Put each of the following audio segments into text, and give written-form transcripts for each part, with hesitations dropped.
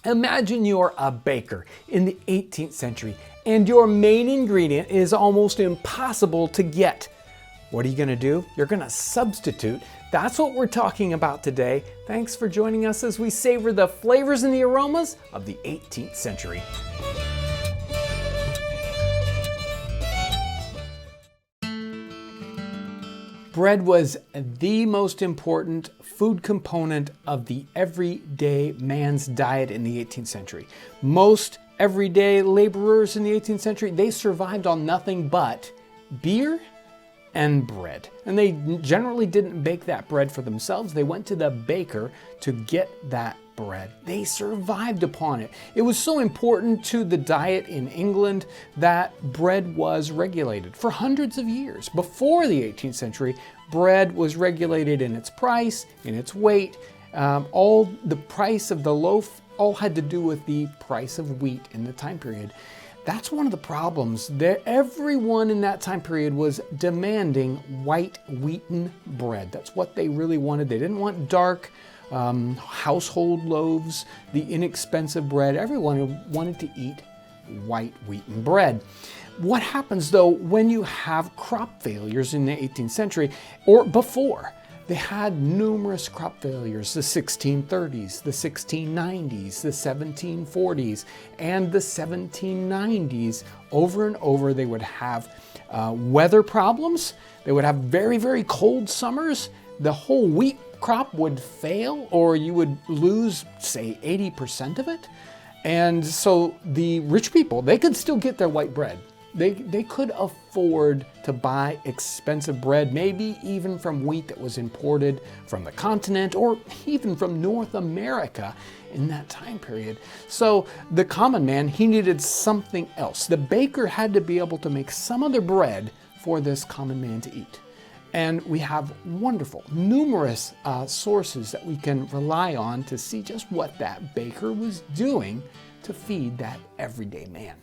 Imagine you're a baker in the 18th century and your main ingredient is almost impossible to get. What are you going to do? You're going to substitute. That's what we're talking about today. Thanks for joining us as we savor the flavors and the aromas of the 18th century. Bread was the most important food component of the everyday man's diet in the 18th century. Most everyday laborers in the 18th century, they survived on nothing but beer and bread. And they generally didn't bake that bread for themselves. They went to the baker to get that bread. They survived upon it. It was so important to the diet in England that bread was regulated for hundreds of years. Before the 18th century, bread was regulated in its price, in its weight. All the price of the loaf all had to do with the price of wheat in the time period. That's one of the problems. Everyone in that time period was demanding white wheaten bread. That's what they really wanted. They didn't want dark household loaves, the inexpensive bread. Everyone wanted to eat white wheaten bread. What happens though when you have crop failures in the 18th century or before? They had numerous crop failures, the 1630s, the 1690s, the 1740s, and the 1790s. Over and over, they would have weather problems. They would have very, very cold summers. The whole wheat crop would fail, or you would lose, say, 80% of it. And so the rich people, they could still get their white bread. They could afford to buy expensive bread, maybe even from wheat that was imported from the continent or even from North America in that time period. So the common man, he needed something else. The baker had to be able to make some other bread for this common man to eat. And we have wonderful, numerous sources that we can rely on to see just what that baker was doing to feed that everyday man.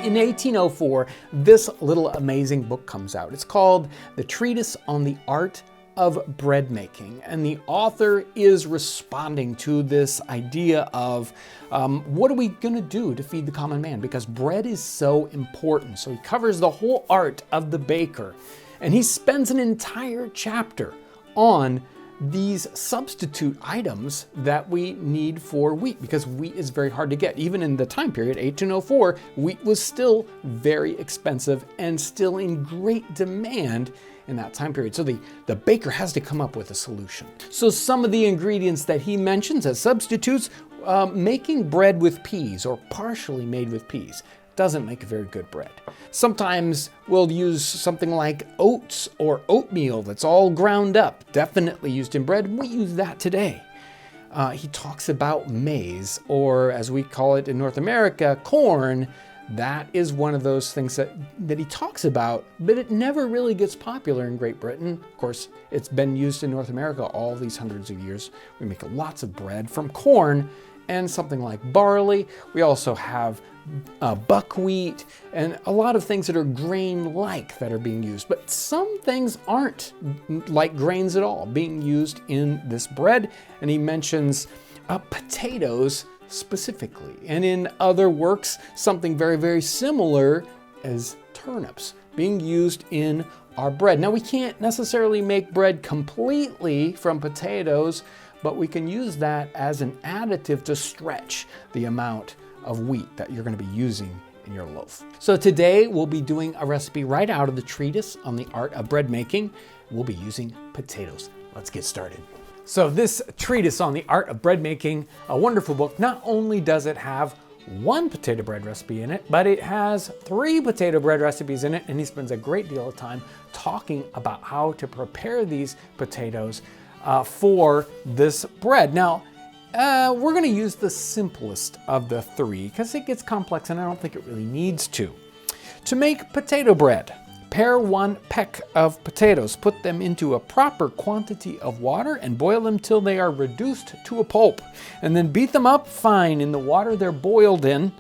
In 1804, this little amazing book comes out. It's called The Treatise on the Art of Bread Making. And the author is responding to this idea of what are we going to do to feed the common man? Because bread is so important. So he covers the whole art of the baker. And he spends an entire chapter on these substitute items that we need for wheat, because wheat is very hard to get. Even in the time period, 1804, wheat was still very expensive and still in great demand in that time period. So the baker has to come up with a solution. So some of the ingredients that he mentions as substitutes, making bread with peas or partially made with peas doesn't make a very good bread. Sometimes we'll use something like oats or oatmeal that's all ground up, definitely used in bread. We use that today. He talks about maize, or as we call it in North America, corn. That is one of those things that he talks about, but it never really gets popular in Great Britain. Of course, it's been used in North America all these hundreds of years. We make lots of bread from corn and something like barley. We also have buckwheat and a lot of things that are grain-like that are being used. But some things aren't like grains at all being used in this bread. And he mentions potatoes specifically. And in other works, something very, very similar as turnips being used in our bread. Now, we can't necessarily make bread completely from potatoes, but we can use that as an additive to stretch the amount of wheat that you're going to be using in your loaf. So today we'll be doing a recipe right out of the treatise on the art of bread making. We'll be using potatoes. Let's get started. So this treatise on the art of bread making, a wonderful book, not only does it have one potato bread recipe in it, but it has 3 potato bread recipes in it, and he spends a great deal of time talking about how to prepare these potatoes for this bread. Now, we're going to use the simplest of the 3 because it gets complex and I don't think it really needs to. To make potato bread, pare 1 peck of potatoes, put them into a proper quantity of water and boil them till they are reduced to a pulp, and then beat them up fine in the water they're boiled in,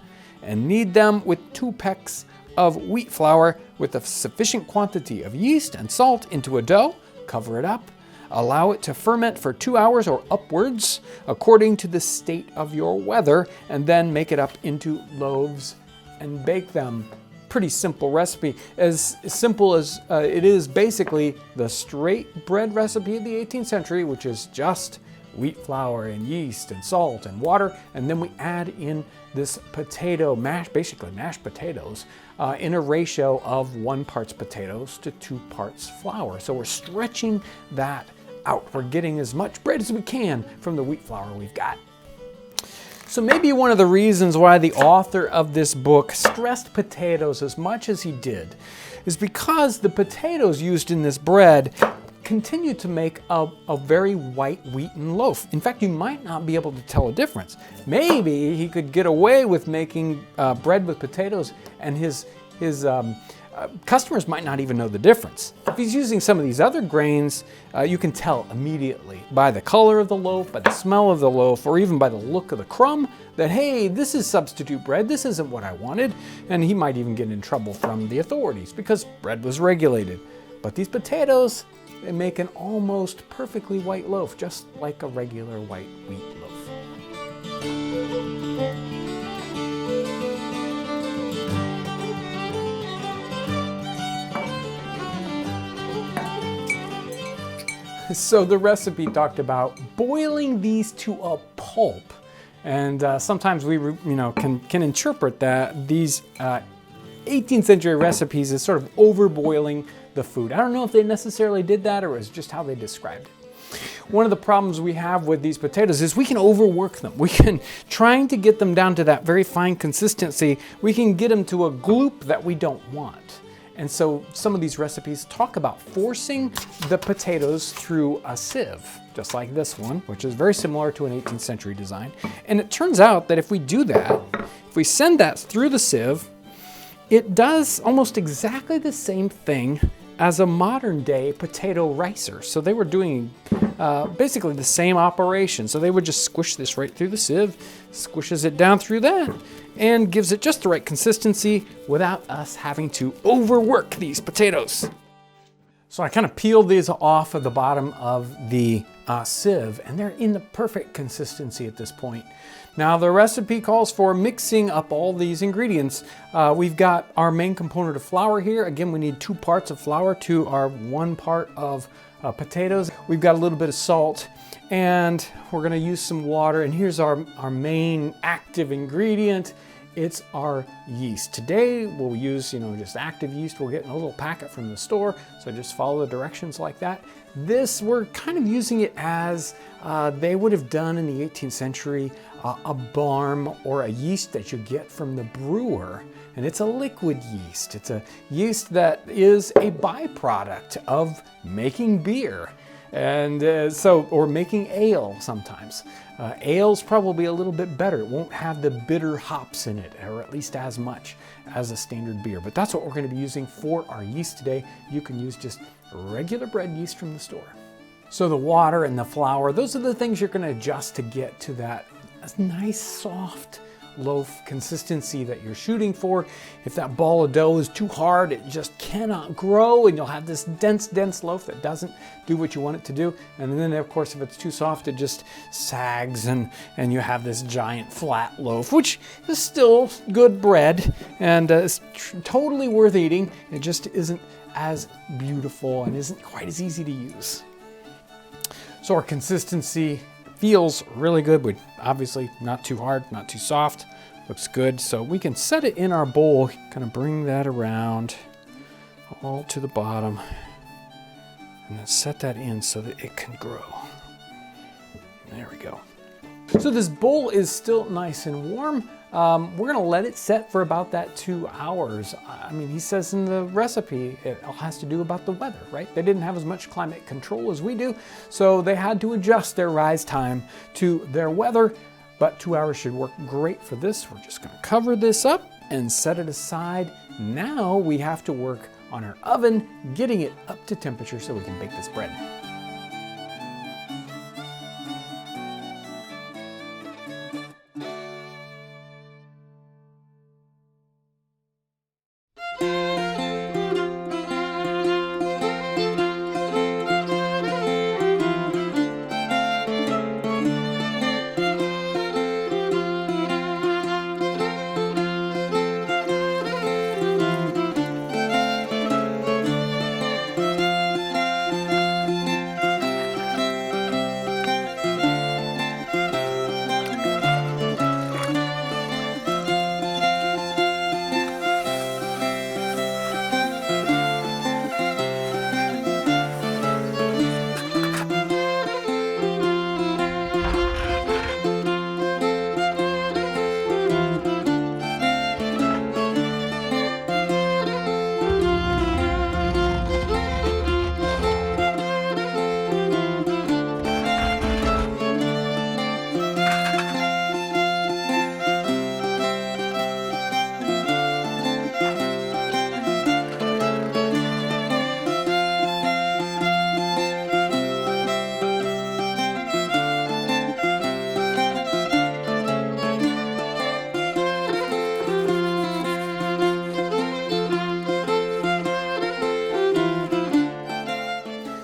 and knead them with 2 pecks of wheat flour with a sufficient quantity of yeast and salt into a dough. Cover it up. Allow it to ferment for 2 hours or upwards according to the state of your weather, and then make it up into loaves and bake them. Pretty simple recipe, as simple as it is basically the straight bread recipe of the 18th century, which is just wheat flour and yeast and salt and water, and then we add in this potato mash, basically mashed potatoes, in a ratio of 1 part potatoes to 2 parts flour. So we're stretching that out. We're getting as much bread as we can from the wheat flour we've got. So maybe one of the reasons why the author of this book stressed potatoes as much as he did is because the potatoes used in this bread continue to make a very white wheaten loaf. In fact, you might not be able to tell a difference. Maybe he could get away with making bread with potatoes, and his customers might not even know the difference. If he's using some of these other grains, you can tell immediately by the color of the loaf, by the smell of the loaf, or even by the look of the crumb that, hey, this is substitute bread, this isn't what I wanted. And he might even get in trouble from the authorities because bread was regulated. But these potatoes, they make an almost perfectly white loaf, just like a regular white wheat loaf. So the recipe talked about boiling these to a pulp, and sometimes we can interpret that these 18th century recipes as sort of overboiling the food. I don't know if they necessarily did that or it was just how they described it. One of the problems we have with these potatoes is we can overwork them. We can, trying to get them down to that very fine consistency, we can get them to a gloop that we don't want. And so some of these recipes talk about forcing the potatoes through a sieve, just like this one, which is very similar to an 18th century design. And it turns out that if we do that, if we send that through the sieve, it does almost exactly the same thing as a modern day potato ricer. So they were doing basically the same operation. So they would just squish this right through the sieve, squishes it down through that, and gives it just the right consistency without us having to overwork these potatoes. So I kind of peeled these off of the bottom of the sieve, and they're in the perfect consistency at this point. Now the recipe calls for mixing up all these ingredients. We've got our main component of flour here. Again, we need 2 parts of flour to our 1 part of potatoes. We've got a little bit of salt, and we're gonna use some water. And here's our main active ingredient. It's our yeast. Today we'll use just active yeast. We're getting a little packet from the store, so just follow the directions like that. This, we're kind of using it as they would have done in the 18th century, a barm or a yeast that you get from the brewer. And it's a liquid yeast. It's a yeast that is a byproduct of making beer. And or making ale sometimes. Ale's probably a little bit better. It won't have the bitter hops in it, or at least as much as a standard beer. But that's what we're going to be using for our yeast today. You can use just regular bread yeast from the store. So the water and the flour, those are the things you're going to adjust to get to that nice soft loaf consistency that you're shooting for. If that ball of dough is too hard, it just cannot grow, and you'll have this dense loaf that doesn't do what you want it to do. And then of course, if it's too soft, it just sags, and you have this giant flat loaf, which is still good bread and is totally worth eating. It just isn't as beautiful and isn't quite as easy to use. So our consistency feels really good, but obviously not too hard, not too soft. Looks good. So we can set it in our bowl, kind of bring that around all to the bottom, and then set that in so that it can grow. There we go. So this bowl is still nice and warm. We're gonna let it set for about that 2 hours. I mean, he says in the recipe, it all has to do about the weather, right? They didn't have as much climate control as we do, so they had to adjust their rise time to their weather, but 2 hours should work great for this. We're just gonna cover this up and set it aside. Now we have to work on our oven, getting it up to temperature so we can bake this bread.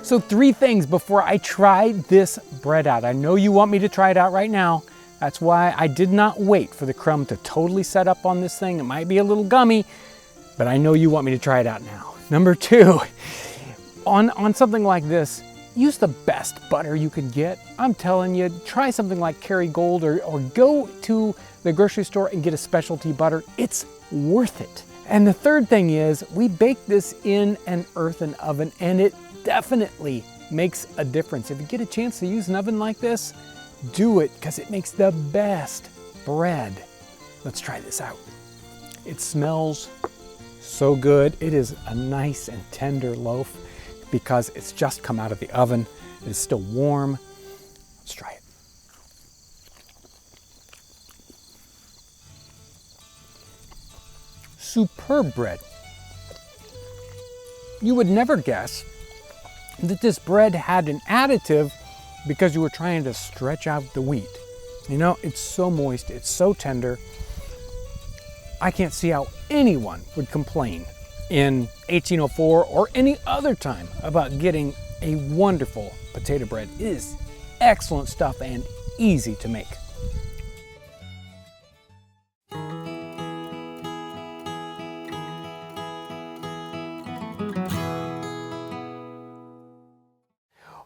So 3 things before I try this bread out. I know you want me to try it out right now. That's why I did not wait for the crumb to totally set up on this thing. It might be a little gummy, but I know you want me to try it out now. Number 2, on something like this, use the best butter you can get. I'm telling you, try something like Kerrygold or go to the grocery store and get a specialty butter. It's worth it. And the 3rd thing is we bake this in an earthen oven, and it definitely makes a difference. If you get a chance to use an oven like this, do it because it makes the best bread. Let's try this out. It smells so good. It is a nice and tender loaf because it's just come out of the oven. It is still warm. Let's try it. Superb bread. You would never guess that this bread had an additive because you were trying to stretch out the wheat. You know, it's so moist, it's so tender. I can't see how anyone would complain in 1804 or any other time about getting a wonderful potato bread. It is excellent stuff and easy to make.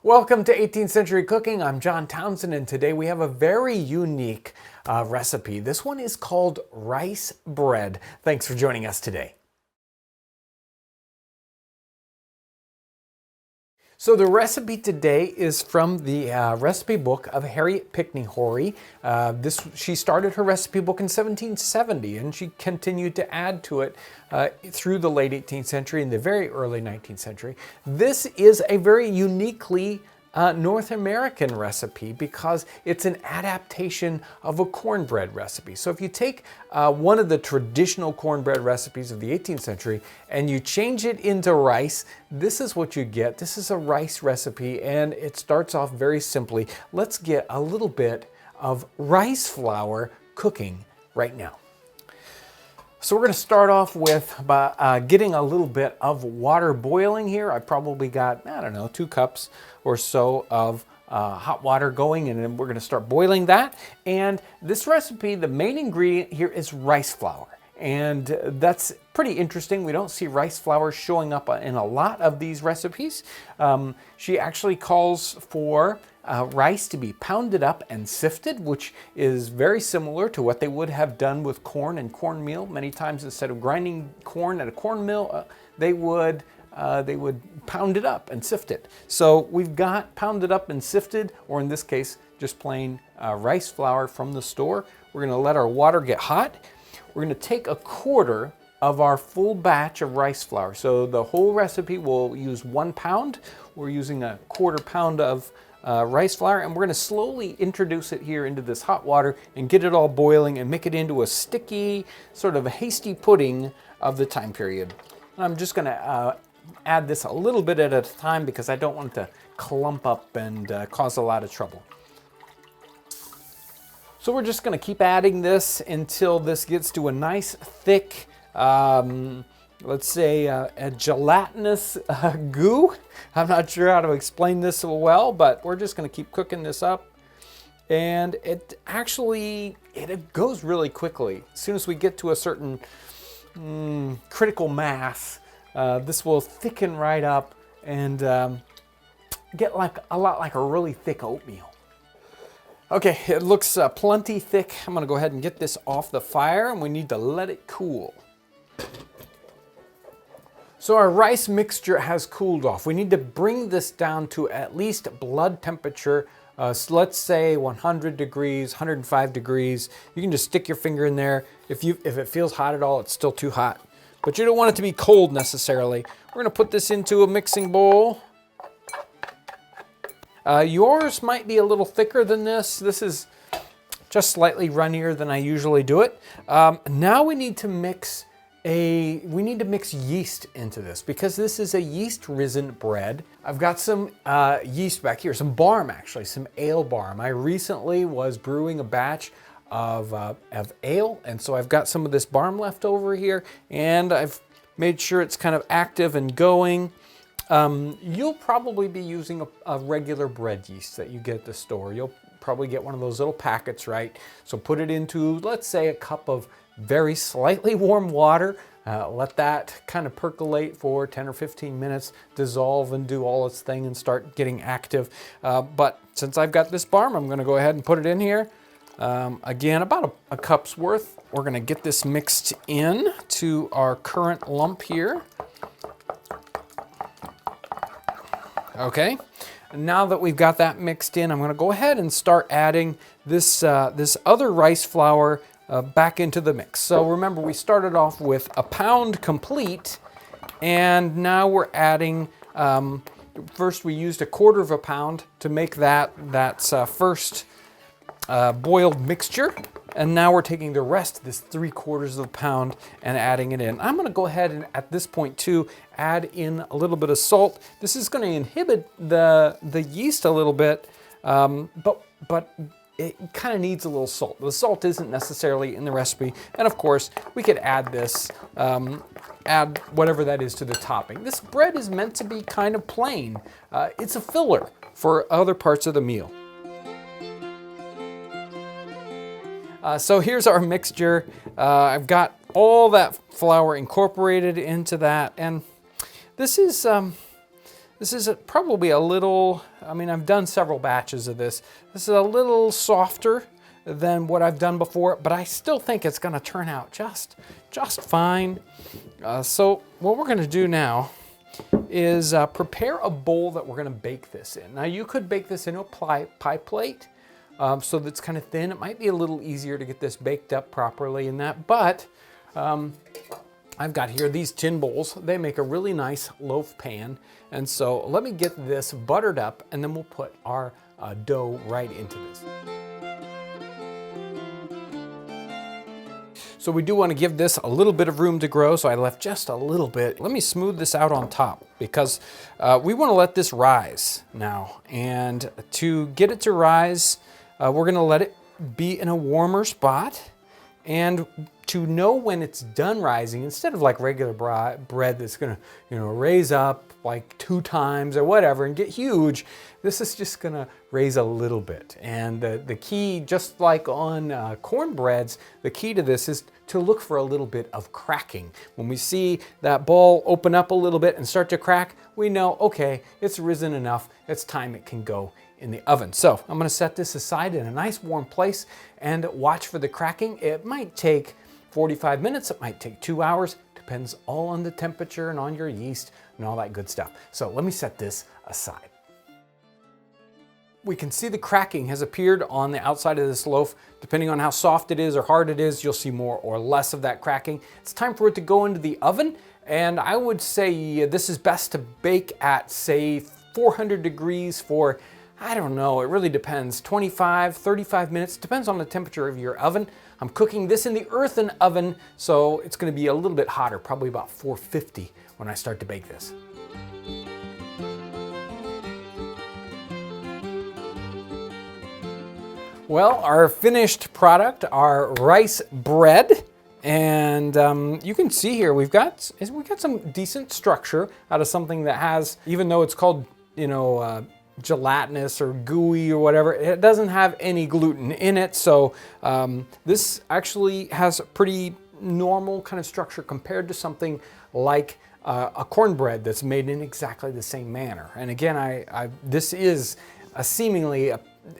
Welcome to 18th Century Cooking. I'm John Townsend, and today we have a very unique recipe. This one is called rice bread. Thanks for joining us today. So the recipe today is from the recipe book of Harriet Pinckney Horry. She started her recipe book in 1770, and she continued to add to it through the late 18th century and the very early 19th century. This is a very uniquely North American recipe because it's an adaptation of a cornbread recipe. So if you take one of the traditional cornbread recipes of the 18th century and you change it into rice, this is what you get. This is a rice recipe, and it starts off very simply. Let's get a little bit of rice flour cooking right now. So we're going to start off with getting a little bit of water boiling here. I probably got, 2 cups or so of hot water going, and then we're going to start boiling that. And this recipe, the main ingredient here is rice flour. And that's pretty interesting. We don't see rice flour showing up in a lot of these recipes. She actually calls for rice to be pounded up and sifted, which is very similar to what they would have done with corn and cornmeal. Many times, instead of grinding corn at a corn mill, they would pound it up and sift it. So we've got pounded up and sifted, or in this case, just plain rice flour from the store. We're going to let our water get hot. We're going to take a quarter of our full batch of rice flour. So the whole recipe will use 1 pound. We're using a quarter pound of rice flour, and we're going to slowly introduce it here into this hot water and get it all boiling and make it into a sticky, sort of a hasty pudding of the time period. And I'm just going to add this a little bit at a time because I don't want it to clump up and cause a lot of trouble. So we're just going to keep adding this until this gets to a nice thick, let's say a gelatinous goo. I'm not sure how to explain this so well, but we're just going to keep cooking this up. And it goes really quickly. As soon as we get to a certain critical mass, this will thicken right up and get a lot like a really thick oatmeal. Okay, it looks plenty thick. I'm going to go ahead and get this off the fire, and we need to let it cool. So our rice mixture has cooled off. We need to bring this down to at least blood temperature. So let's say 100 degrees, 105 degrees. You can just stick your finger in there. If it feels hot at all, it's still too hot. But you don't want it to be cold necessarily. We're going to put this into a mixing bowl. Yours might be a little thicker than this. This is just slightly runnier than I usually do it. Now we need to mix yeast into this because this is a yeast-risen bread. I've got some yeast back here, some barm actually, some ale barm. I recently was brewing a batch of ale, and so I've got some of this barm left over here, and I've made sure it's kind of active and going. you'll probably be using a regular bread yeast that you get at the store. You'll probably get one of those little packets, right? So put it into, let's say, a cup of very slightly warm water. Let that kind of percolate for 10 or 15 minutes, dissolve and do all its thing and start getting active. But since I've got this barm, I'm gonna go ahead and put it in here. Again, about a cup's worth. We're gonna get this mixed in to our current lump here. Okay, now that we've got that mixed in, I'm gonna go ahead and start adding this, this other rice flour back into the mix. So remember, we started off with a pound complete, and now we're adding, first we used 1/4 of a pound to make that first boiled mixture. And now we're taking the rest, this 3/4 of a pound, and adding it in. I'm gonna go ahead and at this point too, add in a little bit of salt. This is gonna inhibit the yeast a little bit, but it kind of needs a little salt. The salt isn't necessarily in the recipe. And of course, we could add this, add whatever that is to the topping. This bread is meant to be kind of plain. It's a filler for other parts of the meal. So here's our mixture. I've got all that flour incorporated into that, and this is probably a little, I mean, I've done several batches of this. This is a little softer than what I've done before, but I still think it's gonna turn out just fine. So what we're gonna do now is prepare a bowl that we're gonna bake this in. Now you could bake this in a pie plate, so that's kind of thin. It might be a little easier to get this baked up properly in that, but I've got here these tin bowls. They make a really nice loaf pan. And so let me get this buttered up, and then we'll put our dough right into this. So we do want to give this a little bit of room to grow, so I left just a little bit. Let me smooth this out on top, because we want to let this rise now. And to get it to rise, we're going to let it be in a warmer spot. And to know when it's done rising, instead of like regular bread that's going to, raise up like 2 times or whatever and get huge, this is just going to raise a little bit. And the key, just like on cornbreads, the key to this is to look for a little bit of cracking. When we see that ball open up a little bit and start to crack, we know, okay, it's risen enough. It's time it can go in the oven. So I'm gonna set this aside in a nice warm place and watch for the cracking. It might take 45 minutes, it might take 2 hours, depends all on the temperature and on your yeast and all that good stuff. So let me set this aside. We can see the cracking has appeared on the outside of this loaf. Depending on how soft it is or hard it is, you'll see more or less of that cracking. It's time for it to go into the oven, and I would say this is best to bake at, say, 400 degrees for, I don't know, it really depends, 25, 35 minutes, depends on the temperature of your oven. I'm cooking this in the earthen oven, so it's gonna be a little bit hotter, probably about 450 when I start to bake this. Well, our finished product, our rice bread, and you can see here we've got some decent structure out of something that has, even though it's called, gelatinous or gooey or whatever, it doesn't have any gluten in it. So this actually has a pretty normal kind of structure compared to something like a cornbread that's made in exactly the same manner. And again, this is a seemingly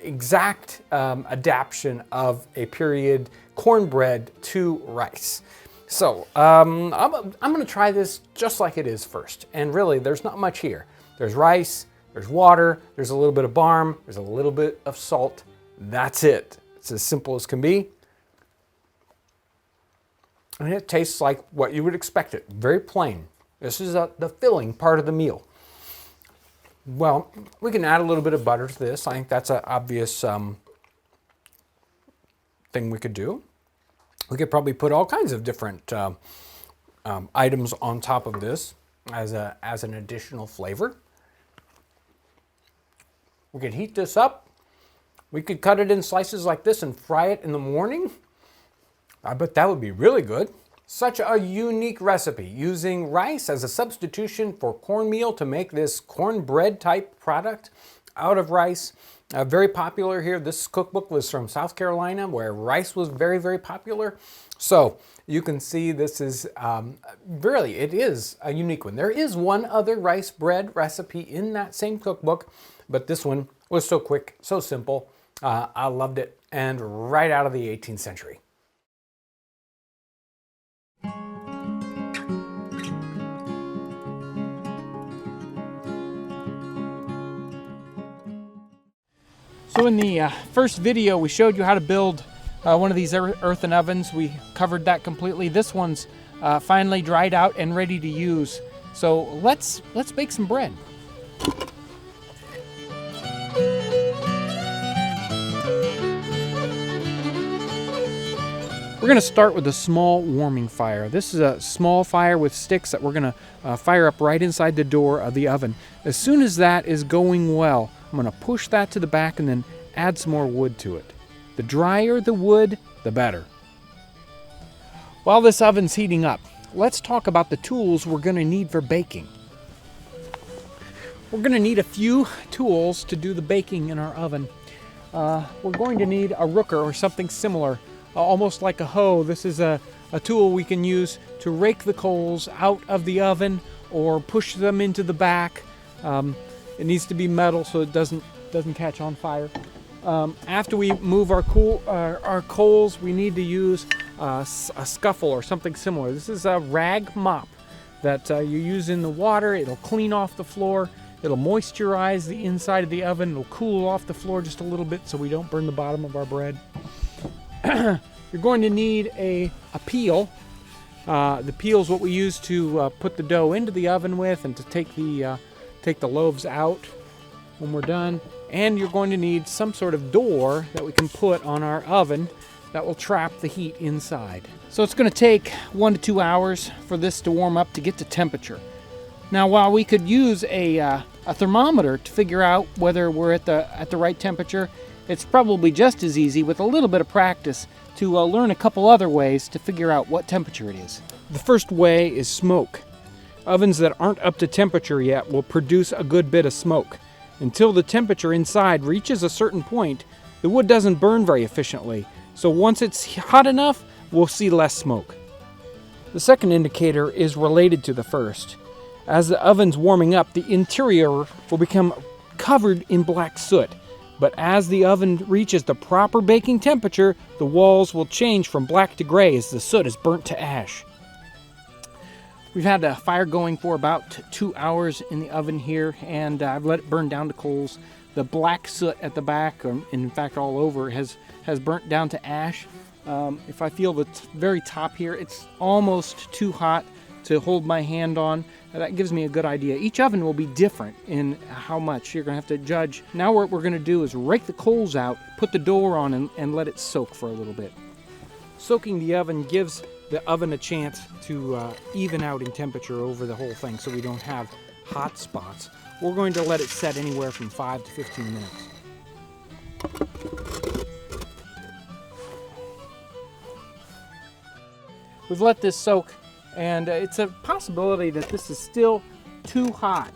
exact adaptation of a period cornbread to rice. So I'm gonna try this just like it is first. And really, there's not much here. There's rice, there's water, there's a little bit of barm, there's a little bit of salt. That's it. It's as simple as can be. And it tastes like what you would expect it, very plain. This is the filling part of the meal. Well, we can add a little bit of butter to this. I think that's an obvious thing we could do. We could probably put all kinds of different items on top of this as an additional flavor. We could heat this up. We could cut it in slices like this and fry it in the morning. I bet that would be really good. Such a unique recipe, using rice as a substitution for cornmeal to make this cornbread type product out of rice. Very popular here. This cookbook was from South Carolina, where rice was very, very popular. So you can see this is really, it is a unique one. There is one other rice bread recipe in that same cookbook, but this one was so quick, so simple. I loved it, and right out of the 18th century. So in the first video, we showed you how to build one of these earthen ovens. We covered that completely. This one's finally dried out and ready to use. So let's bake some bread. We're going to start with a small warming fire. This is a small fire with sticks that we're going to fire up right inside the door of the oven. As soon as that is going well, I'm going to push that to the back and then add some more wood to it. The drier the wood, the better. While this oven's heating up, let's talk about the tools we're going to need for baking. We're going to need a few tools to do the baking in our oven. We're going to need a rooker or something similar, almost like a hoe. This is a tool we can use to rake the coals out of the oven or push them into the back. It needs to be metal so it doesn't catch on fire. After we move our coals, we need to use a scuffle or something similar. This is a rag mop that you use in the water. It'll clean off the floor. It'll moisturize the inside of the oven. It'll cool off the floor just a little bit so we don't burn the bottom of our bread. You're going to need a peel. The peel is what we use to put the dough into the oven with and to take the loaves out when we're done. And you're going to need some sort of door that we can put on our oven that will trap the heat inside. So it's going to take 1 to 2 hours for this to warm up to get to temperature. Now, while we could use a thermometer to figure out whether we're at the right temperature, it's probably just as easy with a little bit of practice to learn a couple other ways to figure out what temperature it is. The first way is smoke. Ovens that aren't up to temperature yet will produce a good bit of smoke. Until the temperature inside reaches a certain point, the wood doesn't burn very efficiently. So once it's hot enough, we'll see less smoke. The second indicator is related to the first. As the oven's warming up, the interior will become covered in black soot. But as the oven reaches the proper baking temperature, the walls will change from black to gray as the soot is burnt to ash. We've had a fire going for about 2 hours in the oven here, and I've let it burn down to coals. The black soot at the back, and in fact all over, has burnt down to ash. If I feel the very top here, it's almost too hot to hold my hand on. That gives me a good idea. Each oven will be different in how much. You're going to have to judge. Now what we're going to do is rake the coals out, put the door on, and let it soak for a little bit. Soaking the oven gives the oven a chance to even out in temperature over the whole thing so we don't have hot spots. We're going to let it set anywhere from 5 to 15 minutes. We've let this soak, and it's a possibility that this is still too hot.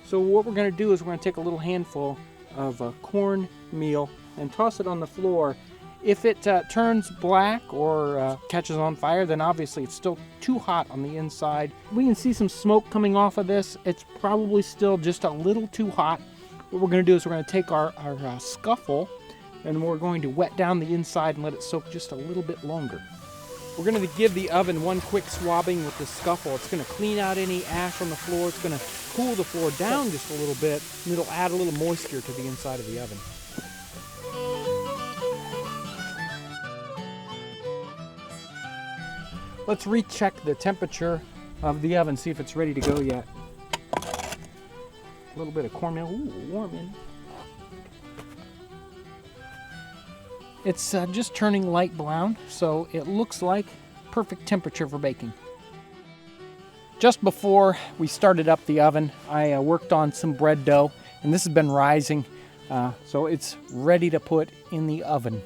So what we're going to do is we're going to take a little handful of cornmeal and toss it on the floor. If it turns black or catches on fire, then obviously it's still too hot on the inside. We can see some smoke coming off of this. It's probably still just a little too hot. What we're going to do is we're going to take our scuffle and we're going to wet down the inside and let it soak just a little bit longer. We're going to give the oven one quick swabbing with the scuffle. It's going to clean out any ash on the floor. It's going to cool the floor down just a little bit, and it'll add a little moisture to the inside of the oven. Let's recheck the temperature of the oven, see if it's ready to go yet. A little bit of cornmeal. Ooh, warm in. It's just turning light brown, so it looks like perfect temperature for baking. Just before we started up the oven, I worked on some bread dough, and this has been rising, so it's ready to put in the oven.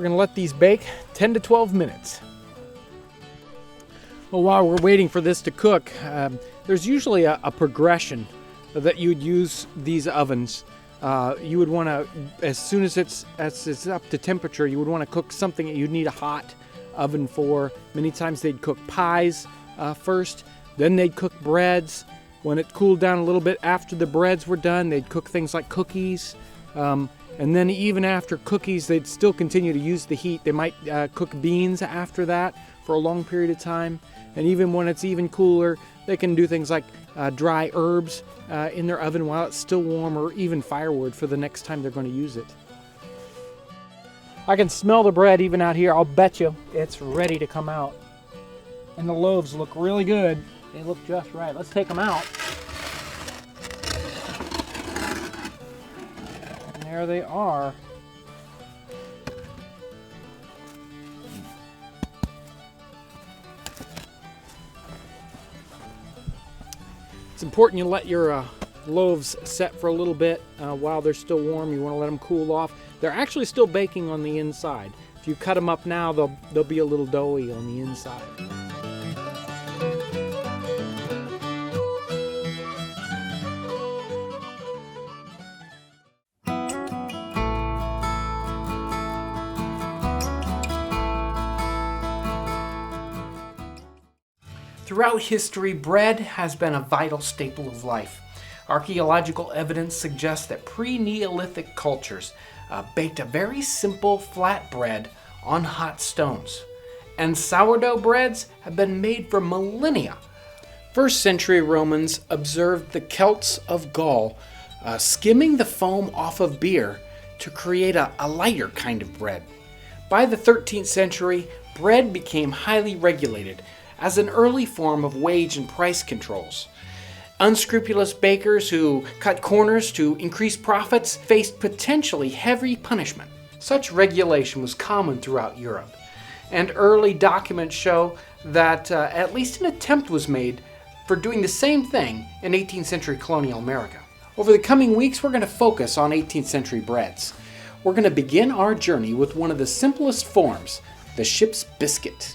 we're gonna let these bake 10 to 12 minutes. Well, while we're waiting for this to cook, there's usually a progression that you would use these ovens. You would want to, as soon as it's up to temperature, you would want to cook something that you'd need a hot oven for. Many times they'd cook pies first, then they'd cook breads. When it cooled down a little bit after the breads were done, they'd cook things like cookies. And then even after cookies, they'd still continue to use the heat. They might cook beans after that for a long period of time. And even when it's even cooler, they can do things like dry herbs in their oven while it's still warm, or even firewood for the next time they're going to use it. I can smell the bread even out here. I'll bet you it's ready to come out. And the loaves look really good. They look just right. Let's take them out. And there they are. It's important you let your loaves set for a little bit while they're still warm. You want to let them cool off. They're actually still baking on the inside. If you cut them up now, they'll be a little doughy on the inside. Throughout history, bread has been a vital staple of life. Archaeological evidence suggests that pre-Neolithic cultures baked a very simple flat bread on hot stones. And sourdough breads have been made for millennia. First century Romans observed the Celts of Gaul skimming the foam off of beer to create a lighter kind of bread. By the 13th century, bread became highly regulated as an early form of wage and price controls. Unscrupulous bakers who cut corners to increase profits faced potentially heavy punishment. Such regulation was common throughout Europe, and early documents show that at least an attempt was made for doing the same thing in 18th century colonial America. Over the coming weeks, we're going to focus on 18th century breads. We're going to begin our journey with one of the simplest forms, the ship's biscuit.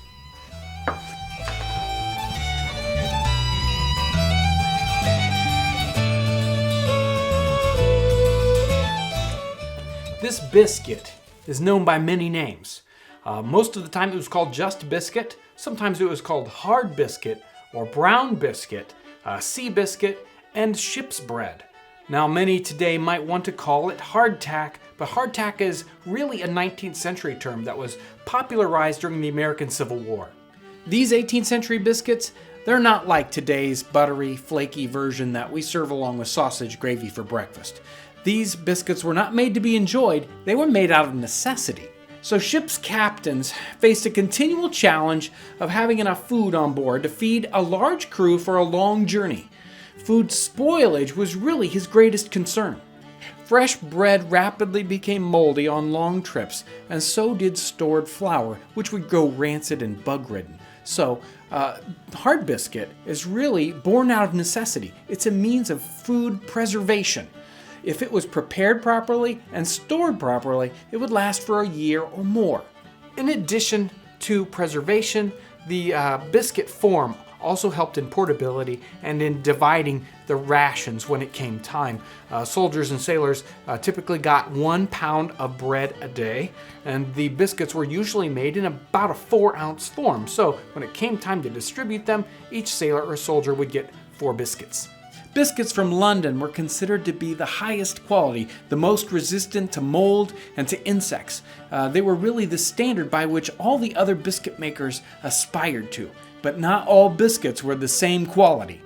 This biscuit is known by many names. Most of the time it was called just biscuit. Sometimes it was called hard biscuit or brown biscuit, sea biscuit, and ship's bread. Now many today might want to call it hardtack, but hardtack is really a 19th century term that was popularized during the American Civil War. These 18th century biscuits, they're not like today's buttery, flaky version that we serve along with sausage gravy for breakfast. These biscuits were not made to be enjoyed, they were made out of necessity. So ship's captains faced a continual challenge of having enough food on board to feed a large crew for a long journey. Food spoilage was really his greatest concern. Fresh bread rapidly became moldy on long trips, and so did stored flour, which would go rancid and bug-ridden. So, hard biscuit is really born out of necessity. It's a means of food preservation. If it was prepared properly and stored properly, it would last for a year or more. In addition to preservation, the biscuit form also helped in portability and in dividing the rations when it came time. Soldiers and sailors typically got 1 pound of bread a day, and the biscuits were usually made in about a 4-ounce form. So when it came time to distribute them, each sailor or soldier would get 4 biscuits. Biscuits from London were considered to be the highest quality, the most resistant to mold and to insects. They were really the standard by which all the other biscuit makers aspired to, but not all biscuits were the same quality.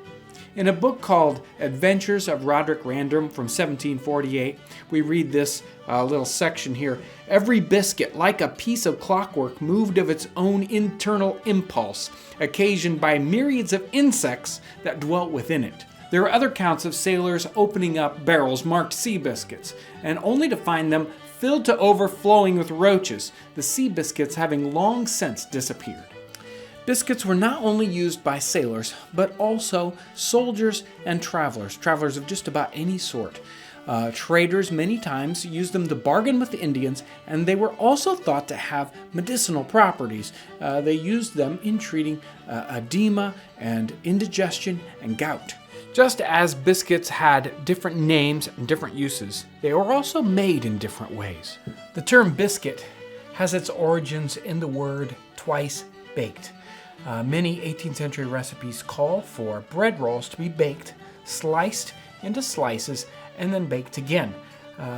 In a book called Adventures of Roderick Random from 1748, we read this little section here. Every biscuit, like a piece of clockwork, moved of its own internal impulse, occasioned by myriads of insects that dwelt within it. There are other accounts of sailors opening up barrels marked sea biscuits, and only to find them filled to overflowing with roaches, the sea biscuits having long since disappeared. Biscuits were not only used by sailors, but also soldiers and travelers of just about any sort. Traders many times used them to bargain with the Indians, and they were also thought to have medicinal properties. They used them in treating edema and indigestion and gout. Just as biscuits had different names and different uses, they were also made in different ways. The term biscuit has its origins in the word twice baked. Many 18th century recipes call for bread rolls to be baked, sliced into slices, and then baked again.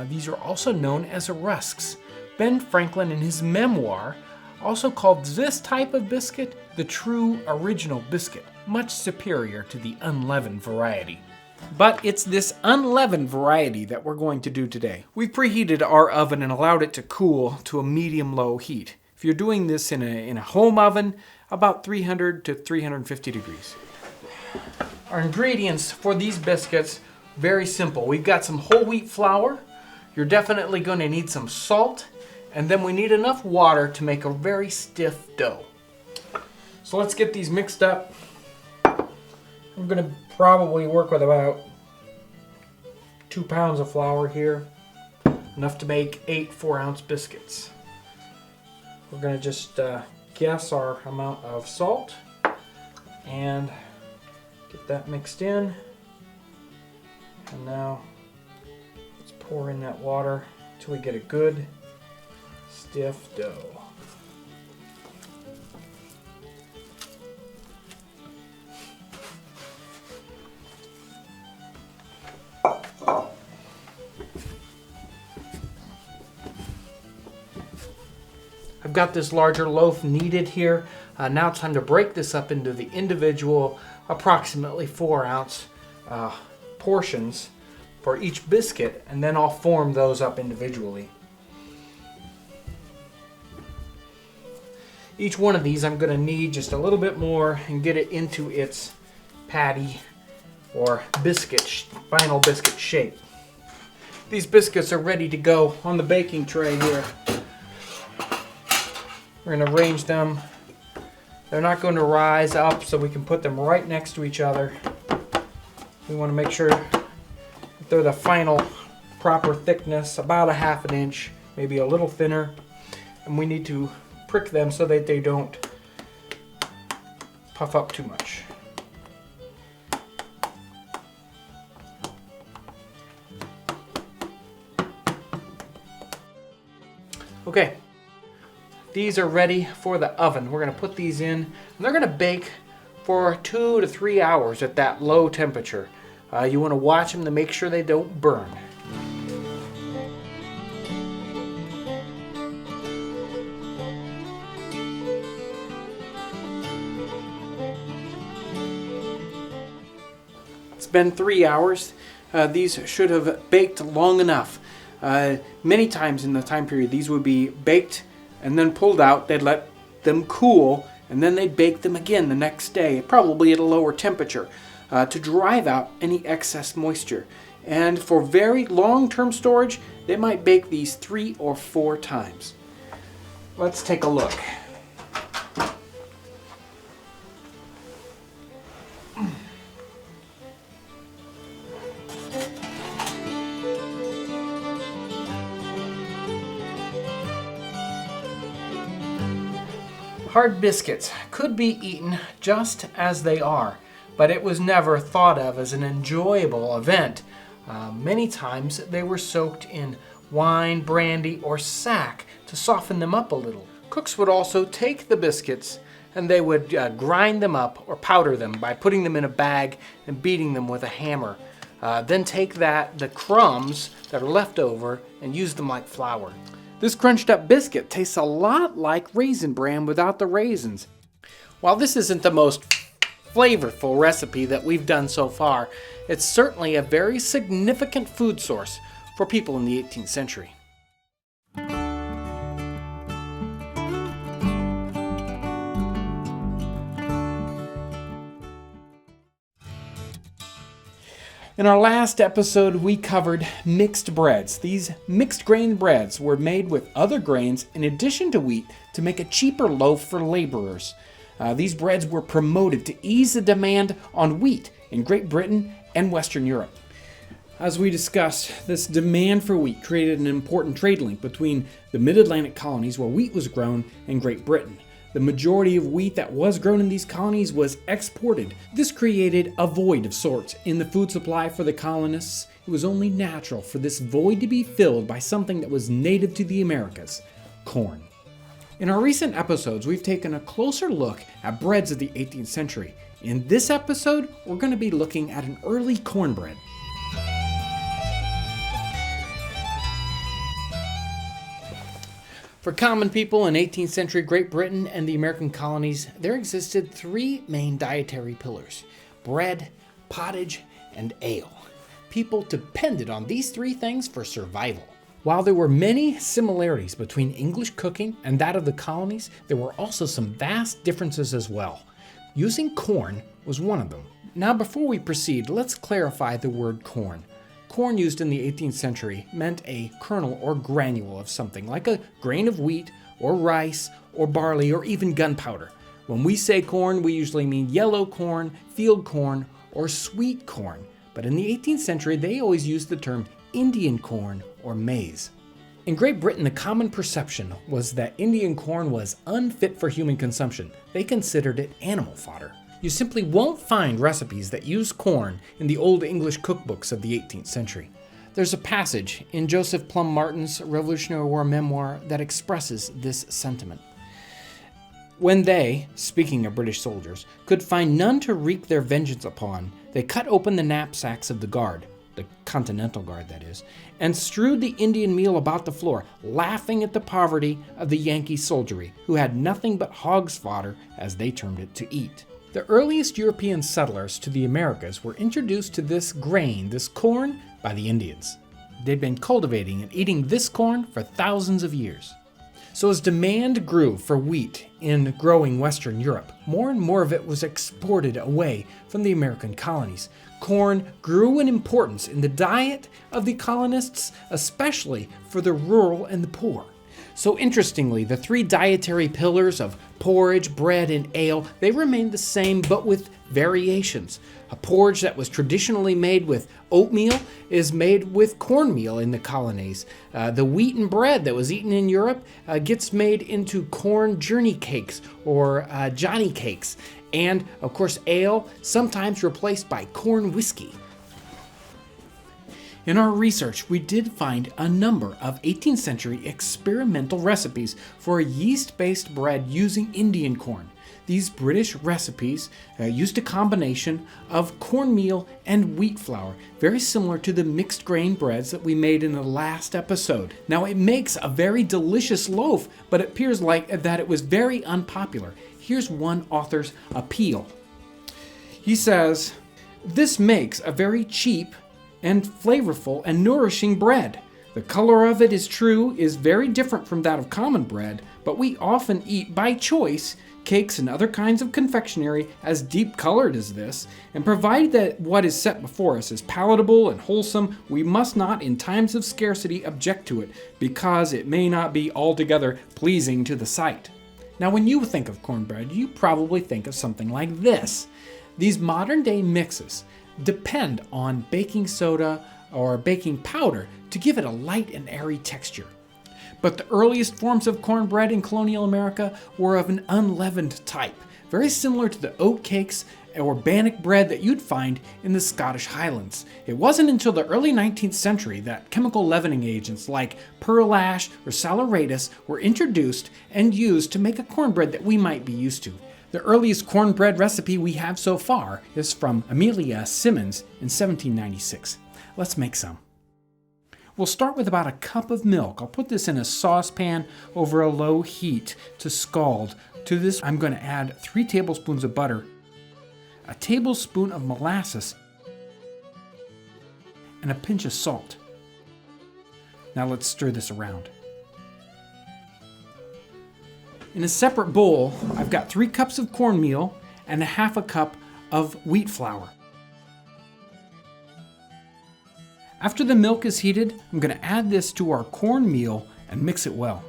These are also known as rusks. Ben Franklin, in his memoir, also called this type of biscuit the true original biscuit, much superior to the unleavened variety. But it's this unleavened variety that we're going to do today. We've preheated our oven and allowed it to cool to a medium-low heat. If you're doing this in a home oven, about 300 to 350 degrees. Our ingredients for these biscuits, very simple. We've got some whole wheat flour. You're definitely going to need some salt, and then we need enough water to make a very stiff dough. So let's get these mixed up. I'm going to probably work with about 2 pounds of flour here, enough to make 8 4-ounce biscuits. We're going to just guess our amount of salt and get that mixed in. And now let's pour in that water until we get a good stiff dough. I've got this larger loaf kneaded here. Now it's time to break this up into the individual approximately 4-ounce portions for each biscuit, and then I'll form those up individually. Each one of these I'm going to knead just a little bit more and get it into its patty or final biscuit shape. These biscuits are ready to go on the baking tray here. We're going to arrange them. They're not going to rise up, so we can put them right next to each other. We want to make sure that they're the final proper thickness, about 1/2 inch, maybe a little thinner. And we need to prick them so that they don't puff up too much. Okay. These are ready for the oven. We're going to put these in, and they're going to bake for 2 to 3 hours at that low temperature. You want to watch them to make sure they don't burn. It's been 3 hours. These should have baked long enough. Many times in the time period, these would be baked and then pulled out. They'd let them cool, and then they'd bake them again the next day, probably at a lower temperature, to drive out any excess moisture. And for very long-term storage, they might bake these 3 or 4 times. Let's take a look. Hard biscuits could be eaten just as they are, but it was never thought of as an enjoyable event. Many times they were soaked in wine, brandy, or sack to soften them up a little. Cooks would also take the biscuits and they would grind them up or powder them by putting them in a bag and beating them with a hammer. Then take the crumbs that are left over and use them like flour. This crunched up biscuit tastes a lot like Raisin Bran without the raisins. While this isn't the most flavorful recipe that we've done so far, it's certainly a very significant food source for people in the 18th century. In our last episode, we covered mixed breads. These mixed grain breads were made with other grains in addition to wheat to make a cheaper loaf for laborers. These breads were promoted to ease the demand on wheat in Great Britain and Western Europe. As we discussed, this demand for wheat created an important trade link between the mid-Atlantic colonies where wheat was grown and Great Britain. The majority of wheat that was grown in these colonies was exported. This created a void of sorts in the food supply for the colonists. It was only natural for this void to be filled by something that was native to the Americas: corn. In our recent episodes, we've taken a closer look at breads of the 18th century. In this episode, we're going to be looking at an early cornbread. For common people in 18th century Great Britain and the American colonies, there existed three main dietary pillars: bread, pottage, and ale. People depended on these three things for survival. While there were many similarities between English cooking and that of the colonies, there were also some vast differences as well. Using corn was one of them. Now, before we proceed, let's clarify the word corn. Corn used in the 18th century meant a kernel or granule of something, like a grain of wheat or rice or barley or even gunpowder. When we say corn, we usually mean yellow corn, field corn, or sweet corn. But in the 18th century, they always used the term Indian corn or maize. In Great Britain, the common perception was that Indian corn was unfit for human consumption. They considered it animal fodder. You simply won't find recipes that use corn in the Old English cookbooks of the 18th century. There's a passage in Joseph Plum Martin's Revolutionary War memoir that expresses this sentiment. When they, speaking of British soldiers, could find none to wreak their vengeance upon, they cut open the knapsacks of the guard, the Continental Guard that is, and strewed the Indian meal about the floor, laughing at the poverty of the Yankee soldiery, who had nothing but hog's fodder, as they termed it, to eat. The earliest European settlers to the Americas were introduced to this grain, this corn, by the Indians. They'd been cultivating and eating this corn for thousands of years. So as demand grew for wheat in growing Western Europe, more and more of it was exported away from the American colonies. Corn grew in importance in the diet of the colonists, especially for the rural and the poor. So interestingly, the three dietary pillars of porridge, bread, and ale, they remained the same but with variations. A porridge that was traditionally made with oatmeal is made with cornmeal in the colonies. The wheaten bread that was eaten in Europe gets made into corn journey cakes or Johnny cakes. And of course, ale, sometimes replaced by corn whiskey. In our research, we did find a number of 18th century experimental recipes for a yeast-based bread using Indian corn. These British recipes used a combination of cornmeal and wheat flour, very similar to the mixed grain breads that we made in the last episode. Now, it makes a very delicious loaf, but it appears like that it was very unpopular. Here's one author's appeal. He says, "This makes a very cheap and flavorful and nourishing bread. The color of it is very different from that of common bread, but we often eat by choice cakes and other kinds of confectionery as deep colored as this, and provided that what is set before us is palatable and wholesome, we must not in times of scarcity object to it, because it may not be altogether pleasing to the sight." Now, when you think of cornbread, you probably think of something like this. These modern day mixes depend on baking soda or baking powder to give it a light and airy texture. But the earliest forms of cornbread in colonial America were of an unleavened type, very similar to the oat cakes or bannock bread that you'd find in the Scottish Highlands. It wasn't until the early 19th century that chemical leavening agents like pearl ash or saleratus were introduced and used to make a cornbread that we might be used to. The earliest cornbread recipe we have so far is from Amelia Simmons in 1796. Let's make some. We'll start with about a cup of milk. I'll put this in a saucepan over a low heat to scald. To this, I'm going to add 3 tablespoons of butter, a tablespoon of molasses, and a pinch of salt. Now let's stir this around. In a separate bowl, I've got 3 cups of cornmeal and a half a cup of wheat flour. After the milk is heated, I'm going to add this to our cornmeal and mix it well.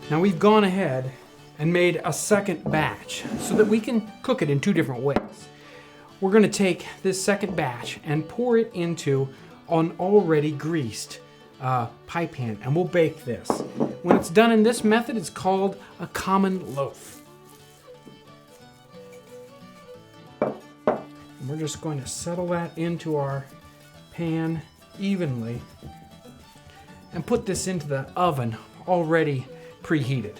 Now we've gone ahead and made a second batch so that we can cook it in two different ways. We're going to take this second batch and pour it into an already greased pie pan, and we'll bake this. When it's done in this method, it's called a common loaf. And we're just going to settle that into our pan evenly and put this into the oven already preheated.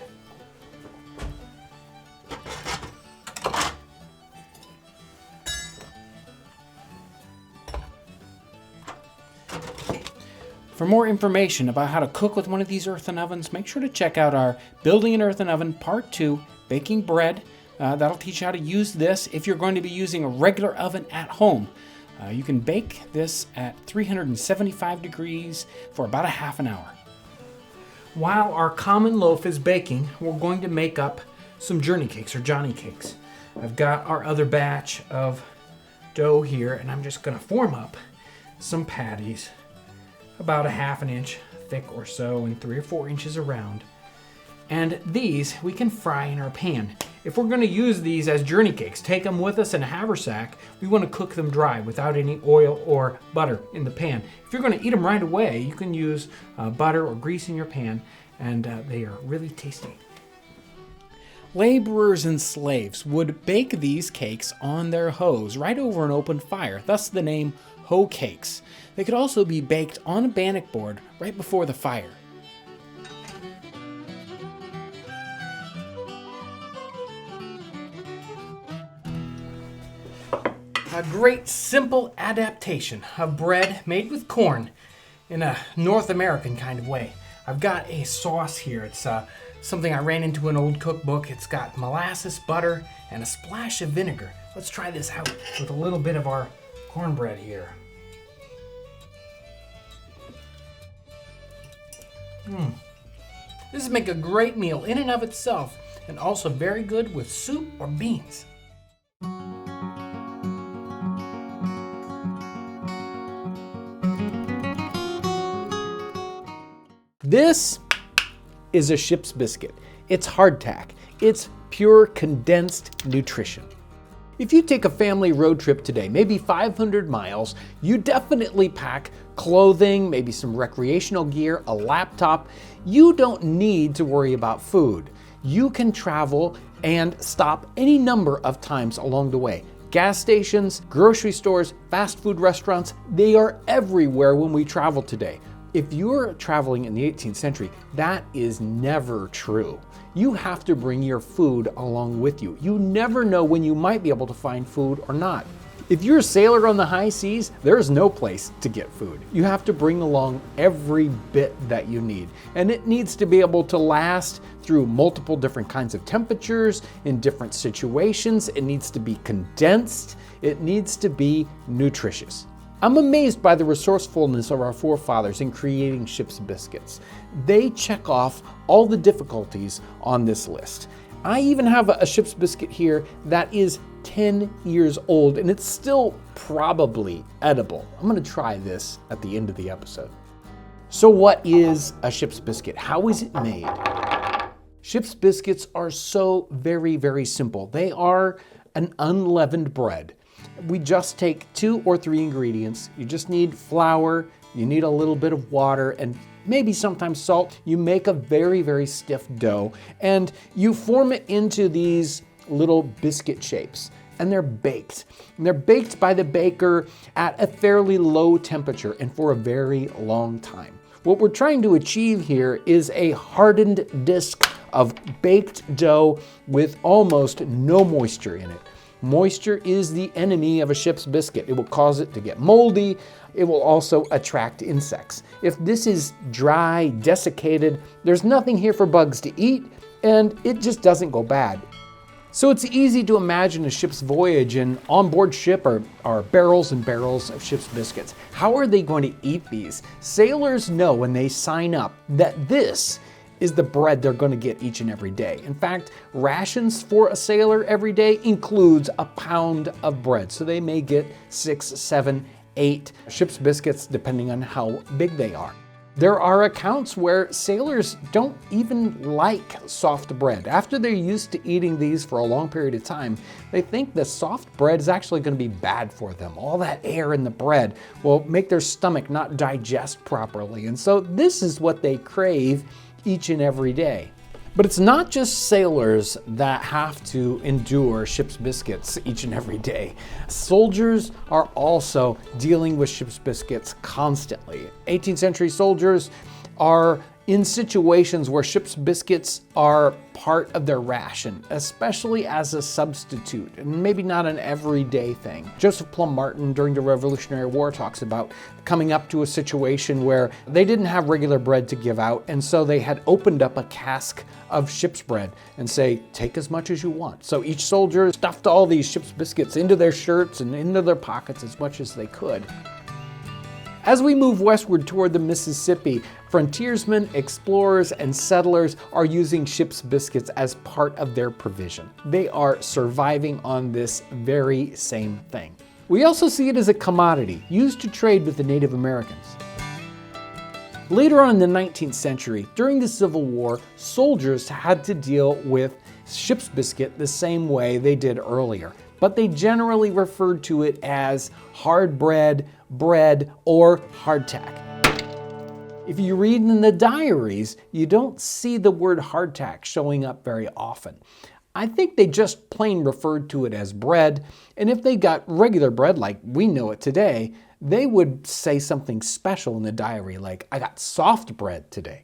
For more information about how to cook with one of these earthen ovens, make sure to check out our Building an Earthen Oven Part 2, Baking Bread. That'll teach you how to use this if you're going to be using a regular oven at home. You can bake this at 375 degrees for about a half an hour. While our common loaf is baking, we're going to make up some journey cakes or Johnny cakes. I've got our other batch of dough here, and I'm just going to form up some patties about a half an inch thick or so and 3 or 4 inches around. And these we can fry in our pan. If we're going to use these as journey cakes, take them with us in a haversack. We want to cook them dry without any oil or butter in the pan. If you're going to eat them right away, you can use butter or grease in your pan, and they are really tasty. Laborers and slaves would bake these cakes on their hoes right over an open fire, thus the name Hoe Cakes. They could also be baked on a bannock board right before the fire. A great simple adaptation of bread made with corn in a North American kind of way. I've got a sauce here. It's something I ran into an old cookbook. It's got molasses, butter, and a splash of vinegar. Let's try this out with a little bit of our cornbread here. This would make a great meal in and of itself, and also very good with soup or beans. This is a ship's biscuit. It's hardtack. It's pure condensed nutrition. If you take a family road trip today, maybe 500 miles, you definitely pack clothing, maybe some recreational gear, a laptop. You don't need to worry about food. You can travel and stop any number of times along the way. Gas stations, grocery stores, fast food restaurants, they are everywhere when we travel today. If you're traveling in the 18th century, that is never true. You have to bring your food along with you. You never know when you might be able to find food or not. If you're a sailor on the high seas, there's no place to get food. You have to bring along every bit that you need. And it needs to be able to last through multiple different kinds of temperatures, in different situations. It needs to be condensed. It needs to be nutritious. I'm amazed by the resourcefulness of our forefathers in creating ship's biscuits. They check off all the difficulties on this list. I even have a ship's biscuit here that is 10 years old, and it's still probably edible. I'm going to try this at the end of the episode. So what is a ship's biscuit? How is it made? Ship's biscuits are so very, very simple. They are an unleavened bread. We just take 2 or 3 ingredients. You just need flour, you need a little bit of water, and maybe sometimes salt. You make a very, very stiff dough, and you form it into these little biscuit shapes, and they're baked. And they're baked by the baker at a fairly low temperature and for a very long time. What we're trying to achieve here is a hardened disc of baked dough with almost no moisture in it. Moisture is the enemy of a ship's biscuit. It will cause it to get moldy. It will also attract insects. If this is dry, desiccated, there's nothing here for bugs to eat, and it just doesn't go bad. So it's easy to imagine a ship's voyage, and on board ship are barrels and barrels of ship's biscuits. How are they going to eat these? Sailors know when they sign up that this is the bread they're going to get each and every day. In fact, rations for a sailor every day includes a pound of bread. So they may get 6, 7, 8 ship's biscuits depending on how big they are. There are accounts where sailors don't even like soft bread. After they're used to eating these for a long period of time, they think the soft bread is actually going to be bad for them. All that air in the bread will make their stomach not digest properly. And so this is what they crave each and every day. But it's not just sailors that have to endure ship's biscuits each and every day. Soldiers are also dealing with ship's biscuits constantly. 18th century soldiers are in situations where ship's biscuits are part of their ration, especially as a substitute, and maybe not an everyday thing. Joseph Plum Martin during the Revolutionary War talks about coming up to a situation where they didn't have regular bread to give out, and so they had opened up a cask of ship's bread and say, take as much as you want. So each soldier stuffed all these ship's biscuits into their shirts and into their pockets as much as they could. As we move westward toward the Mississippi, frontiersmen, explorers, and settlers are using ship's biscuits as part of their provision. They are surviving on this very same thing. We also see it as a commodity used to trade with the Native Americans. Later on in the 19th century, during the Civil War, soldiers had to deal with ship's biscuit the same way they did earlier, but they generally referred to it as hard bread, bread, or hardtack. If you read in the diaries, you don't see the word hardtack showing up very often. I think they just plain referred to it as bread, and if they got regular bread like we know it today, they would say something special in the diary like, I got soft bread today.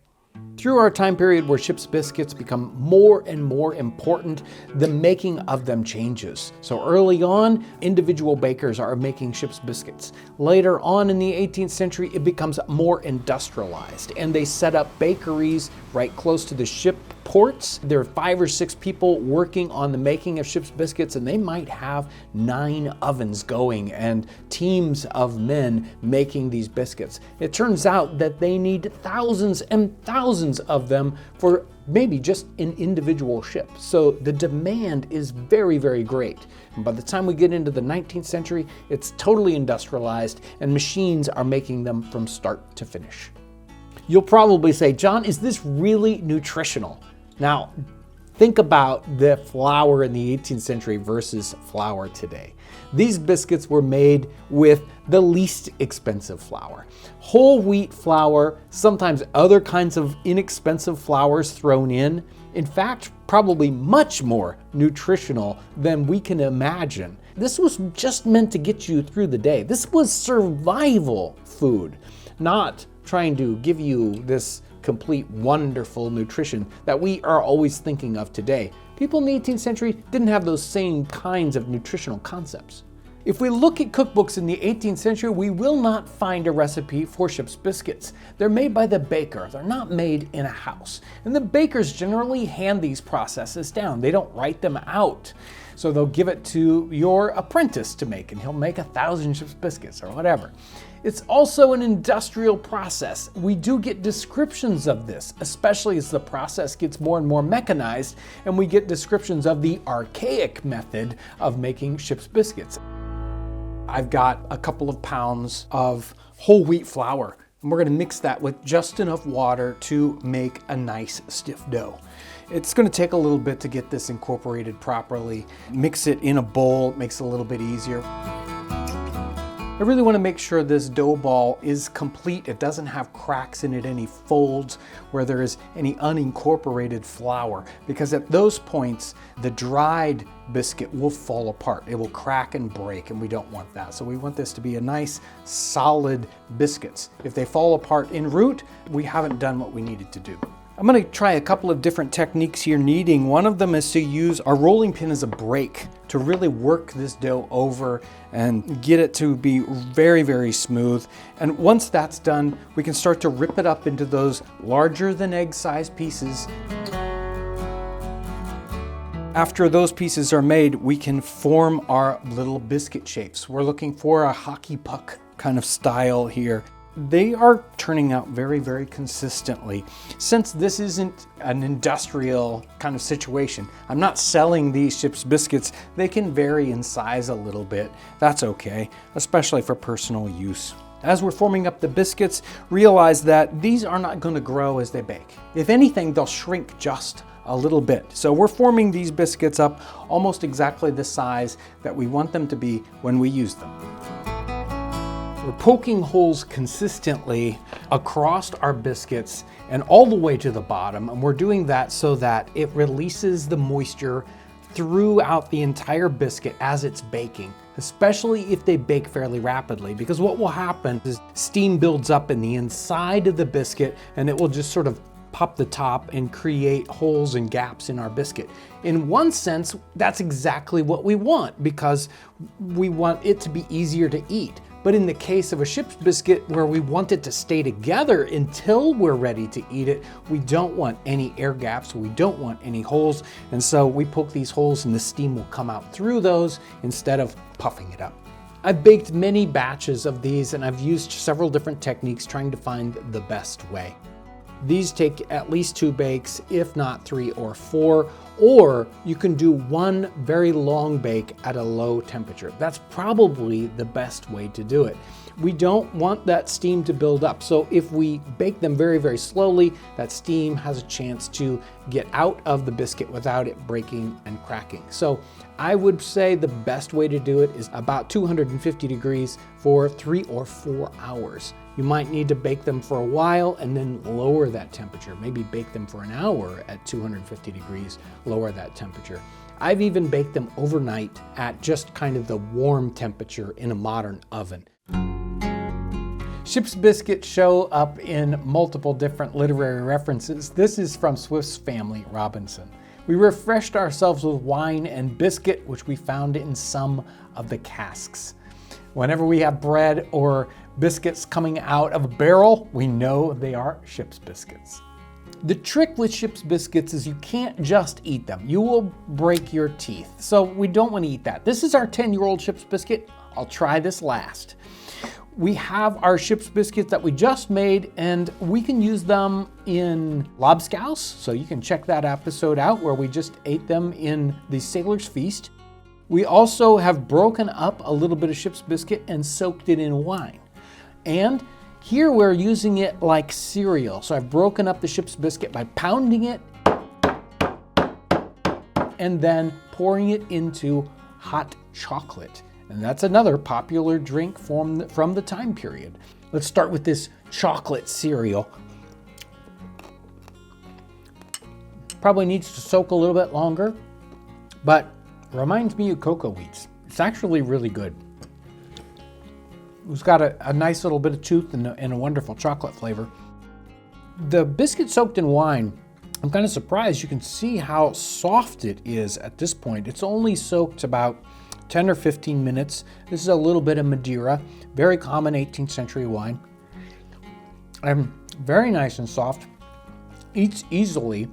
Through our time period where ship's biscuits become more and more important, the making of them changes. So early on, individual bakers are making ship's biscuits. Later on in the 18th century, it becomes more industrialized, and they set up bakeries right close to the ship ports. There are 5 or 6 people working on the making of ship's biscuits, and they might have 9 ovens going and teams of men making these biscuits. It turns out that they need thousands and thousands of them for maybe just an individual ship. So the demand is very, very great. And by the time we get into the 19th century, it's totally industrialized, and machines are making them from start to finish. You'll probably say, John, is this really nutritional? Now, think about the flour in the 18th century versus flour today. These biscuits were made with the least expensive flour. Whole wheat flour, sometimes other kinds of inexpensive flours thrown in. In fact, probably much more nutritional than we can imagine. This was just meant to get you through the day. This was survival food, not trying to give you this complete wonderful nutrition that we are always thinking of today. People in the 18th century didn't have those same kinds of nutritional concepts. If we look at cookbooks in the 18th century, we will not find a recipe for ship's biscuits. They're made by the baker. They're not made in a house. And the bakers generally hand these processes down. They don't write them out. So they'll give it to your apprentice to make, and he'll make 1,000 ship's biscuits or whatever. It's also an industrial process. We do get descriptions of this, especially as the process gets more and more mechanized, and we get descriptions of the archaic method of making ship's biscuits. I've got a couple of pounds of whole wheat flour, and we're gonna mix that with just enough water to make a nice stiff dough. It's gonna take a little bit to get this incorporated properly. Mix it in a bowl, it makes it a little bit easier. I really want to make sure this dough ball is complete. It doesn't have cracks in it, any folds where there is any unincorporated flour, because at those points, the dried biscuit will fall apart. It will crack and break, and we don't want that. So we want this to be a nice, solid biscuits. If they fall apart en route, we haven't done what we needed to do. I'm going to try a couple of different techniques here kneading. One of them is to use our rolling pin as a brake to really work this dough over and get it to be very, very smooth. And once that's done, we can start to rip it up into those larger than egg sized pieces. After those pieces are made, we can form our little biscuit shapes. We're looking for a hockey puck kind of style here. They are turning out very, very consistently. Since this isn't an industrial kind of situation, I'm not selling these ship's biscuits. They can vary in size a little bit. That's okay, especially for personal use. As we're forming up the biscuits, realize that these are not going to grow as they bake. If anything, they'll shrink just a little bit. So we're forming these biscuits up almost exactly the size that we want them to be when we use them. We're poking holes consistently across our biscuits and all the way to the bottom, and we're doing that so that it releases the moisture throughout the entire biscuit as it's baking, especially if they bake fairly rapidly, because what will happen is steam builds up in the inside of the biscuit and it will just sort of pop the top and create holes and gaps in our biscuit. In one sense, that's exactly what we want, because we want it to be easier to eat. But in the case of a ship's biscuit, where we want it to stay together until we're ready to eat it, we don't want any air gaps, we don't want any holes, and so we poke these holes and the steam will come out through those instead of puffing it up. I've baked many batches of these and I've used several different techniques trying to find the best way. These take at least 2 bakes, if not 3 or 4, or you can do one very long bake at a low temperature. That's probably the best way to do it. We don't want that steam to build up, so if we bake them very, very slowly, that steam has a chance to get out of the biscuit without it breaking and cracking. So I would say the best way to do it is about 250 degrees for 3 or 4 hours. You might need to bake them for a while and then lower that temperature. Maybe bake them for an hour at 250 degrees, lower that temperature. I've even baked them overnight at just kind of the warm temperature in a modern oven. Ship's biscuits show up in multiple different literary references. This is from Swift's Family Robinson. We refreshed ourselves with wine and biscuit, which we found in some of the casks. Whenever we have bread or biscuits coming out of a barrel, we know they are ship's biscuits. The trick with ship's biscuits is you can't just eat them. You will break your teeth. So we don't want to eat that. This is our 10-year-old ship's biscuit. I'll try this last. We have our ship's biscuits that we just made, and we can use them in lobscouse. So you can check that episode out where we just ate them in the Sailor's Feast. We also have broken up a little bit of ship's biscuit and soaked it in wine. And here we're using it like cereal. So I've broken up the ship's biscuit by pounding it and then pouring it into hot chocolate. And that's another popular drink from the time period. Let's start with this chocolate cereal. Probably needs to soak a little bit longer, but reminds me of cocoa wheats. It's actually really good. It's got a nice little bit of tooth and a wonderful chocolate flavor. The biscuit soaked in wine, I'm kind of surprised. You can see how soft it is at this point. It's only soaked about 10 or 15 minutes. This is a little bit of Madeira, very common 18th century wine. Very nice and soft, eats easily,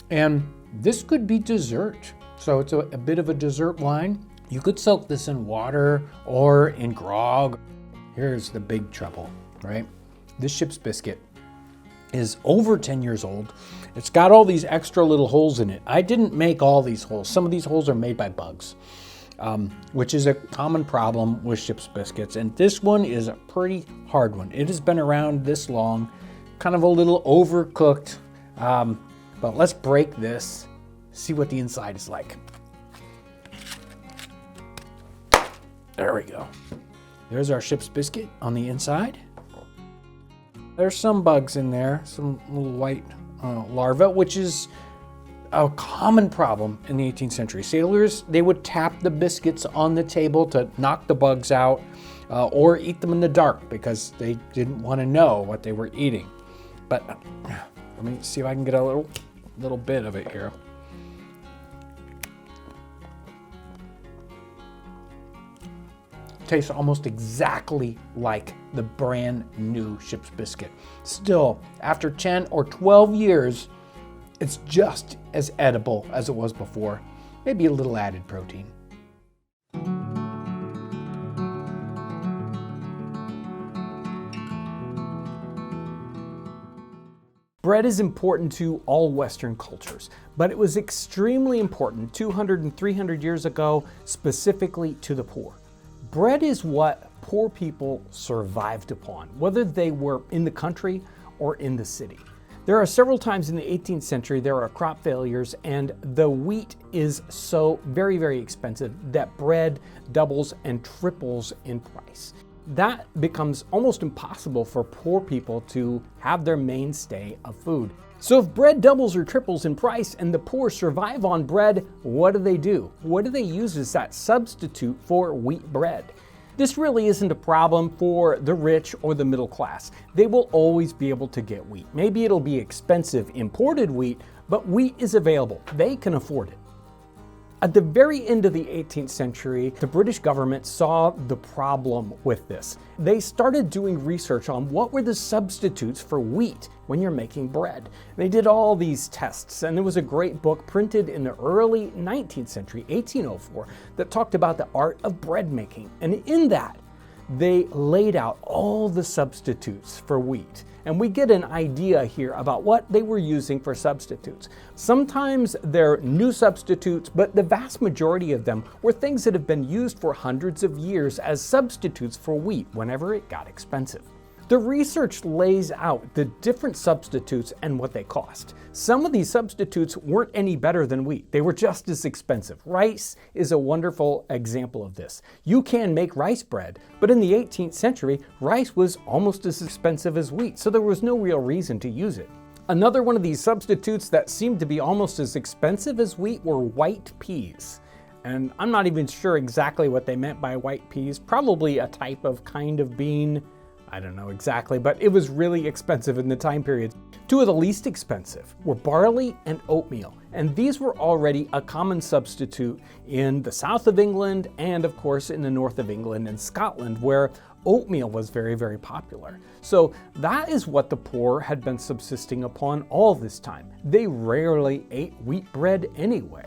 and this could be dessert. So it's a bit of a dessert wine. You could soak this in water or in grog. Here's the big trouble, right? This ship's biscuit is over 10 years old. It's got all these extra little holes in it. I didn't make all these holes. Some of these holes are made by bugs, which is a common problem with ship's biscuits. And this one is a pretty hard one. It has been around this long, kind of a little overcooked, but let's break this, see what the inside is like. There we go. There's our ship's biscuit on the inside. There's some bugs in there, some little white larvae, which is a common problem in the 18th century. Sailors, they would tap the biscuits on the table to knock the bugs out or eat them in the dark because they didn't want to know what they were eating. But let me see if I can get a little bit of it here. Tastes almost exactly like the brand new ship's biscuit. Still, after 10 or 12 years, it's just as edible as it was before. Maybe a little added protein. Bread is important to all Western cultures, but it was extremely important 200 and 300 years ago, specifically to the poor. Bread is what poor people survived upon, whether they were in the country or in the city. There are several times in the 18th century there are crop failures and the wheat is so very, very expensive that bread doubles and triples in price. That becomes almost impossible for poor people to have their mainstay of food. So if bread doubles or triples in price and the poor survive on bread, what do? What do they use as that substitute for wheat bread? This really isn't a problem for the rich or the middle class. They will always be able to get wheat. Maybe it'll be expensive imported wheat, but wheat is available. They can afford it. At the very end of the 18th century, the British government saw the problem with this. They started doing research on what were the substitutes for wheat when you're making bread. They did all these tests, and there was a great book printed in the early 19th century, 1804, that talked about the art of bread making. And in that, they laid out all the substitutes for wheat. And we get an idea here about what they were using for substitutes. Sometimes they're new substitutes, but the vast majority of them were things that have been used for hundreds of years as substitutes for wheat whenever it got expensive. The research lays out the different substitutes and what they cost. Some of these substitutes weren't any better than wheat. They were just as expensive. Rice is a wonderful example of this. You can make rice bread, but in the 18th century, rice was almost as expensive as wheat, so there was no real reason to use it. Another one of these substitutes that seemed to be almost as expensive as wheat were white peas. And I'm not even sure exactly what they meant by white peas. Probably a type of kind of bean. I don't know exactly, but it was really expensive in the time period. Two of the least expensive were barley and oatmeal, and these were already a common substitute in the south of England and of course in the north of England and Scotland, where oatmeal was very, very popular. So that is what the poor had been subsisting upon all this time. They rarely ate wheat bread anyway.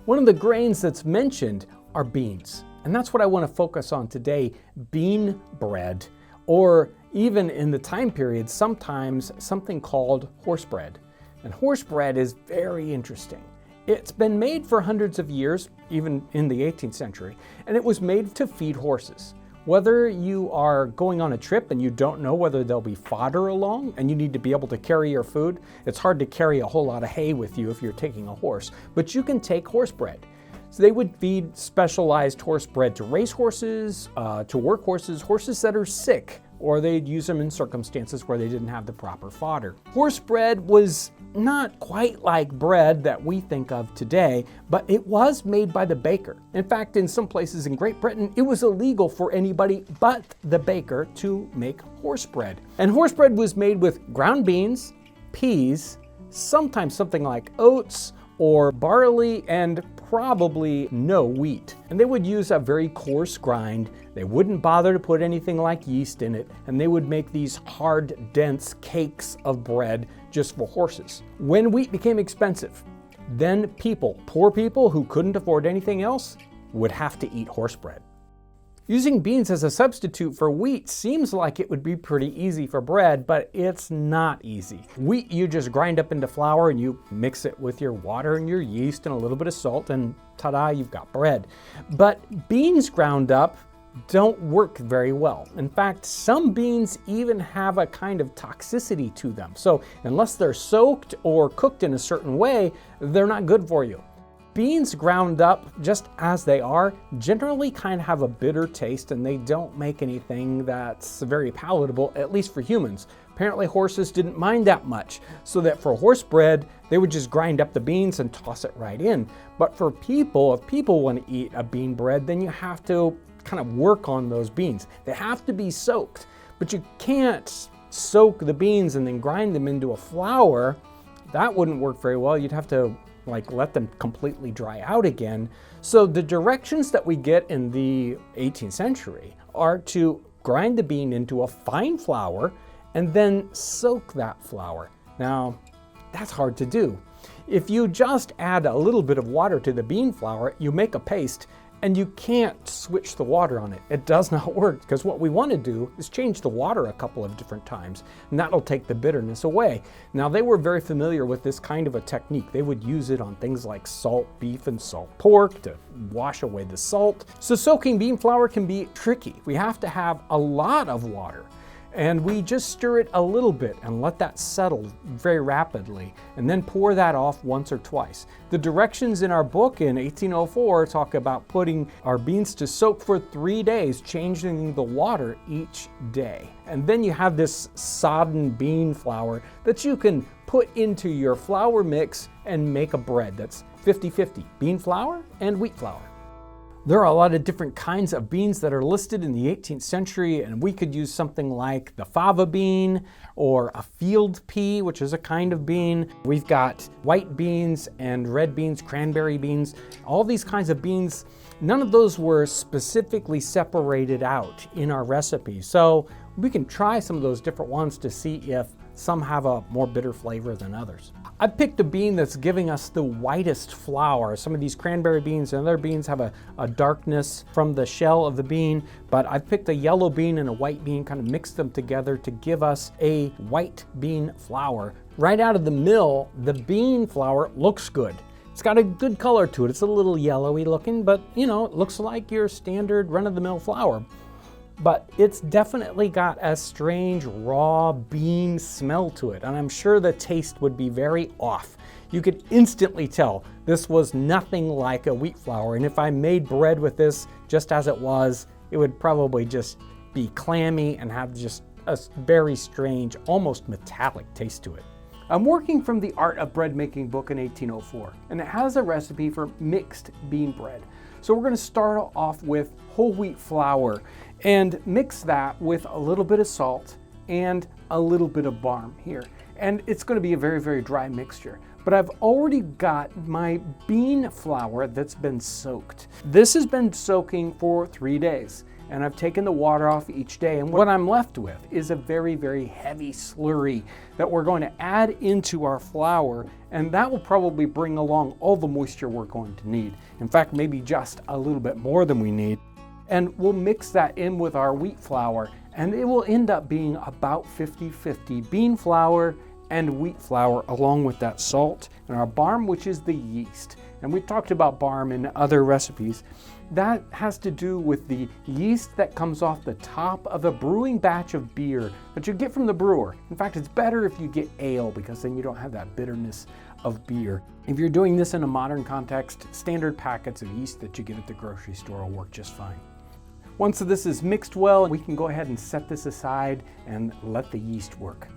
One of the grains that's mentioned are beans, and that's what I want to focus on today, bean bread. Or even in the time period, sometimes something called horse bread. And horse bread is very interesting. It's been made for hundreds of years, even in the 18th century, and it was made to feed horses. Whether you are going on a trip and you don't know whether there'll be fodder along and you need to be able to carry your food, it's hard to carry a whole lot of hay with you if you're taking a horse, but you can take horse bread. So they would feed specialized horse bread to race horses, to work horses, horses that are sick, or they'd use them in circumstances where they didn't have the proper fodder. Horse bread was not quite like bread that we think of today, but it was made by the baker. In fact, in some places in Great Britain, it was illegal for anybody but the baker to make horse bread. And horse bread was made with ground beans, peas, sometimes something like oats, or barley, and probably no wheat. And they would use a very coarse grind. They wouldn't bother to put anything like yeast in it, and they would make these hard, dense cakes of bread just for horses. When wheat became expensive, then people, poor people who couldn't afford anything else, would have to eat horse bread. Using beans as a substitute for wheat seems like it would be pretty easy for bread, but it's not easy. Wheat you just grind up into flour and you mix it with your water and your yeast and a little bit of salt and ta-da, you've got bread. But beans ground up don't work very well. In fact, some beans even have a kind of toxicity to them. So unless they're soaked or cooked in a certain way, they're not good for you. Beans ground up just as they are generally kind of have a bitter taste, and they don't make anything that's very palatable, at least for humans. Apparently horses didn't mind that much, so that for horse bread, they would just grind up the beans and toss it right in. But for people, if people want to eat a bean bread, then you have to kind of work on those beans. They have to be soaked, but you can't soak the beans and then grind them into a flour. That wouldn't work very well. You'd have to let them completely dry out again. So the directions that we get in the 18th century are to grind the bean into a fine flour and then soak that flour. Now, that's hard to do. If you just add a little bit of water to the bean flour, you make a paste, And you can't switch the water on it. It does not work, because what we want to do is change the water a couple of different times, and that'll take the bitterness away. Now, they were very familiar with this kind of a technique. They would use it on things like salt beef and salt pork to wash away the salt. So soaking bean flour can be tricky. We have to have a lot of water. And we just stir it a little bit and let that settle very rapidly, and then pour that off once or twice. The directions in our book in 1804 talk about putting our beans to soak for 3 days, changing the water each day. And then you have this sodden bean flour that you can put into your flour mix and make a bread that's 50-50, bean flour and wheat flour. There are a lot of different kinds of beans that are listed in the 18th century, and we could use something like the fava bean or a field pea, which is a kind of bean. We've got white beans and red beans, cranberry beans, all these kinds of beans. None of those were specifically separated out in our recipe, so we can try some of those different ones to see if some have a more bitter flavor than others. I picked a bean that's giving us the whitest flour. Some of these cranberry beans and other beans have a darkness from the shell of the bean, but I've picked a yellow bean and a white bean, kind of mixed them together to give us a white bean flour. Right out of the mill, the bean flour looks good. It's got a good color to it. It's a little yellowy looking, but you know, it looks like your standard run-of-the-mill flour. But it's definitely got a strange raw bean smell to it, and I'm sure the taste would be very off. You could instantly tell this was nothing like a wheat flour, and if I made bread with this just as it was, it would probably just be clammy and have just a very strange, almost metallic taste to it. I'm working from the Art of Bread Making book in 1804, and it has a recipe for mixed bean bread. So we're going to start off with whole wheat flour and mix that with a little bit of salt and a little bit of barm here. And it's going to be a very, very dry mixture. But I've already got my bean flour that's been soaked. This has been soaking for 3 days, and I've taken the water off each day. And what I'm left with is a very, very heavy slurry that we're going to add into our flour, and that will probably bring along all the moisture we're going to need. In fact, maybe just a little bit more than we need. And we'll mix that in with our wheat flour, and it will end up being about 50-50 bean flour and wheat flour, along with that salt and our barm, which is the yeast. And we've talked about barm in other recipes. That has to do with the yeast that comes off the top of a brewing batch of beer that you get from the brewer. In fact, it's better if you get ale, because then you don't have that bitterness of beer. If you're doing this in a modern context, standard packets of yeast that you get at the grocery store will work just fine. Once this is mixed well, we can go ahead and set this aside and let the yeast work.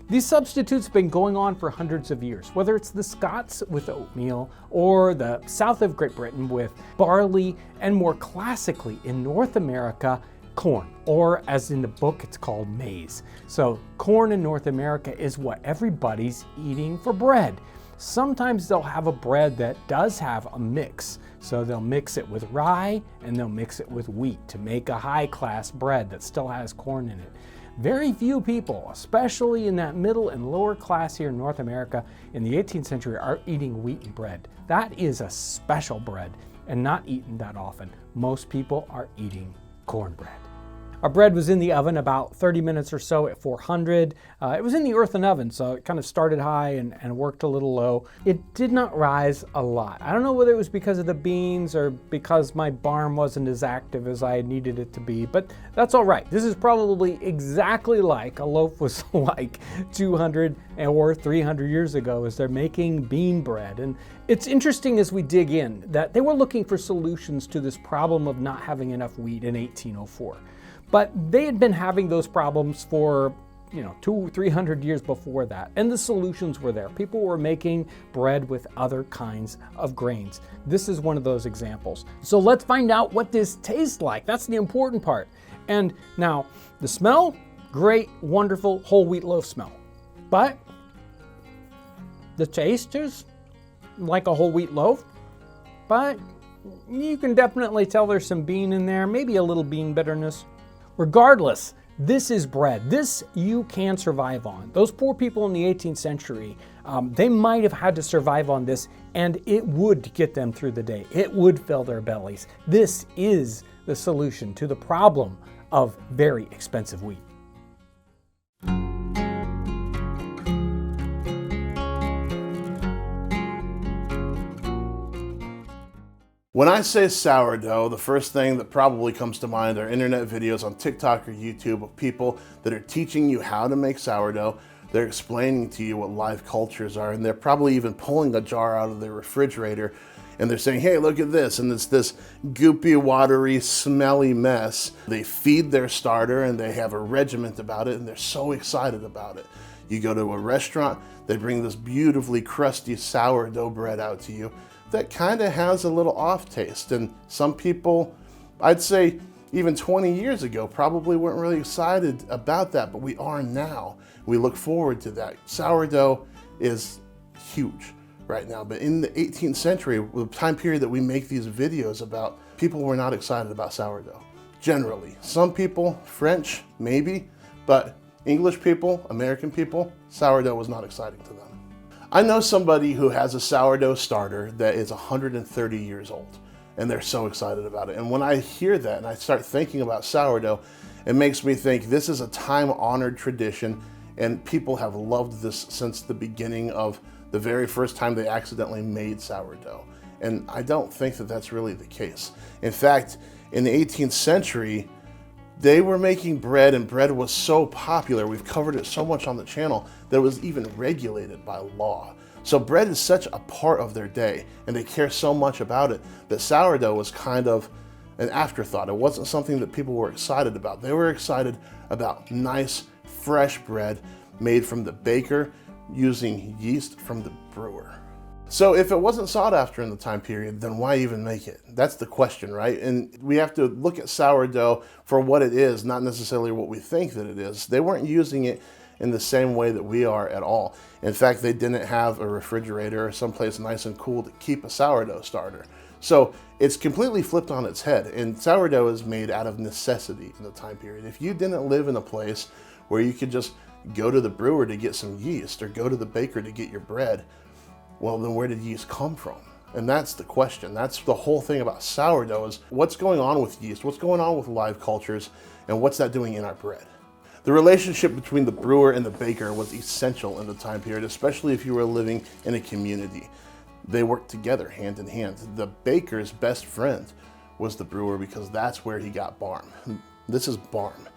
These substitutes have been going on for hundreds of years, whether it's the Scots with oatmeal or the south of Great Britain with barley, and more classically in North America, corn, or as in the book it's called maize. So corn in North America is what everybody's eating for bread. Sometimes they'll have a bread that does have a mix. So they'll mix it with rye and they'll mix it with wheat to make a high-class bread that still has corn in it. Very few people, especially in that middle and lower class here in North America in the 18th century, are eating wheaten bread. That is a special bread and not eaten that often. Most people are eating cornbread. Our bread was in the oven about 30 minutes or so at 400. It was in the earthen oven, so it kind of started high and worked a little low. It did not rise a lot. I don't know whether it was because of the beans or because my barm wasn't as active as I needed it to be, but that's all right. This is probably exactly like a loaf was like 200 or 300 years ago as they're making bean bread. And it's interesting as we dig in that they were looking for solutions to this problem of not having enough wheat in 1804. But they had been having those problems for 200-300 years before that, and the solutions were there. People were making bread with other kinds of grains. This is one of those examples. So let's find out what this tastes like. That's the important part. And now, the smell, great, wonderful whole wheat loaf smell. But the taste is like a whole wheat loaf, but you can definitely tell there's some bean in there, maybe a little bean bitterness. Regardless, This is bread. This you can survive on. Those poor people in the 18th century, they might have had to survive on this, and it would get them through the day. It would fill their bellies. This is the solution to the problem of very expensive wheat. When I say sourdough, the first thing that probably comes to mind are internet videos on TikTok or YouTube of people that are teaching you how to make sourdough. They're explaining to you what live cultures are, and they're probably even pulling a jar out of their refrigerator and they're saying, hey, look at this, and it's this goopy, watery, smelly mess. They feed their starter and they have a regiment about it, and they're so excited about it. You go to a restaurant, they bring this beautifully crusty sourdough bread out to you that kind of has a little off taste. And some people, I'd say even 20 years ago, probably weren't really excited about that, but we are now. We look forward to that. Sourdough is huge right now, but in the 18th century, the time period that we make these videos about, people were not excited about sourdough, generally. Some people, French, maybe, but English people, American people, sourdough was not exciting to them. I know somebody who has a sourdough starter that is 130 years old, and they're so excited about it. And when I hear that and I start thinking about sourdough, it makes me think this is a time-honored tradition, and people have loved this since the beginning of the very first time they accidentally made sourdough. And I don't think that that's really the case. In fact, in the 18th century, they were making bread, and bread was so popular, we've covered it so much on the channel, that it was even regulated by law. So bread is such a part of their day, and they care so much about it, that sourdough was kind of an afterthought. It wasn't something that people were excited about. They were excited about nice, fresh bread made from the baker using yeast from the brewer. So if it wasn't sought after in the time period, then why even make it? That's the question, right? And we have to look at sourdough for what it is, not necessarily what we think that it is. They weren't using it in the same way that we are at all. In fact, they didn't have a refrigerator or someplace nice and cool to keep a sourdough starter. So it's completely flipped on its head, and sourdough is made out of necessity in the time period. If you didn't live in a place where you could just go to the brewer to get some yeast or go to the baker to get your bread, well, then where did yeast come from? And that's the question. That's the whole thing about sourdough, is what's going on with yeast, what's going on with live cultures, and what's that doing in our bread? The relationship between the brewer and the baker was essential in the time period, especially if you were living in a community. They worked together hand in hand. The baker's best friend was the brewer, because that's where he got barm. This is barm.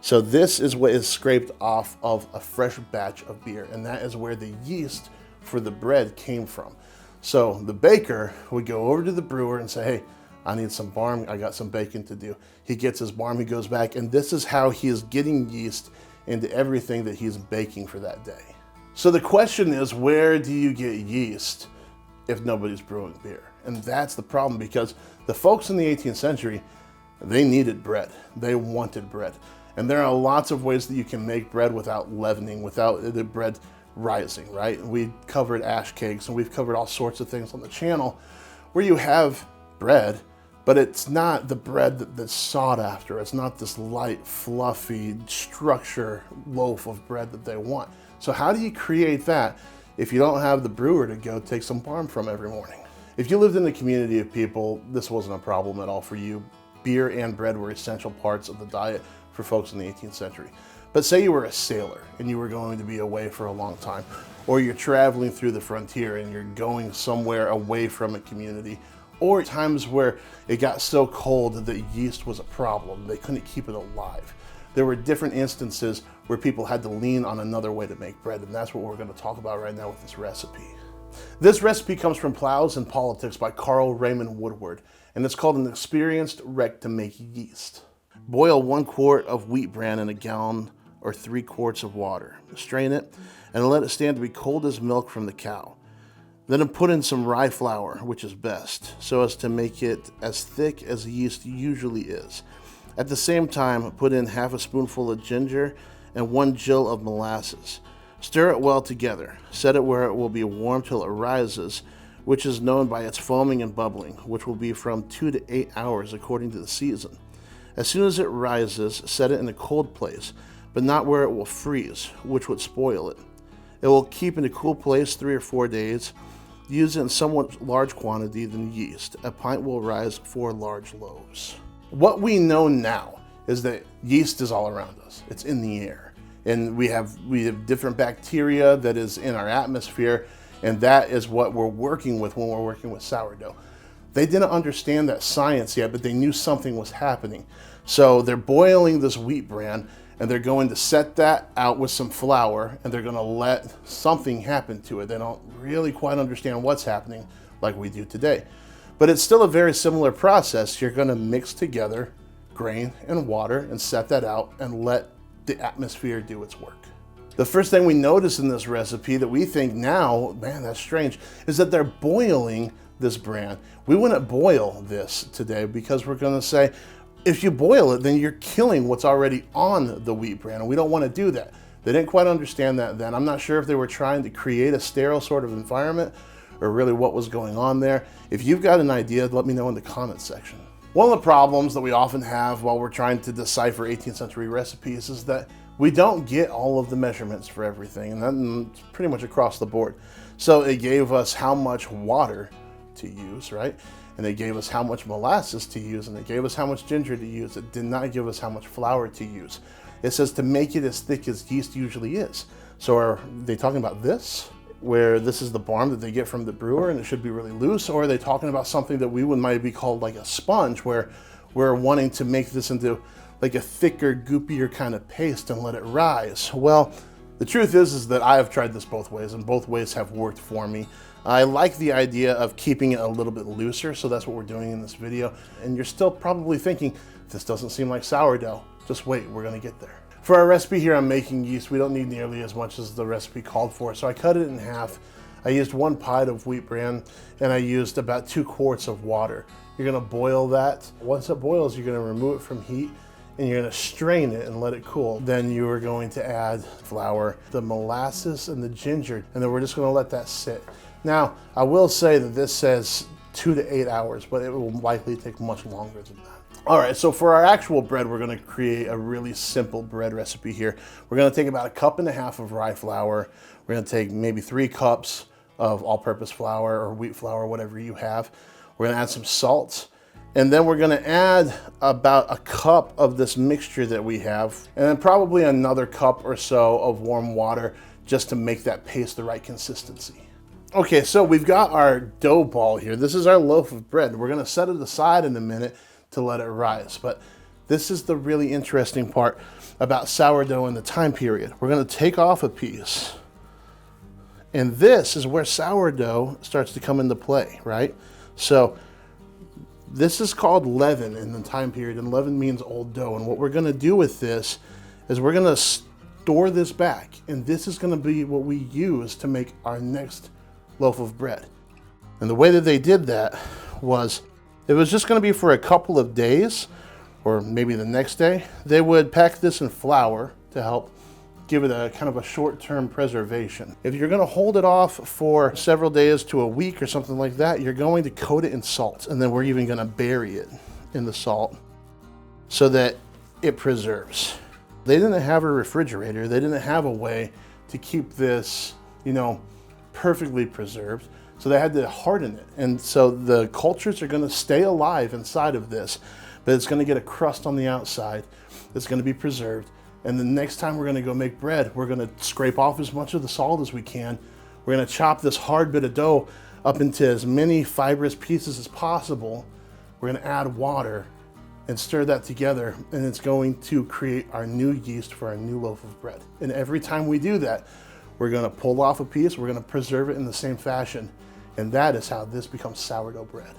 So this is what is scraped off of a fresh batch of beer, and that is where the yeast for the bread came from. So the baker would go over to the brewer and say, hey, I need some barm, I got some baking to do. He gets his barm, he goes back, and this is how he is getting yeast into everything that he's baking for that day. So the question is, where do you get yeast if nobody's brewing beer? And that's the problem, because the folks in the 18th century, they needed bread. They wanted bread. And there are lots of ways that you can make bread without leavening, without the bread rising, right? We covered ash cakes, and we've covered all sorts of things on the channel where you have bread, but it's not the bread that's sought after. It's not this light, fluffy structure loaf of bread that they want. So how do you create that if you don't have the brewer to go take some barm from every morning? If you lived in a community of people, this wasn't a problem at all for you. Beer and bread were essential parts of the diet for folks in the 18th century. But say you were a sailor and you were going to be away for a long time, or you're traveling through the frontier and you're going somewhere away from a community, or times where it got so cold that yeast was a problem. They couldn't keep it alive. There were different instances where people had to lean on another way to make bread, and that's what we're going to talk about right now with this recipe. This recipe comes from Plows and Politics by Carl Raymond Woodward, and it's called An Experienced Wreck to Make Yeast. Boil 1 quart of wheat bran in a gallon or 3 quarts of water. Strain it and let it stand to be cold as milk from the cow. Then put in some rye flour, which is best, so as to make it as thick as yeast usually is. At the same time, put in half a spoonful of ginger and 1 gill of molasses. Stir it well together. Set it where it will be warm till it rises, which is known by its foaming and bubbling, which will be from 2 to 8 hours according to the season. As soon as it rises, set it in a cold place, but not where it will freeze, which would spoil it. It will keep in a cool place 3 or 4 days. Use it in somewhat large quantity than yeast. A pint will rise 4 large loaves. What we know now is that yeast is all around us. It's in the air. And we have different bacteria that is in our atmosphere, and that is what we're working with when we're working with sourdough. They didn't understand that science yet, but they knew something was happening. So they're boiling this wheat bran, and they're going to set that out with some flour, and they're going to let something happen to it. They don't really quite understand what's happening like we do today. But it's still a very similar process. You're going to mix together grain and water and set that out and let the atmosphere do its work. The first thing we notice in this recipe that we think now, man, that's strange, is that they're boiling this bran. We wouldn't boil this today because we're going to say, if you boil it, then you're killing what's already on the wheat bran, and we don't want to do that. They didn't quite understand that then. I'm not sure if they were trying to create a sterile sort of environment or really what was going on there. If you've got an idea, let me know in the comments section. One of the problems that we often have while we're trying to decipher 18th century recipes is that we don't get all of the measurements for everything, and that's pretty much across the board. So it gave us how much water to use, right? And they gave us how much molasses to use, and they gave us how much ginger to use. It did not give us how much flour to use. It says to make it as thick as yeast usually is. So are they talking about this, where this is the barm that they get from the brewer and it should be really loose? Or are they talking about something that we would might be called like a sponge, where we're wanting to make this into like a thicker, goopier kind of paste and let it rise? Well, the truth is that I have tried this both ways, and both ways have worked for me. I like the idea of keeping it a little bit looser, so that's what we're doing in this video. And you're still probably thinking, this doesn't seem like sourdough. Just wait, we're gonna get there. For our recipe here, I'm making yeast. We don't need nearly as much as the recipe called for, so I cut it in half. I used 1 pint of wheat bran, and I used about 2 quarts of water. You're gonna boil that. Once it boils, you're gonna remove it from heat, and you're gonna strain it and let it cool. Then you are going to add flour, the molasses, and the ginger, and then we're just gonna let that sit. Now, I will say that this says 2 to 8 hours, but it will likely take much longer than that. All right, so for our actual bread, we're gonna create a really simple bread recipe here. We're gonna take about 1.5 cups of rye flour. We're gonna take maybe 3 cups of all-purpose flour or wheat flour, whatever you have. We're gonna add some salt, and then we're gonna add about 1 cup of this mixture that we have, and then probably another cup or so of warm water just to make that paste the right consistency. Okay, so we've got our dough ball here. This is our loaf of bread. We're gonna set it aside in a minute to let it rise. But this is the really interesting part about sourdough in the time period. We're gonna take off a piece, and this is where sourdough starts to come into play, right? So this is called leaven in the time period, and leaven means old dough. And what we're gonna do with this is we're gonna store this back, and this is gonna be what we use to make our next loaf of bread. And the way that they did that was, it was just going to be for a couple of days, or maybe the next day. They would pack this in flour to help give it a kind of a short-term preservation. If you're going to hold it off for several days to a week or something like that, you're going to coat it in salt, and then we're even going to bury it in the salt so that it preserves. They didn't have a refrigerator. They didn't have a way to keep this, perfectly preserved, so they had to harden it. And so the cultures are going to stay alive inside of this, but it's going to get a crust on the outside that's going to be preserved. And the next time we're going to go make bread, we're going to scrape off as much of the salt as we can. We're going to chop this hard bit of dough up into as many fibrous pieces as possible. We're going to add water and stir that together, and it's going to create our new yeast for our new loaf of bread. And every time we do that, we're gonna pull off a piece, we're gonna preserve it in the same fashion, and that is how this becomes sourdough bread.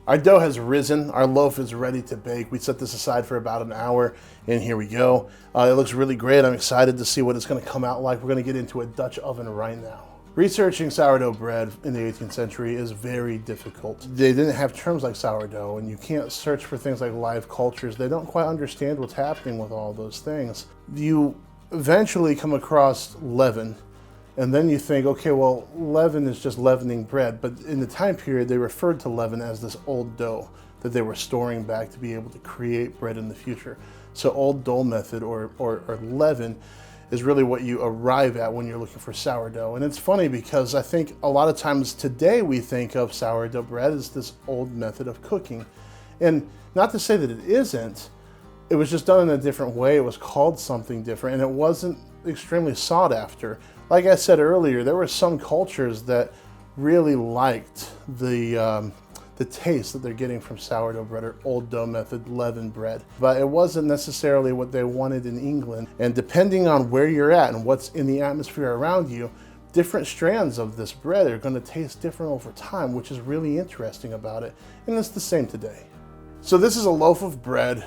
Our dough has risen, our loaf is ready to bake. We set this aside for about an hour, and here we go. It looks really great. I'm excited to see what it's gonna come out like. We're gonna get into a Dutch oven right now. Researching sourdough bread in the 18th century is very difficult. They didn't have terms like sourdough, and you can't search for things like live cultures. They don't quite understand what's happening with all those things. You eventually come across leaven, and then you think, okay, well, leaven is just leavening bread. But in the time period, they referred to leaven as this old dough that they were storing back to be able to create bread in the future. So old dough method or leaven is really what you arrive at when you're looking for sourdough. And it's funny because I think a lot of times today we think of sourdough bread as this old method of cooking. And not to say that it isn't, it was just done in a different way. It was called something different and it wasn't extremely sought after. Like I said earlier, there were some cultures that really liked the taste that they're getting from sourdough bread or old dough method leaven bread. But it wasn't necessarily what they wanted in England. And depending on where you're at and what's in the atmosphere around you, different strands of this bread are going to taste different over time, which is really interesting about it. And it's the same today. So this is a loaf of bread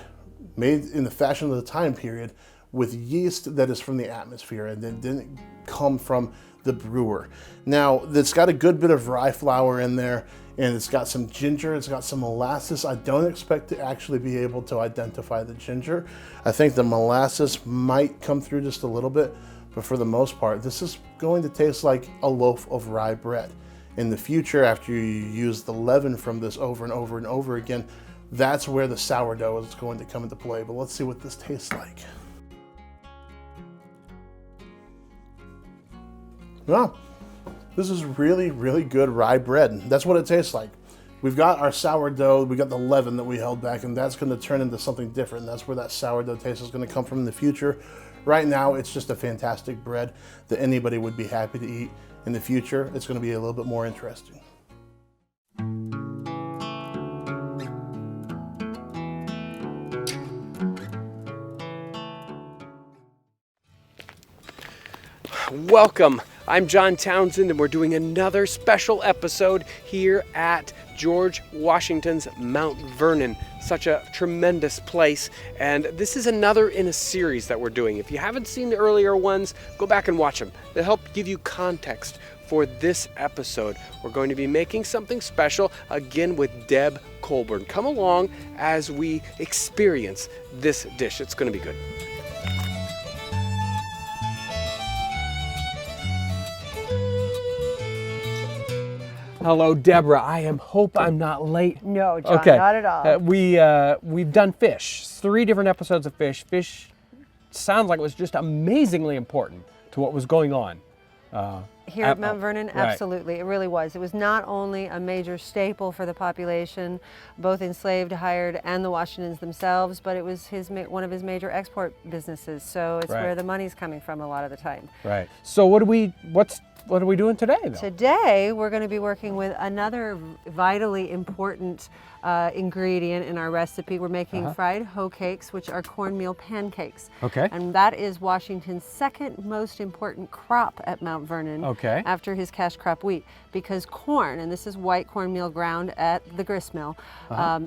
made in the fashion of the time period with yeast that is from the atmosphere and then didn't come from the brewer. Now, it's got a good bit of rye flour in there, and it's got some ginger, it's got some molasses. I don't expect to actually be able to identify the ginger. I think the molasses might come through just a little bit, but for the most part, this is going to taste like a loaf of rye bread. In the future, after you use the leaven from this over and over and over again, that's where the sourdough is going to come into play. But let's see what this tastes like. Well, this is really, really good rye bread. That's what it tastes like. We've got our sourdough, we got the leaven that we held back, and that's going to turn into something different. That's where that sourdough taste is going to come from in the future. Right now, it's just a fantastic bread that anybody would be happy to eat. In the future, it's going to be a little bit more interesting. Welcome. I'm John Townsend, and we're doing another special episode here at George Washington's Mount Vernon. Such a tremendous place, and this is another in a series that we're doing. If you haven't seen the earlier ones, go back and watch them. They'll help give you context for this episode. We're going to be making something special again with Deb Colburn. Come along as we experience this dish. It's going to be good. Hello, Deborah. I hope I'm not late. No, John, okay. Not at all. We've done fish, 3 different episodes of fish. Fish sounds like it was just amazingly important to what was going on. Here at Mount Vernon, right. Absolutely, it really was. It was not only a major staple for the population, both enslaved, hired, and the Washingtons themselves, but it was one of his major export businesses. So it's Right. where the money's coming from a lot of the time. Right. So what are we doing today, though? Today, we're going to be working with another vitally important ingredient in our recipe. We're making fried hoe cakes, which are cornmeal pancakes. Okay. And that is Washington's second most important crop at Mount Vernon. Okay. After his cash crop wheat, because corn, and this is white cornmeal ground at the grist mill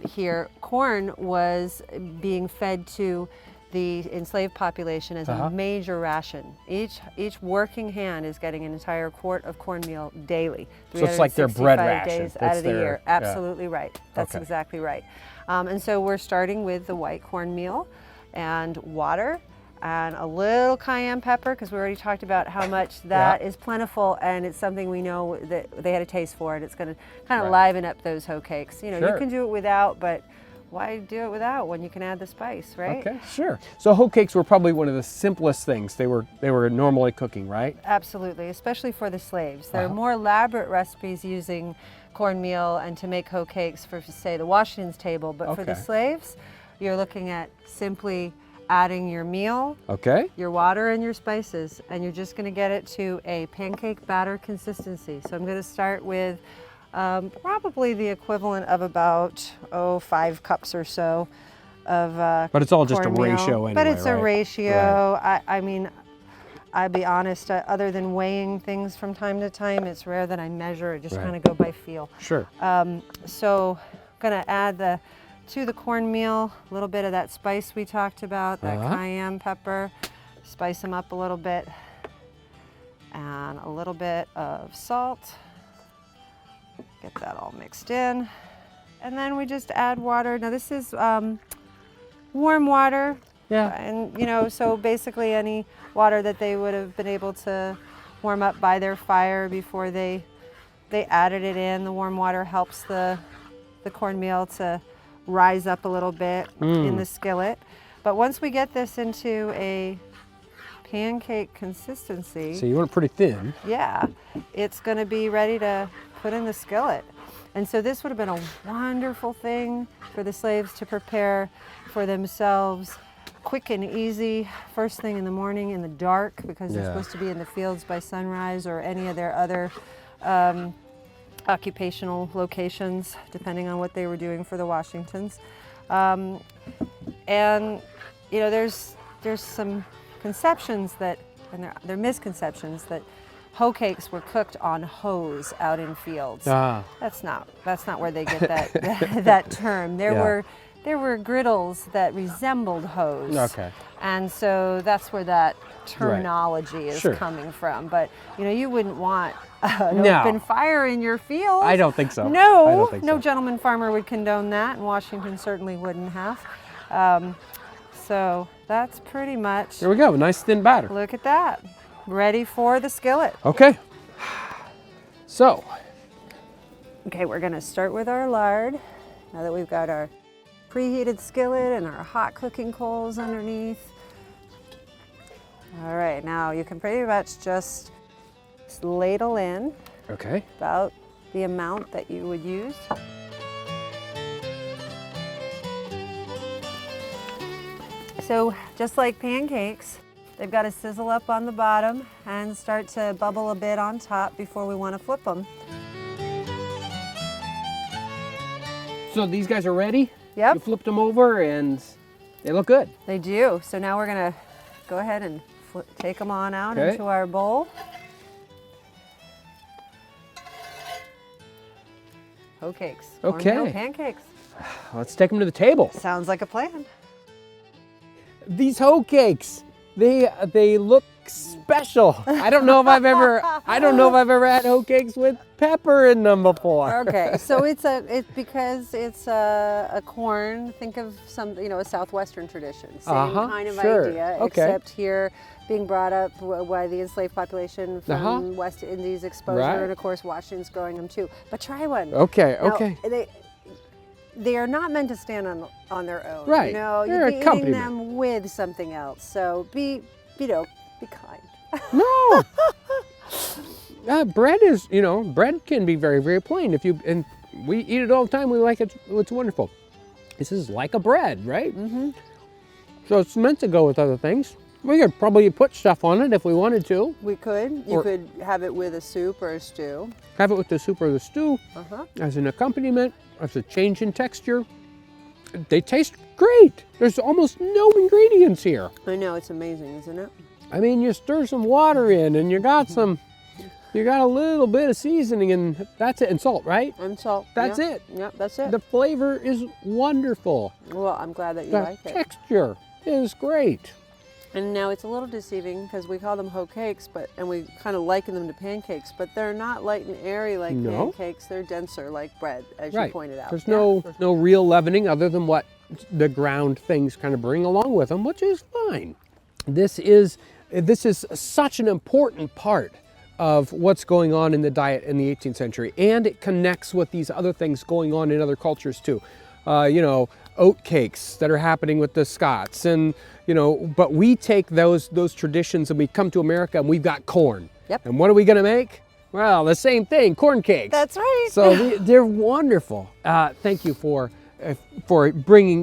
here, corn was being fed to the enslaved population as a major ration. Each working hand is getting an entire quart of cornmeal daily. So it's like their bread ration. Days out of the year. Absolutely right. That's exactly right. And so we're starting with the white cornmeal and water and a little cayenne pepper, because we already talked about how much that is plentiful, and it's something we know that they had a taste for, and it's going to kind of liven up those hoe cakes. You know, you can do it without, but why do it without when you can add the spice, right? Okay, sure. So hoe cakes were probably one of the simplest things they were normally cooking, right? Absolutely, especially for the slaves. There are more elaborate recipes using cornmeal and to make hoe cakes for, say, the Washington's table, but for the slaves, you're looking at simply adding your meal, your water, and your spices, and you're just going to get it to a pancake batter consistency. So I'm going to start with probably the equivalent of about 5 cups or so of but it's all just cornmeal. a ratio anyway, But it's a right? ratio. Right. I mean, I'll be honest, other than weighing things from time to time, it's rare that I measure. I just kind of go by feel. Sure. So I'm going to add to the cornmeal a little bit of that spice we talked about, that cayenne pepper, spice them up a little bit, and a little bit of salt. Get that all mixed in. And then we just add water. Now this is warm water. Yeah. And, you know, so basically any water that they would have been able to warm up by their fire before they added it in. The warm water helps the cornmeal to rise up a little bit in the skillet. But once we get this into a pancake consistency, So you want it pretty thin. yeah, it's going to be ready to put in the skillet. And so this would have been a wonderful thing for the slaves to prepare for themselves, quick and easy, first thing in the morning in the dark, because they're supposed to be in the fields by sunrise or any of their other occupational locations, depending on what they were doing for the Washingtons. And you know, there's some conceptions that, and they're misconceptions, that hoe cakes were cooked on hoes out in fields. That's not where they get that that term. There were griddles that resembled hoes. Okay. And so that's where that terminology is coming from. But you know, you wouldn't want an open fire in your field. I don't think so. No, I don't think no so. gentleman farmer would condone that, and Washington certainly wouldn't have. So that's pretty much, There we go, a nice thin batter. look at that, ready for the skillet. Okay. So, Okay, we're gonna start with our lard. Now that we've got our preheated skillet and our hot cooking coals underneath. All right, now you can pretty much just ladle in okay. about the amount that you would use. So just like pancakes, they've got to sizzle up on the bottom and start to bubble a bit on top before we want to flip them. So these guys are ready? Yep. You flipped them over and they look good. They do. So now we're gonna go ahead and take them on out Okay. into our bowl. Hoe cakes. Okay. Cornmeal pancakes. Let's take them to the table. Sounds like a plan. These hoe cakes, they look special. I don't know if I've ever had hoe cakes with pepper in them before. Okay, so it's because it's a corn. Think of some, a southwestern tradition. Same kind of sure. idea, Okay. except here being brought up by the enslaved population from West Indies exposure, Right. and of course Washington's growing them too. But try one. Okay, Now, okay. They are not meant to stand on their own. Right. They're They're eating accompaniment. them with something else. So be kind. No. Bread is, bread can be very, very plain. And we eat it all the time. We like it. It's wonderful. This is like a bread, right? Mm-hmm. So it's meant to go with other things. We could probably put stuff on it if we wanted to. We could. You could have it with a soup or a stew. Have it with the soup or the stew as an accompaniment, as a change in texture. They taste great. There's almost no ingredients here. I know, it's amazing, isn't it? I mean, you stir some water in and you got a little bit of seasoning and that's it, and salt, right? And salt. That's yeah. it. Yep, that's it. The flavor is wonderful. Well, I'm glad that you The like it. texture is great. And now it's a little deceiving because we call them hoe cakes, and we kind of liken them to pancakes, but they're not light and airy like pancakes. They're denser like bread, as you pointed out. There's no real leavening other than what the ground things kind of bring along with them, which is fine. This is such an important part of what's going on in the diet in the 18th century, and it connects with these other things going on in other cultures too. Oat cakes that are happening with the Scots, and but we take those traditions and we come to America and we've got corn. Yep. And what are we going to make? Well, the same thing, corn cakes. That's right. So they're wonderful. Thank you for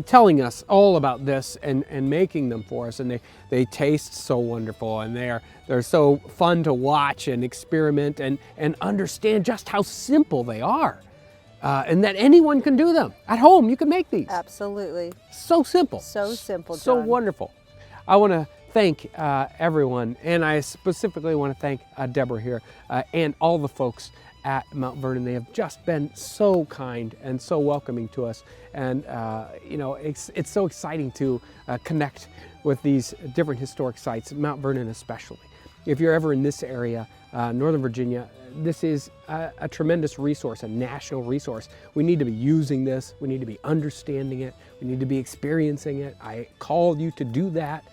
telling us all about this and making them for us. And they taste so wonderful, and they're so fun to watch and experiment and understand just how simple they are. And that anyone can do them. At home, you can make these. Absolutely. So simple. So simple, So John. wonderful. I want to thank everyone, and I specifically want to thank Deborah here and all the folks at Mount Vernon. They have just been so kind and so welcoming to us. And, it's so exciting to connect with these different historic sites, Mount Vernon especially. If you're ever in this area, Northern Virginia, this is a tremendous resource, a national resource. We need to be using this. We need to be understanding it. We need to be experiencing it. I call you to do that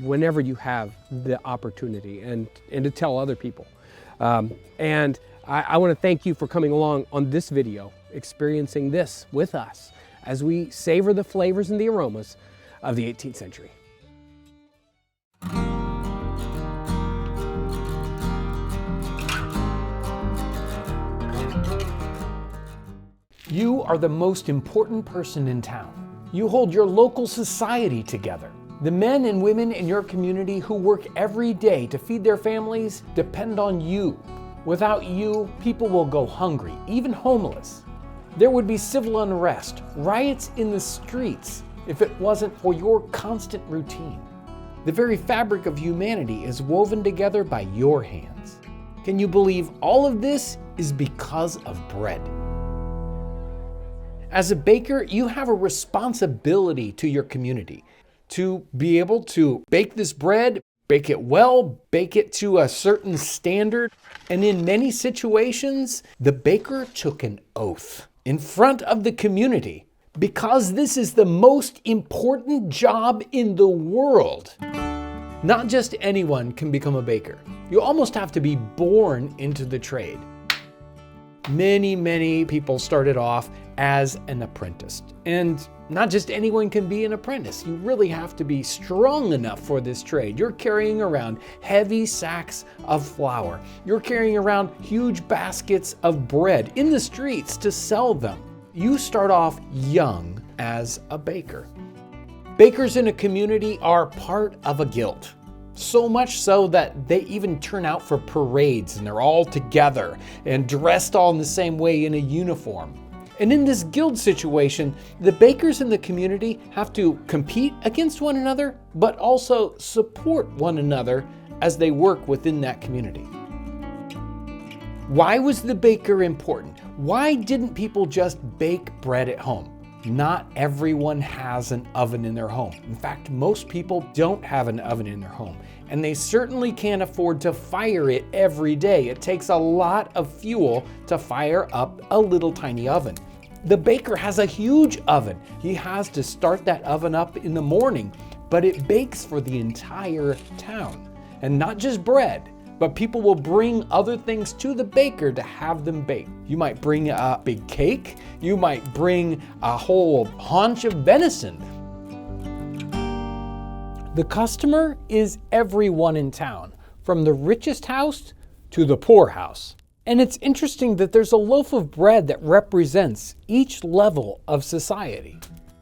whenever you have the opportunity and to tell other people. And I want to thank you for coming along on this video, experiencing this with us. as we savor the flavors and the aromas of the 18th century. You are the most important person in town. You hold your local society together. The men and women in your community who work every day to feed their families depend on you. Without you, people will go hungry, even homeless. There would be civil unrest, riots in the streets, if it wasn't for your constant routine. The very fabric of humanity is woven together by your hands. Can you believe all of this is because of bread? As a baker, you have a responsibility to your community to be able to bake this bread, bake it well, bake it to a certain standard. And in many situations, the baker took an oath in front of the community because this is the most important job in the world. Not just anyone can become a baker. You almost have to be born into the trade. Many people started off as an apprentice. And not just anyone can be an apprentice. You really have to be strong enough for this trade. You're carrying around heavy sacks of flour. You're carrying around huge baskets of bread in the streets to sell them. You start off young as a baker. Bakers in a community are part of a guild. So much so that they even turn out for parades and they're all together and dressed all in the same way in a uniform. And in this guild situation, the bakers in the community have to compete against one another, but also support one another as they work within that community. Why was the baker important? Why didn't people just bake bread at home? Not everyone has an oven in their home. In fact, most people don't have an oven in their home, and they certainly can't afford to fire it every day. It takes a lot of fuel to fire up a little tiny oven. The baker has a huge oven. He has to start that oven up in the morning, but it bakes for the entire town. And not just bread, but people will bring other things to the baker to have them bake. You might bring a big cake. You might bring a whole haunch of venison. The customer is everyone in town, from the richest house to the poor house. And it's interesting that there's a loaf of bread that represents each level of society.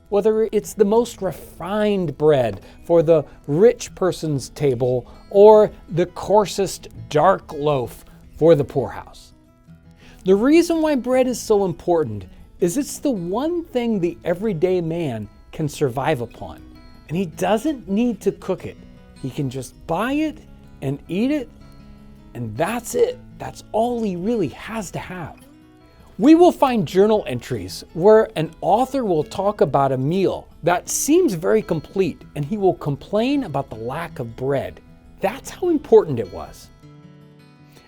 Whether it's the most refined bread for the rich person's table or the coarsest dark loaf for the poorhouse. The reason why bread is so important is it's the one thing the everyday man can survive upon. And he doesn't need to cook it. He can just buy it and eat it, and that's it. That's all he really has to have. We will find journal entries where an author will talk about a meal that seems very complete, and he will complain about the lack of bread. That's how important it was.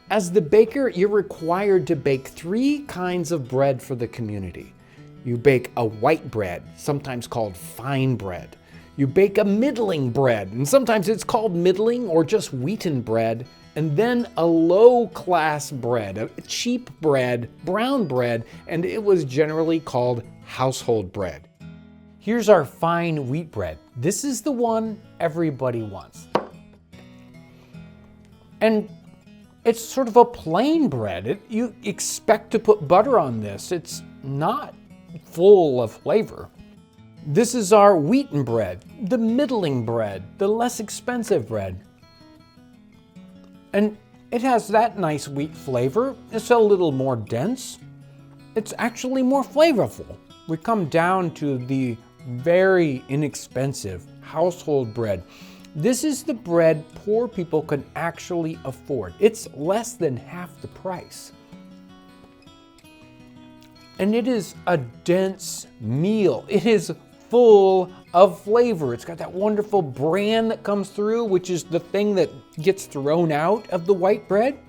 As the baker, you're required to bake 3 kinds of bread for the community. You bake a white bread, sometimes called fine bread. You bake a middling bread, and sometimes it's called middling or just wheaten bread. And then a low-class bread, a cheap bread, brown bread, and it was generally called household bread. Here's our fine wheat bread. This is the one everybody wants. And it's sort of a plain bread. You expect to put butter on this. It's not full of flavor. This is our wheaten bread, the middling bread, the less expensive bread. And it has that nice wheat flavor. It's a little more dense. It's actually more flavorful. We come down to the very inexpensive household bread. This is the bread poor people can actually afford. It's less than half the price. And it is a dense meal. It is full of flavor. It's got that wonderful bran that comes through, which is the thing that gets thrown out of the white bread.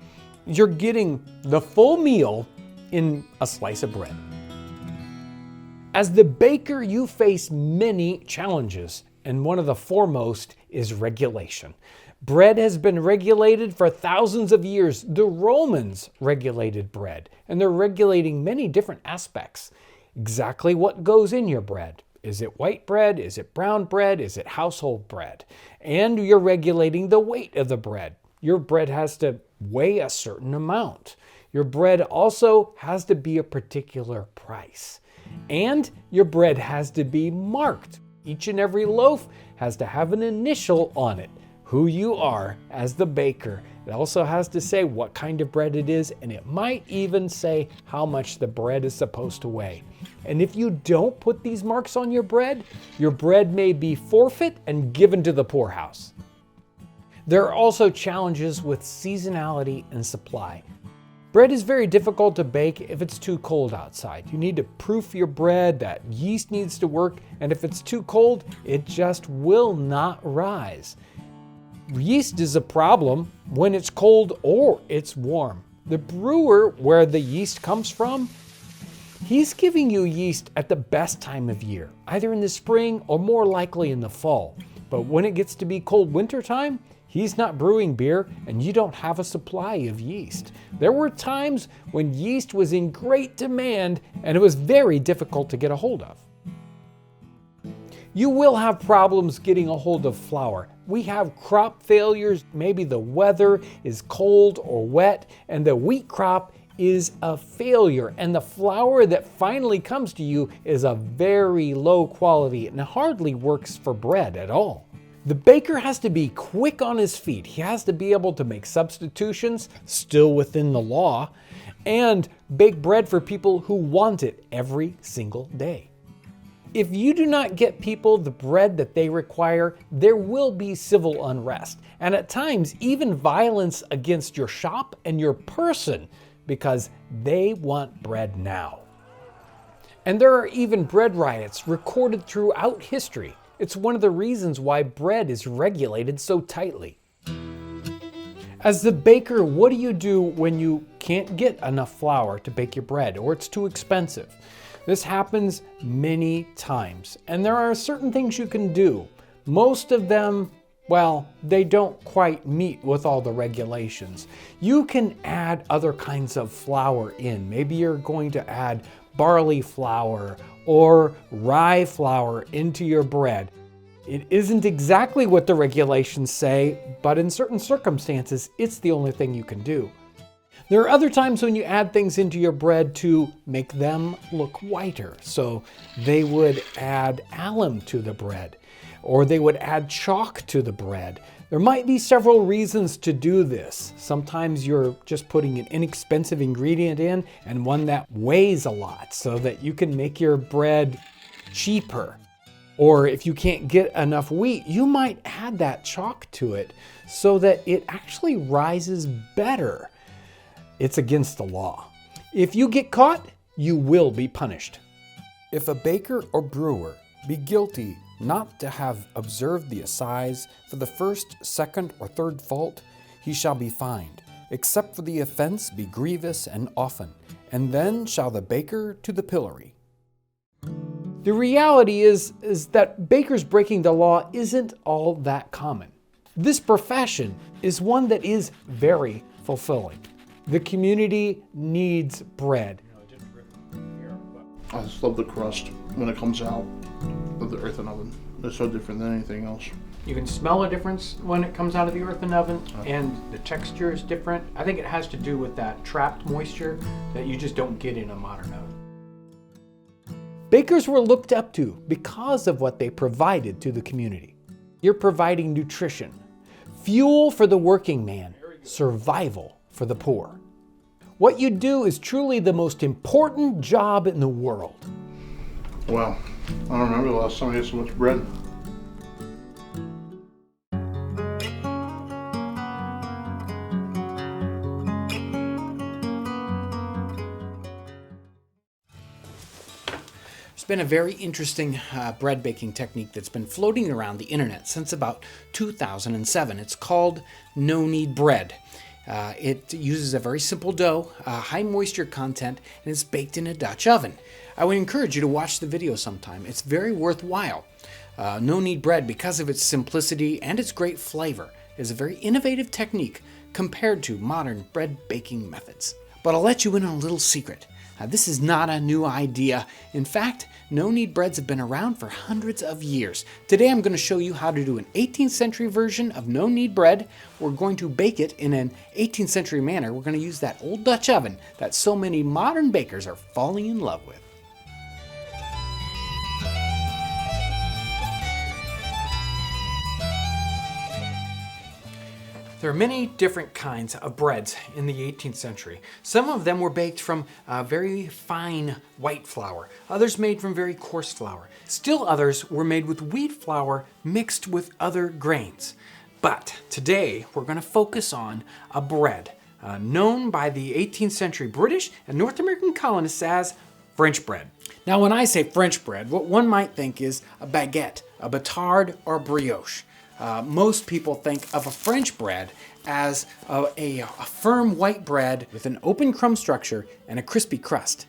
You're getting the full meal in a slice of bread. As the baker, you face many challenges, and one of the foremost is regulation. Bread has been regulated for thousands of years. The Romans regulated bread, and they're regulating many different aspects. exactly what goes in your bread. Is it white bread? Is it brown bread? Is it household bread? And you're regulating the weight of the bread. Your bread has to weigh a certain amount. Your bread also has to be a particular price. And your bread has to be marked. Each and every loaf has to have an initial on it, who you are as the baker. It also has to say what kind of bread it is, and it might even say how much the bread is supposed to weigh. And if you don't put these marks on your bread may be forfeit and given to the poorhouse. There are also challenges with seasonality and supply. Bread is very difficult to bake if it's too cold outside. You need to proof your bread, that yeast needs to work, and if it's too cold, it just will not rise. Yeast is a problem when it's cold or it's warm. The brewer, where the yeast comes from, he's giving you yeast at the best time of year, either in the spring or more likely in the fall. But when it gets to be cold winter time, he's not brewing beer and you don't have a supply of yeast. There were times when yeast was in great demand and it was very difficult to get a hold of. You will have problems getting a hold of flour. We have crop failures. Maybe the weather is cold or wet and the wheat crop is a failure. And the flour that finally comes to you is a very low quality and hardly works for bread at all. The baker has to be quick on his feet. He has to be able to make substitutions, still within the law, and bake bread for people who want it every single day. If you do not get people the bread that they require, there will be civil unrest, and at times even violence against your shop and your person because they want bread now. And there are even bread riots recorded throughout history. It's one of the reasons why bread is regulated so tightly. As the baker, what do you do when you can't get enough flour to bake your bread or it's too expensive? This happens many times, and there are certain things you can do. Most of them, well, they don't quite meet with all the regulations. You can add other kinds of flour in. Maybe you're going to add barley flour or rye flour into your bread. It isn't exactly what the regulations say, but in certain circumstances, it's the only thing you can do. There are other times when you add things into your bread to make them look whiter. So they would add alum to the bread, or they would add chalk to the bread. There might be several reasons to do this. Sometimes you're just putting an inexpensive ingredient in and one that weighs a lot so that you can make your bread cheaper. Or if you can't get enough wheat, you might add that chalk to it so that it actually rises better. It's against the law. If you get caught, you will be punished. If a baker or brewer be guilty not to have observed the assize for the first, second, or third fault, he shall be fined, except for the offense be grievous and often, and then shall the baker to the pillory. The reality is that bakers breaking the law isn't all that common. This profession is one that is very fulfilling. The community needs bread. I just love the crust when it comes out of the earthen oven. It's so different than anything else. You can smell a difference when it comes out of the earthen oven, and the texture is different. I think it has to do with that trapped moisture that you just don't get in a modern oven. Bakers were looked up to because of what they provided to the community. You're providing nutrition, fuel for the working man, survival for the poor. What you do is truly the most important job in the world. Wow, I don't remember the last time I ate so much bread. There's been a very interesting bread baking technique that's been floating around the internet since about 2007. It's called No-Knead bread. It uses a very simple dough, high moisture content, and it's baked in a Dutch oven. I would encourage you to watch the video sometime. It's very worthwhile. No-Knead bread, because of its simplicity and its great flavor, is a very innovative technique compared to modern bread baking methods. But I'll let you in on a little secret. This is not a new idea. In fact, no-knead breads have been around for hundreds of years. Today I'm going to show you how to do an 18th century version of no-knead bread. We're going to bake it in an 18th century manner. We're going to use that old Dutch oven that so many modern bakers are falling in love with. There are many different kinds of breads in the 18th century. Some of them were baked from very fine white flour, others made from very coarse flour. Still others were made with wheat flour mixed with other grains. But today we're going to focus on a bread known by the 18th century British and North American colonists as French bread. Now when I say French bread, what one might think is a baguette, a batard, or a brioche. Most people think of a French bread as a firm white bread with an open crumb structure and a crispy crust.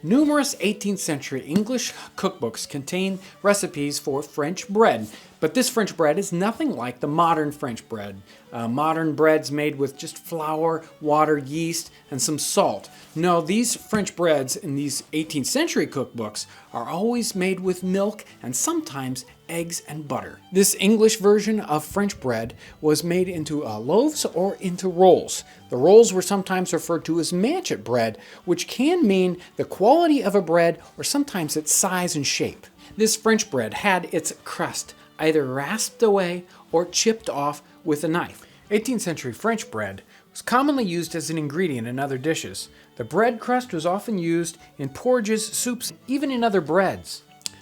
Numerous 18th century English cookbooks contain recipes for French bread, but this French bread is nothing like the modern French bread. Modern breads made with just flour, water, yeast, and some salt. No, these French breads in these 18th century cookbooks are always made with milk and sometimes eggs and butter. This English version of French bread was made into loaves or into rolls. The rolls were sometimes referred to as manchet bread, which can mean the quality of a bread or sometimes its size and shape. This French bread had its crust either rasped away or chipped off with a knife. 18th century French bread was commonly used as an ingredient in other dishes. The bread crust was often used in porridges, soups, even in other breads.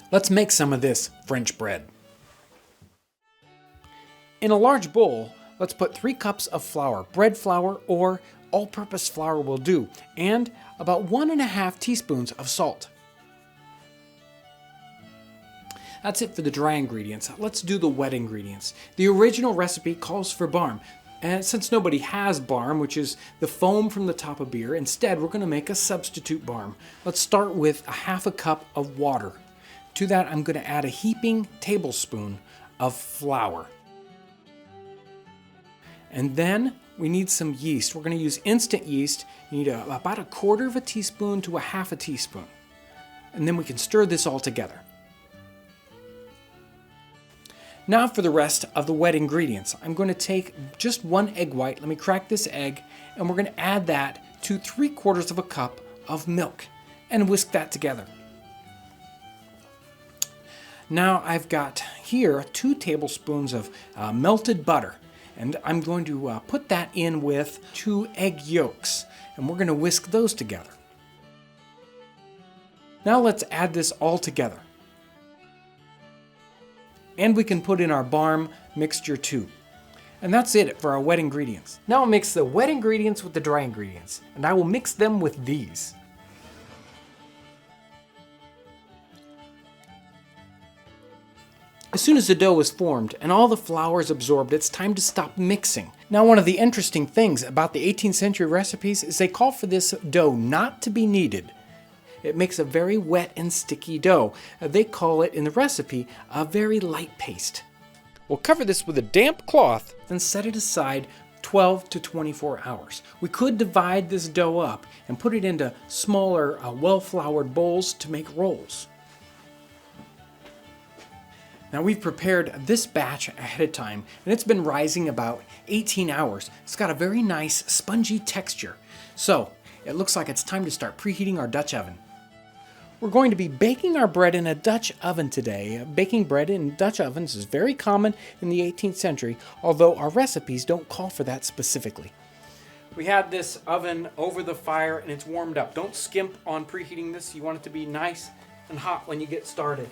Let's make some of this French bread. In a large bowl, let's put 3 cups of flour. Bread flour or all-purpose flour will do, and about 1½ teaspoons of salt. That's it for the dry ingredients. Let's do the wet ingredients. The original recipe calls for barm. And since nobody has barm, which is the foam from the top of beer, instead we're going to make a substitute barm. Let's start with a ½ cup of water. To that I'm going to add a heaping tablespoon of flour. And then we need some yeast. We're going to use instant yeast. You need about 1/4 teaspoon to 1/2 teaspoon. And then we can stir this all together. Now for the rest of the wet ingredients. I'm going to take just 1 egg white. Let me crack this egg, and we're going to add that to 3/4 cup of milk and whisk that together. Now I've got here 2 tablespoons of melted butter, and I'm going to put that in with 2 egg yolks, and we're going to whisk those together. Now let's add this all together. And we can put in our barm mixture too. And that's it for our wet ingredients. Now I'll mix the wet ingredients with the dry ingredients, and I will mix them with these. As soon as the dough is formed and all the flour is absorbed, it's time to stop mixing. Now one of the interesting things about the 18th century recipes is they call for this dough not to be kneaded. It makes a very wet and sticky dough. They call it in the recipe a very light paste. We'll cover this with a damp cloth, then set it aside 12 to 24 hours. We could divide this dough up and put it into smaller, well-floured bowls to make rolls. Now we've prepared this batch ahead of time, and it's been rising about 18 hours. It's got a very nice spongy texture. So it looks like it's time to start preheating our Dutch oven. We're going to be baking our bread in a Dutch oven today. Baking bread in Dutch ovens is very common in the 18th century, although our recipes don't call for that specifically. We had this oven over the fire and it's warmed up. Don't skimp on preheating this. You want it to be nice and hot when you get started.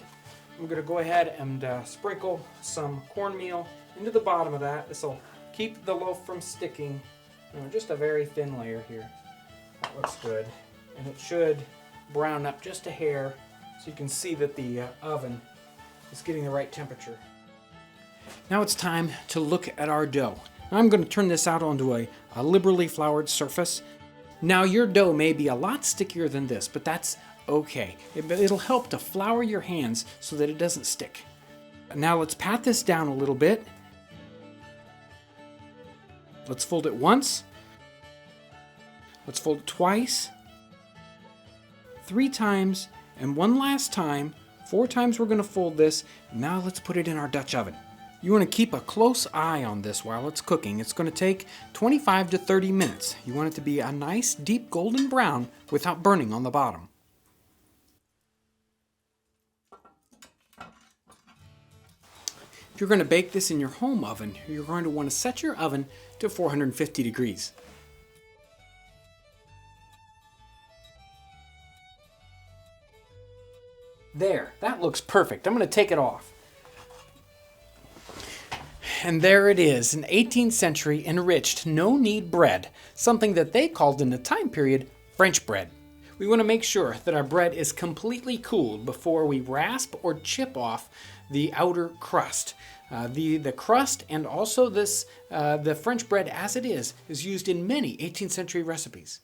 I'm going to go ahead and sprinkle some cornmeal into the bottom of that. This will keep the loaf from sticking. Just a very thin layer here. That looks good. And it should brown up just a hair so you can see that the oven is getting the right temperature. Now it's time to look at our dough. Now I'm going to turn this out onto a liberally floured surface. Now your dough may be a lot stickier than this, but that's okay. It'll help to flour your hands so that it doesn't stick. Now let's pat this down a little bit. Let's fold it once. Let's fold it twice. 3 times, and one last time. 4 times we're going to fold this. Now let's put it in our Dutch oven. You want to keep a close eye on this while it's cooking. It's going to take 25 to 30 minutes. You want it to be a nice deep golden brown without burning on the bottom. If you're going to bake this in your home oven, you're going to want to set your oven to 450 degrees. There, that looks perfect. I'm going to take it off. And there it is, an 18th century enriched no-knead bread, something that they called in the time period French bread. We want to make sure that our bread is completely cooled before we rasp or chip off the outer crust. The crust and also the French bread as it is used in many 18th century recipes.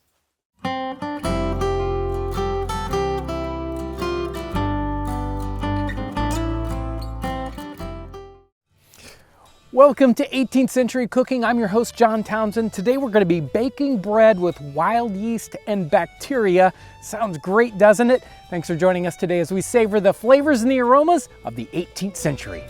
Welcome to 18th Century Cooking. I'm your host, John Townsend. Today we're going to be baking bread with wild yeast and bacteria. Sounds great, doesn't it? Thanks for joining us today as we savor the flavors and the aromas of the 18th century.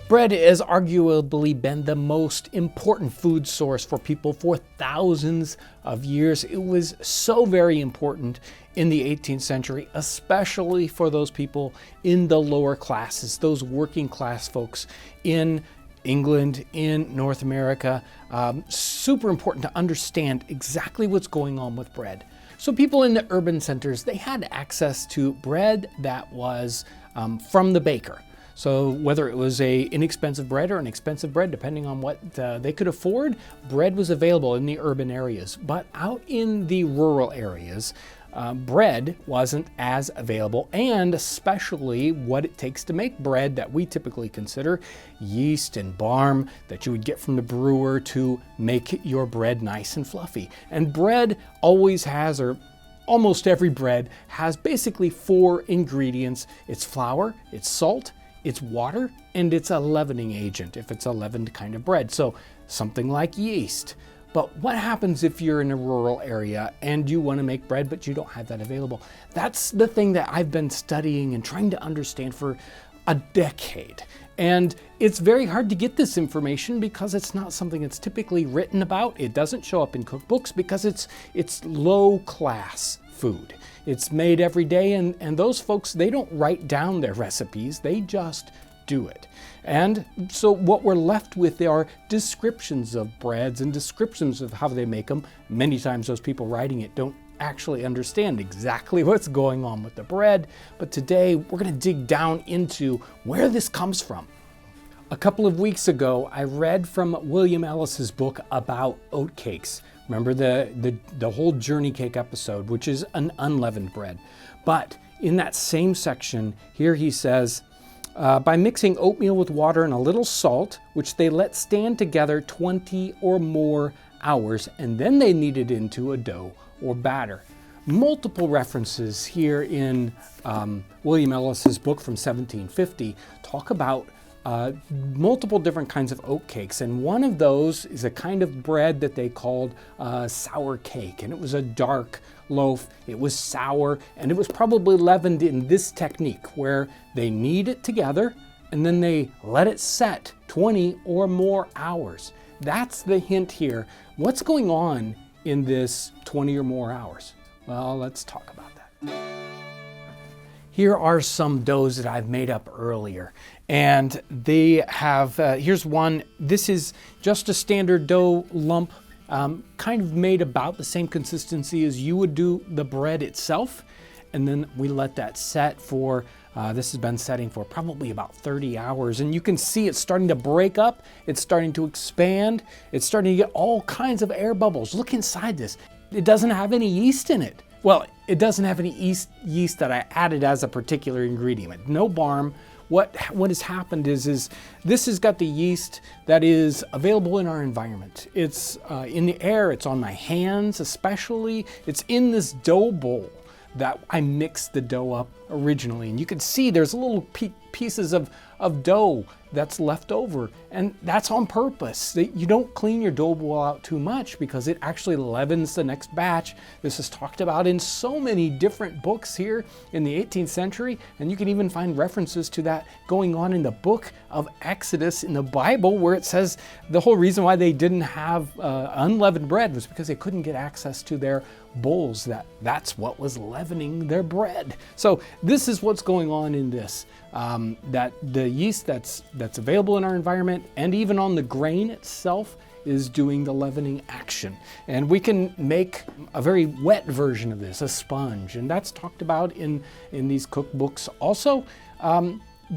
Bread has arguably been the most important food source for people for thousands of years. It was so very important in the 18th century, especially for those people in the lower classes, those working class folks in England, in North America. Super important to understand exactly what's going on with bread. So people in the urban centers, they had access to bread that was from the baker. So whether it was a inexpensive bread or an expensive bread, depending on what they could afford, bread was available in the urban areas. But out in the rural areas, bread wasn't as available, and especially what it takes to make bread that we typically consider yeast and barm that you would get from the brewer to make your bread nice and fluffy. And bread always has, or almost every bread has, basically 4 ingredients. It's flour, it's salt, it's water, and it's a leavening agent if it's a leavened kind of bread. So something like yeast. But what happens if you're in a rural area and you want to make bread but you don't have that available? That's the thing that I've been studying and trying to understand for a decade. And it's very hard to get this information because it's not something that's typically written about. It doesn't show up in cookbooks because it's low class food. It's made every day, and those folks, they don't write down their recipes, they just do it. And so what we're left with are descriptions of breads and descriptions of how they make them. Many times those people writing it don't actually understand exactly what's going on with the bread. But today we're going to dig down into where this comes from. A couple of weeks ago, I read from William Ellis's book about oat cakes. Remember the whole journey cake episode, which is an unleavened bread. But in that same section, here he says, by mixing oatmeal with water and a little salt, which they let stand together 20 or more hours, and then they knead it into a dough or batter. Multiple references here in William Ellis's book from 1750 talk about multiple different kinds of oat cakes, and one of those is a kind of bread that they called sour cake, and it was a dark loaf. It was sour, and it was probably leavened in this technique where they knead it together and then they let it set 20 or more hours. That's the hint here. What's going on in this 20 or more hours? Well, let's talk about that. Here are some doughs that I've made up earlier, and they have, here's one. This is just a standard dough lump, kind of made about the same consistency as you would do the bread itself. And then we let that set for, this has been setting for probably about 30 hours. And you can see it's starting to break up. It's starting to expand. It's starting to get all kinds of air bubbles. Look inside this. It doesn't have any yeast in it. Well, it doesn't have any yeast that I added as a particular ingredient. No barm. What has happened is this has got the yeast that is available in our environment. It's in the air, it's on my hands especially. It's in this dough bowl that I mix the dough up originally. And you can see there's little pieces of dough that's left over, and that's on purpose. You don't clean your dough bowl out too much because it actually leavens the next batch. This is talked about in so many different books here in the 18th century, and you can even find references to that going on in the book of Exodus in the Bible, where it says the whole reason why they didn't have unleavened bread was because they couldn't get access to their bowls. That's what was leavening their bread. So this is what's going on in this. That the yeast that's available in our environment and even on the grain itself is doing the leavening action. And we can make a very wet version of this, a sponge, and that's talked about in these cookbooks also.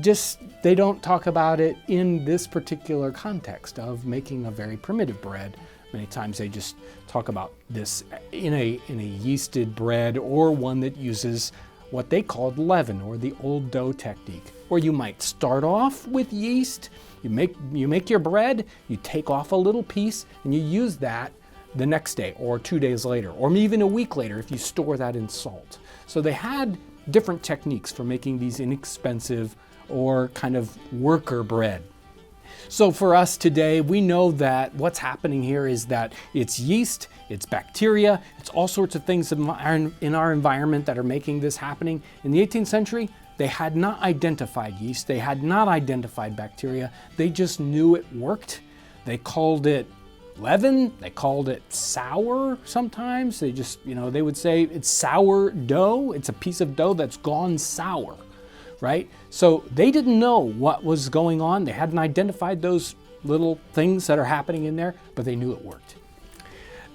Just they don't talk about it in this particular context of making a very primitive bread. Many times they just talk about this in a yeasted bread, or one that uses what they called leaven, or the old dough technique, where you might start off with yeast, you make your bread, you take off a little piece, and you use that the next day or 2 days later, or even a week later if you store that in salt. So they had different techniques for making these inexpensive or kind of worker bread. So for us today, we know that what's happening here is that it's yeast, it's bacteria, it's all sorts of things in our environment that are making this happening. In the 18th century, they had not identified yeast, they had not identified bacteria, they just knew it worked. They called it leaven, they called it sour sometimes. They just, they would say it's sour dough, it's a piece of dough that's gone sour. Right? So they didn't know what was going on. They hadn't identified those little things that are happening in there, but they knew it worked.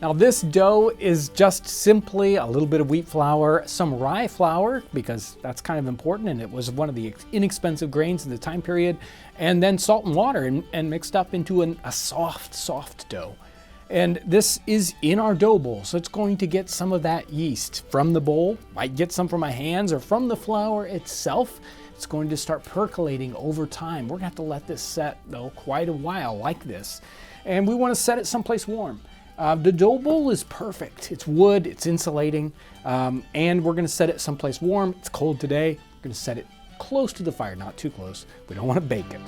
Now this dough is just simply a little bit of wheat flour, some rye flour, because that's kind of important, and it was one of the inexpensive grains in the time period, and then salt and water and mixed up into a soft dough. And this is in our dough bowl, so it's going to get some of that yeast from the bowl, might get some from my hands or from the flour itself. It's going to start percolating over time. We're gonna have to let this set though quite a while like this. And we wanna set it someplace warm. The dough bowl is perfect. It's wood, it's insulating, and we're gonna set it someplace warm. It's cold today. We're gonna set it close to the fire, not too close. We don't wanna bake it.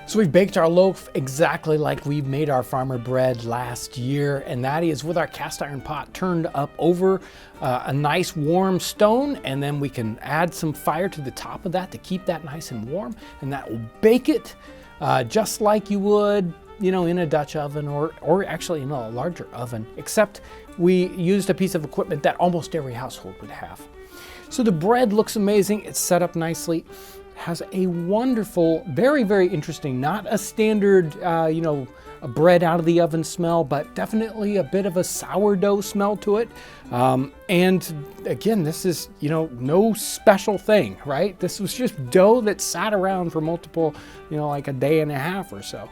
So we've baked our loaf exactly like we made our farmer bread last year, and that is with our cast iron pot turned up over a nice warm stone, and then we can add some fire to the top of that to keep that nice and warm, and that will bake it just like you would, in a Dutch oven or actually in a larger oven, except we used a piece of equipment that almost every household would have. So the bread looks amazing. It's set up nicely. Has a wonderful, very, very interesting, not a standard, a bread out of the oven smell, but definitely a bit of a sourdough smell to it. And again, this is, no special thing, right? This was just dough that sat around for multiple, like a day and a half or so.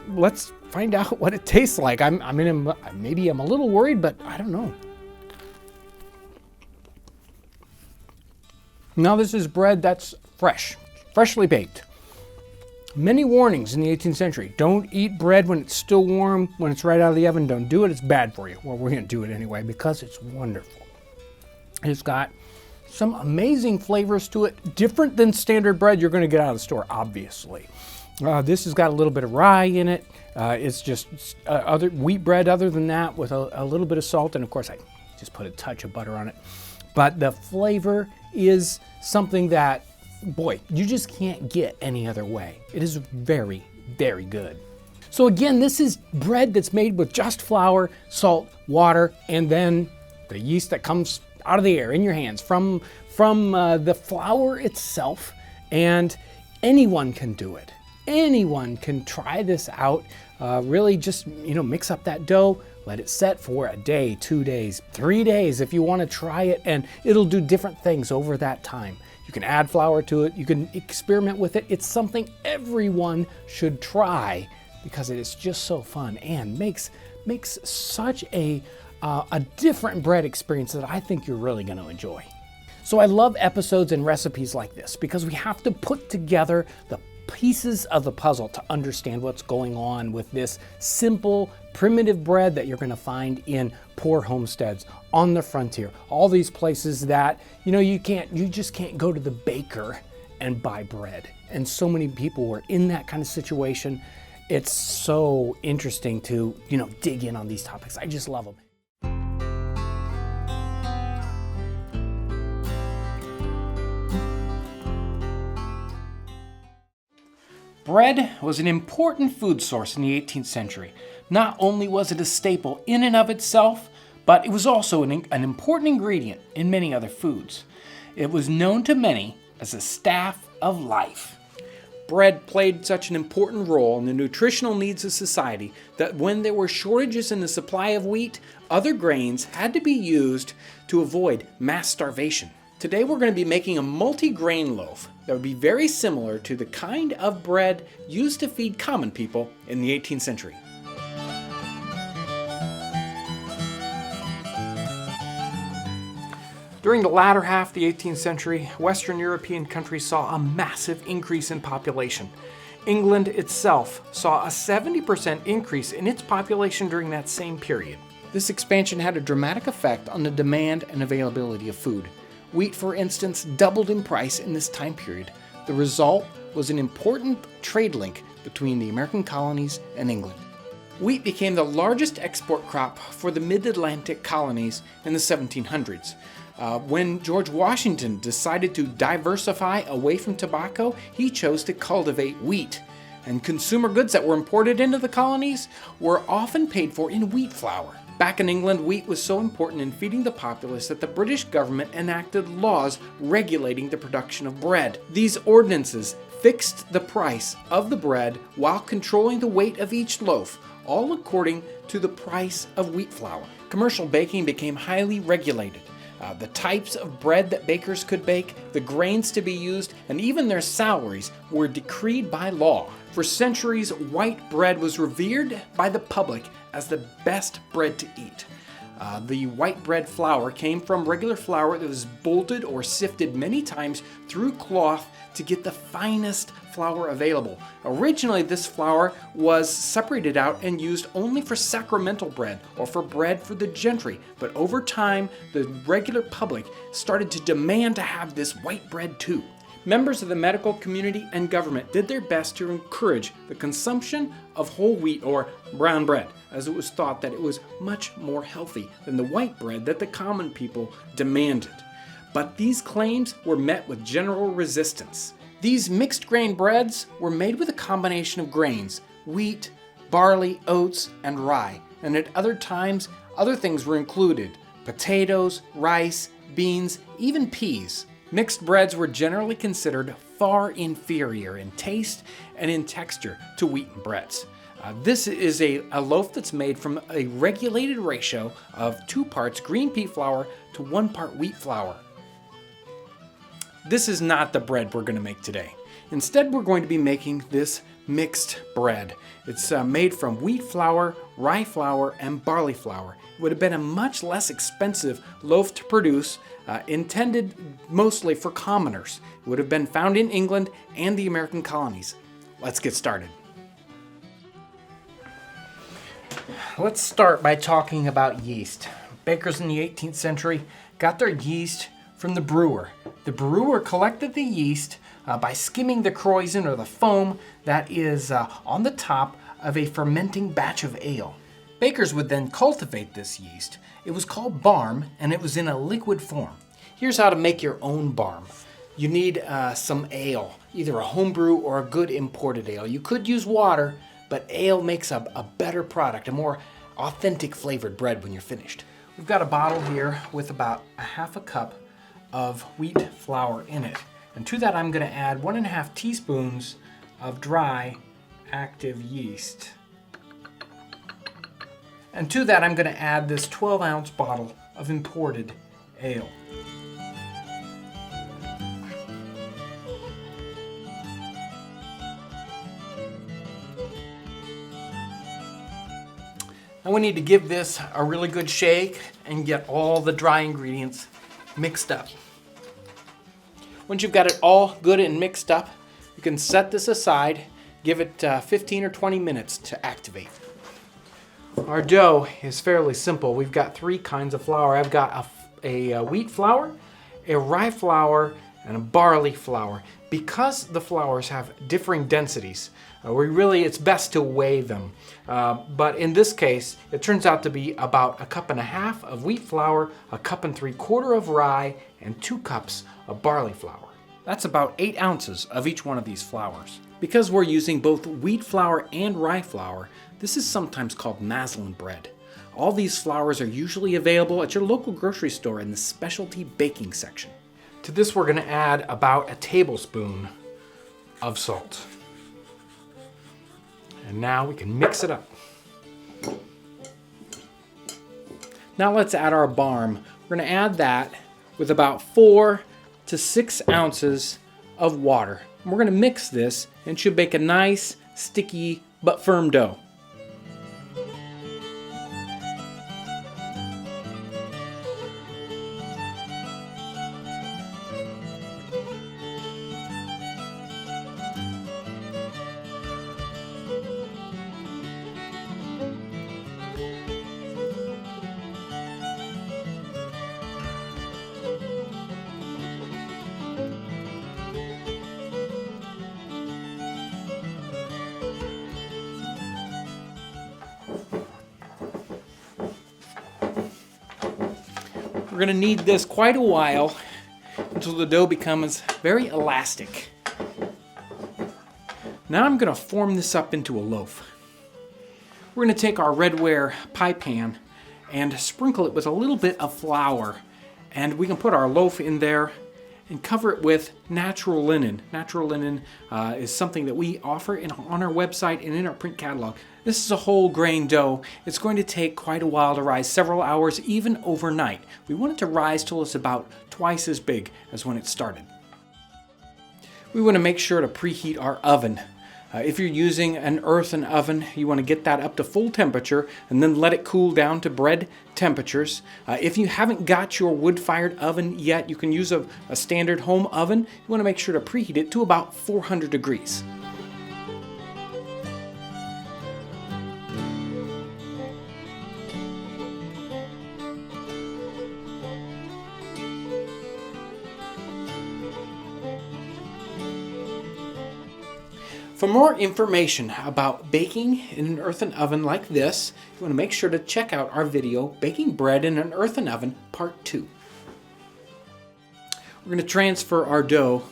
Let's find out what it tastes like. Maybe I'm a little worried, but I don't know. Now this is bread that's freshly baked. Many warnings in the 18th century. Don't eat bread when it's still warm, when it's right out of the oven. Don't do it, it's bad for you. Well, we're gonna do it anyway because it's wonderful. It's got some amazing flavors to it, different than standard bread you're gonna get out of the store, obviously. This has got a little bit of rye in it. It's just other wheat bread other than that with a little bit of salt, and of course I just put a touch of butter on it. But the flavor is something that, boy, you just can't get any other way. It is very, very good. So again, this is bread that's made with just flour, salt, water, and then the yeast that comes out of the air in your hands from the flour itself. And anyone can do it. Anyone can try this out. Really just, mix up that dough, let it set for a day, 2 days, 3 days if you want to try it, and it'll do different things over that time. You can add flour to it, you can experiment with it. It's something everyone should try because it is just so fun and makes such a different bread experience that I think you're really going to enjoy. So I love episodes and recipes like this because we have to put together the pieces of the puzzle to understand what's going on with this simple, primitive bread that you're going to find in poor homesteads, on the frontier, all these places that, you just can't go to the baker and buy bread. And so many people were in that kind of situation. It's so interesting to, dig in on these topics. I just love them. Bread was an important food source in the 18th century. Not only was it a staple in and of itself, but it was also an important ingredient in many other foods. It was known to many as a staff of life. Bread played such an important role in the nutritional needs of society that when there were shortages in the supply of wheat, other grains had to be used to avoid mass starvation. Today we're going to be making a multi-grain loaf that would be very similar to the kind of bread used to feed common people in the 18th century. During the latter half of the 18th century, Western European countries saw a massive increase in population. England itself saw a 70% increase in its population during that same period. This expansion had a dramatic effect on the demand and availability of food. Wheat, for instance, doubled in price in this time period. The result was an important trade link between the American colonies and England. Wheat became the largest export crop for the mid-Atlantic colonies in the 1700s. When George Washington decided to diversify away from tobacco, he chose to cultivate wheat. And consumer goods that were imported into the colonies were often paid for in wheat flour. Back in England, wheat was so important in feeding the populace that the British government enacted laws regulating the production of bread. These ordinances fixed the price of the bread while controlling the weight of each loaf, all according to the price of wheat flour. Commercial baking became highly regulated. The types of bread that bakers could bake, the grains to be used, and even their salaries were decreed by law. For centuries, white bread was revered by the public as the best bread to eat. The white bread flour came from regular flour that was bolted or sifted many times through cloth to get the finest flour available. Originally, this flour was separated out and used only for sacramental bread or for bread for the gentry, but over time, the regular public started to demand to have this white bread too. Members of the medical community and government did their best to encourage the consumption of whole wheat or brown bread, as it was thought that it was much more healthy than the white bread that the common people demanded. But these claims were met with general resistance. These mixed grain breads were made with a combination of grains, wheat, barley, oats, and rye, and at other times, other things were included: potatoes, rice, beans, even peas. Mixed breads were generally considered far inferior in taste and in texture to wheaten breads. This is a loaf that's made from a regulated ratio of 2 parts green pea flour to 1 part wheat flour. This is not the bread we're going to make today. Instead, we're going to be making this mixed bread. It's made from wheat flour, rye flour, and barley flour. It would have been a much less expensive loaf to produce, intended mostly for commoners. It would have been found in England and the American colonies. Let's get started. Let's start by talking about yeast. Bakers in the 18th century got their yeast from the brewer. The brewer collected the yeast by skimming the kreuzen, or the foam that is on the top of a fermenting batch of ale. Bakers would then cultivate this yeast. It was called barm, and it was in a liquid form. Here's how to make your own barm. You need some ale, either a homebrew or a good imported ale. You could use water, but ale makes a better product, a more authentic flavored bread when you're finished. We've got a bottle here with about a half a cup of wheat flour in it. And to that I'm going to add 1.5 teaspoons of dry active yeast. And to that I'm going to add this 12-ounce bottle of imported ale. And we need to give this a really good shake and get all the dry ingredients mixed up. Once you've got it all good and mixed up, you can set this aside, give it 15 or 20 minutes to activate. Our dough is fairly simple. We've got 3 kinds of flour. I've got a wheat flour, a rye flour, and a barley flour. Because the flours have differing densities, it's best to weigh them. But in this case, it turns out to be about 1.5 cups of wheat flour, 1.75 cups of rye, and 2 cups of barley flour. That's about 8 ounces of each one of these flours. Because we're using both wheat flour and rye flour, this is sometimes called Maslin bread. All these flours are usually available at your local grocery store in the specialty baking section. To this we're going to add about a tablespoon of salt. And now we can mix it up. Now let's add our barm. We're going to add that with about 4 to 6 ounces of water. And we're going to mix this and it should make a nice, sticky, but firm dough. We're going to knead this quite a while until the dough becomes very elastic. Now I'm going to form this up into a loaf. We're going to take our redware pie pan and sprinkle it with a little bit of flour, and we can put our loaf in there and cover it with natural linen. Natural linen is something that we offer on our website and in our print catalog. This is a whole grain dough. It's going to take quite a while to rise, several hours, even overnight. We want it to rise till it's about twice as big as when it started. We want to make sure to preheat our oven. If you're using an earthen oven, you want to get that up to full temperature and then let it cool down to bread temperatures. If you haven't got your wood-fired oven yet, you can use a standard home oven. You want to make sure to preheat it to about 400 degrees. For more information about baking in an earthen oven like this, you want to make sure to check out our video, Baking Bread in an Earthen Oven, Part 2. We're going to transfer our dough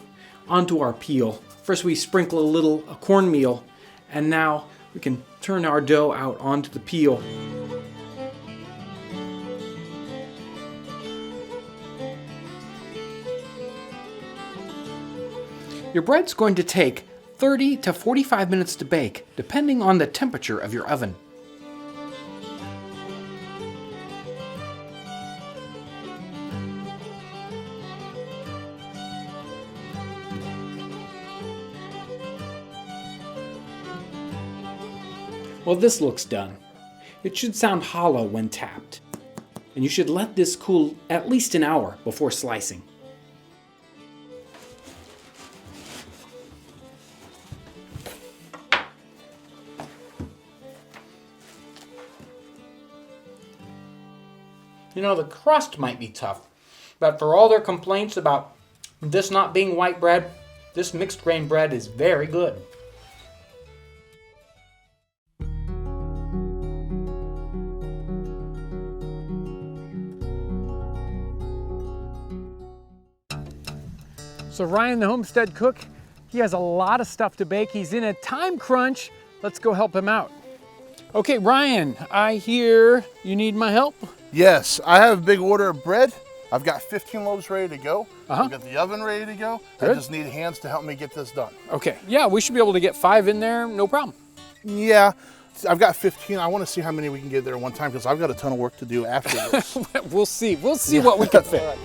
onto our peel. First we sprinkle a little cornmeal, and now we can turn our dough out onto the peel. Your bread's going to take 30 to 45 minutes to bake, depending on the temperature of your oven. Well, this looks done. It should sound hollow when tapped, and you should let this cool at least an hour before slicing. You know, the crust might be tough, but for all their complaints about this not being white bread, this mixed grain bread is very good. So Ryan, the homestead cook, he has a lot of stuff to bake. He's in a time crunch, Let's go help him out. Okay, Ryan, I hear you need my help. Yes, I have a big order of bread. I've got 15 loaves ready to go. I've got the oven ready to go. Good. I just need hands to help me get this done. Okay, yeah, we should be able to get 5 in there, no problem. Yeah, I've got 15. I want to see how many we can get there at one time because I've got a ton of work to do after this. We'll see what we can fit.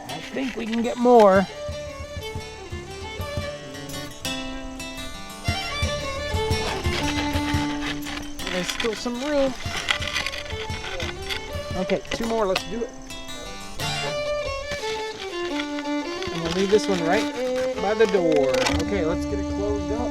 I think we can get more. There's still some room. Okay, 2 more, let's do it. And we'll leave this one right by the door. Okay, let's get it closed up.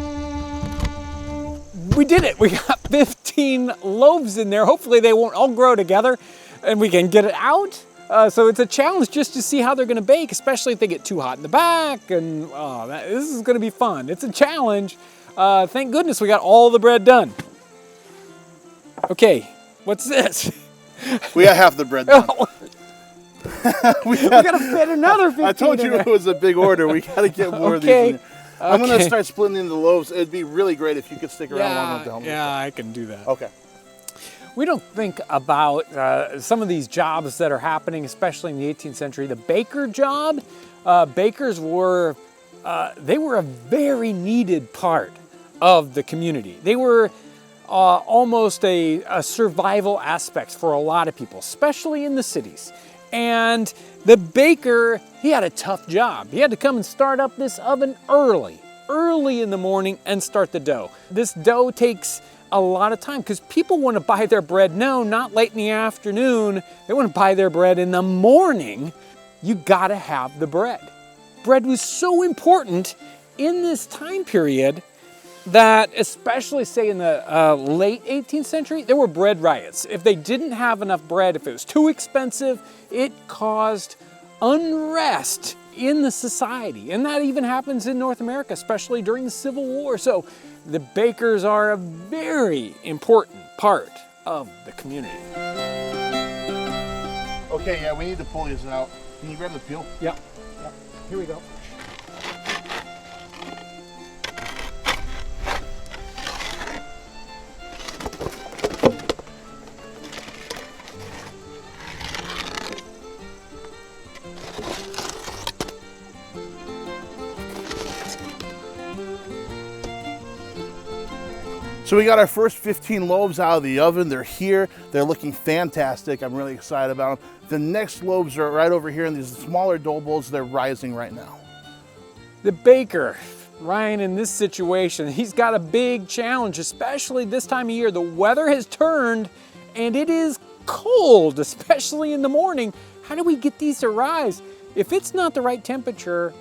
We did it, we got 15 loaves in there. Hopefully they won't all grow together and we can get it out. So it's a challenge just to see how they're gonna bake, especially if they get too hot in the back. And this is gonna be fun. It's a challenge. Thank goodness we got all the bread done. Okay, what's this? We got half the bread done. we gotta fit another 15 I told you it was a big order. We gotta get more of these in there. I'm gonna start splitting into loaves. It'd be really great if you could stick around long enough to help me. Yeah, I can do that. Okay. We don't think about some of these jobs that are happening, especially in the 18th century. The baker job, bakers were, they were a very needed part of the community. They were almost a survival aspect for a lot of people, especially in the cities. And the baker, he had a tough job. He had to come and start up this oven early in the morning and start the dough. This dough takes a lot of time because people want to buy their bread, not late in the afternoon. They want to buy their bread in the morning. You gotta have the bread. Bread was so important in this time period that, especially say in the late 18th century, there were bread riots. If they didn't have enough bread, if it was too expensive, it caused unrest in the society. And that even happens in North America, especially during the Civil War. So the bakers are a very important part of the community. Okay, yeah, we need to pull these out. Can you grab the peel? Yeah. Here we go. So we got our first 15 loaves out of the oven. They're here. They're looking fantastic. I'm really excited about them. The next loaves are right over here in these smaller dough bowls. They're rising right now. The baker, Ryan, in this situation, he's got a big challenge, especially this time of year. The weather has turned and it is cold, especially in the morning. How do we get these to rise? If it's not the right temperature,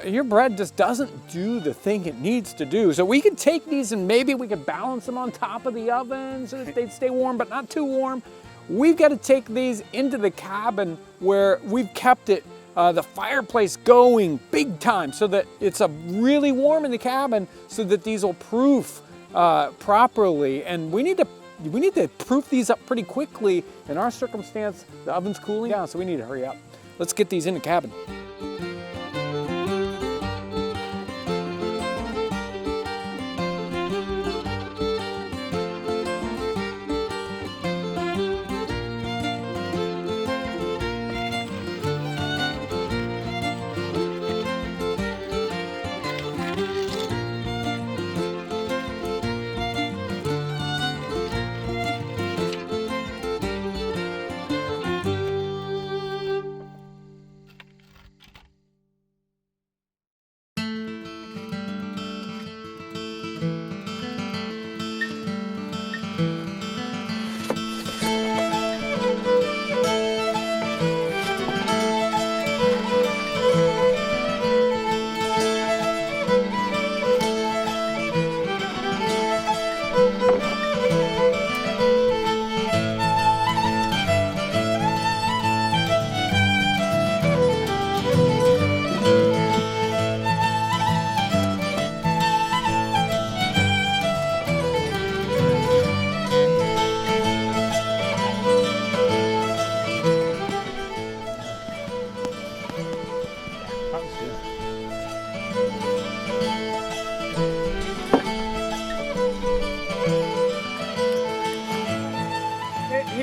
your bread just doesn't do the thing it needs to do. So we could take these and maybe we could balance them on top of the oven so that they'd stay warm, but not too warm. We've got to take these into the cabin where we've kept it, the fireplace going big time so that it's really warm in the cabin so that these will proof properly. And we need to proof these up pretty quickly. In our circumstance, the oven's cooling down, so we need to hurry up. Let's get these in the cabin.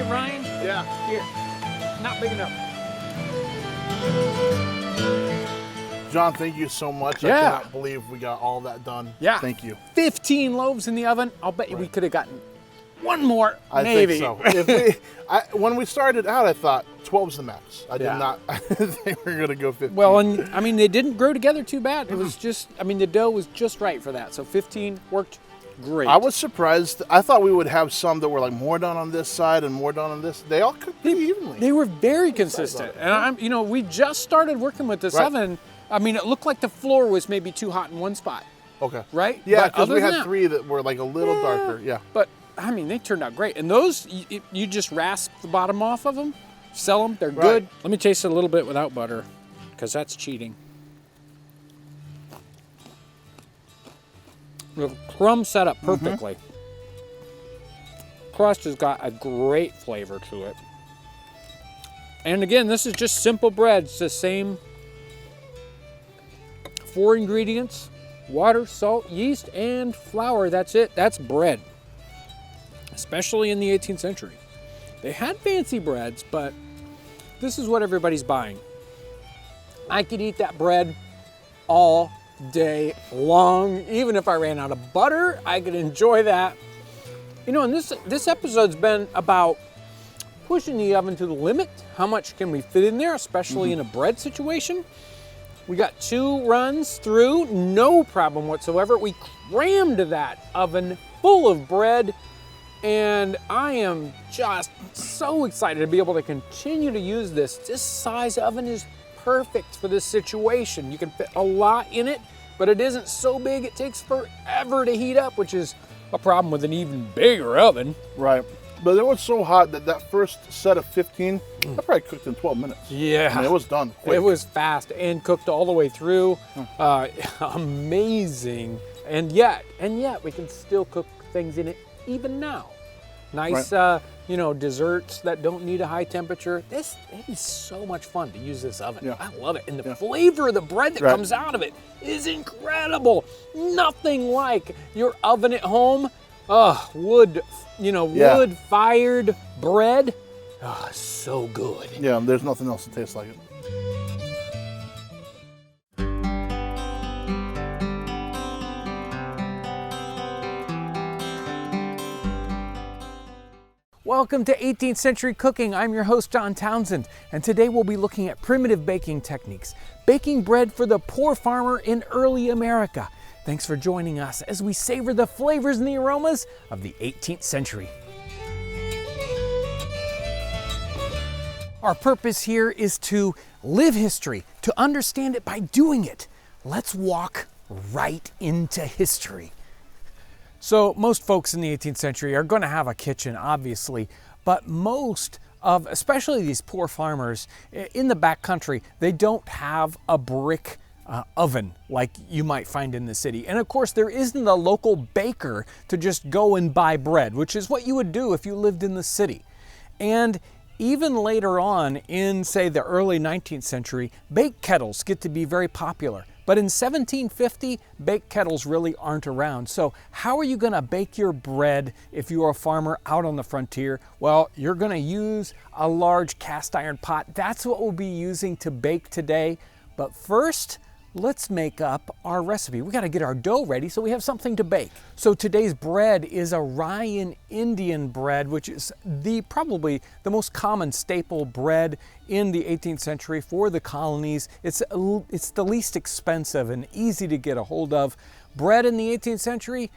of Ryan? Yeah. Here. Not big enough. John, thank you so much. Yeah. I cannot believe we got all that done. Yeah. Thank you. 15 loaves in the oven. I'll bet you we could have gotten one more, I maybe. think so. When we started out, I thought 12's the max. I did Yeah. not I didn't think we were going to go 15. Well, and I mean, they didn't grow together too bad. It was just, I mean, the dough was just right for that. So 15 worked great. I was surprised. I thought we would have some that were like more done on this side and more done on this. They all cooked pretty evenly. They were very consistent. And we just started working with this Right. oven. I mean, it looked like the floor was maybe too hot in one spot, Okay. right? Yeah, But because other we than had that- 3 that were like a little darker. Yeah. But I mean, they turned out great. And those, you just rasp the bottom off of them, sell them, they're good. Let me taste it a little bit without butter, because that's cheating. The crumb set up perfectly. Crust has got a great flavor to it. And again, this is just simple bread. It's the same 4 ingredients: water, salt, yeast, and flour. That's it. That's bread. Especially in the 18th century. They had fancy breads, but this is what everybody's buying. I could eat that bread all day long. Even if I ran out of butter, I could enjoy that. You know, and this episode's been about pushing the oven to the limit. How much can we fit in there, especially in a bread situation? We got 2 runs through, no problem whatsoever. We crammed that oven full of bread, and I am just so excited to be able to continue to use this. This size oven is perfect for this situation. You can fit a lot in it, but it isn't so big it takes forever to heat up, which is a problem with an even bigger oven. Right. But it was so hot that first set of 15, I probably cooked in 12 minutes. Yeah. I mean, it was done quick. It was fast and cooked all the way through. Amazing. And yet we can still cook things in it even now. Nice, desserts that don't need a high temperature. It is so much fun to use this oven. Yeah. I love it. And the flavor of the bread that comes out of it is incredible. Nothing like your oven at home. Wood-fired bread. Oh, so good. Yeah, there's nothing else that tastes like it. Welcome to 18th Century Cooking. I'm your host, John Townsend, and today we'll be looking at primitive baking techniques, baking bread for the poor farmer in early America. Thanks for joining us as we savor the flavors and the aromas of the 18th century. Our purpose here is to live history, to understand it by doing it. Let's walk right into history. So most folks in the 18th century are going to have a kitchen, obviously, but most of, especially these poor farmers in the backcountry, they don't have a brick oven like you might find in the city. And of course, there isn't a local baker to just go and buy bread, which is what you would do if you lived in the city. And even later on in, say, the early 19th century, bake kettles get to be very popular. But in 1750, bake kettles really aren't around. So how are you going to bake your bread if you're a farmer out on the frontier? Well, you're going to use a large cast iron pot. That's what we'll be using to bake today. But first, let's make up our recipe. We got to get our dough ready so we have something to bake. So today's bread is a Rye and Indian bread, which is probably the most common staple bread in the 18th century for the colonies. It's the least expensive and easy to get a hold of. Bread in the 18th century,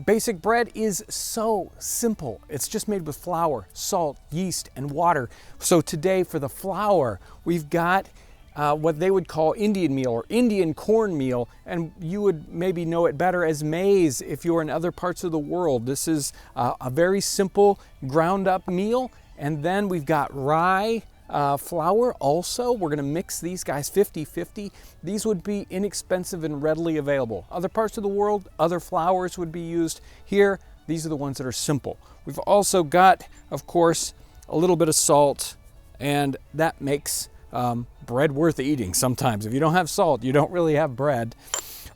basic bread is so simple. It's just made with flour, salt, yeast, and water. So today for the flour, we've got what they would call Indian meal or Indian cornmeal, and you would maybe know it better as maize if you're in other parts of the world. This is a very simple ground up meal. And then we've got rye flour also. We're gonna mix these guys 50-50. These would be inexpensive and readily available. Other parts of the world, other flours would be used. Here, these are the ones that are simple. We've also got, of course, a little bit of salt, and that makes bread worth eating sometimes. If you don't have salt, you don't really have bread.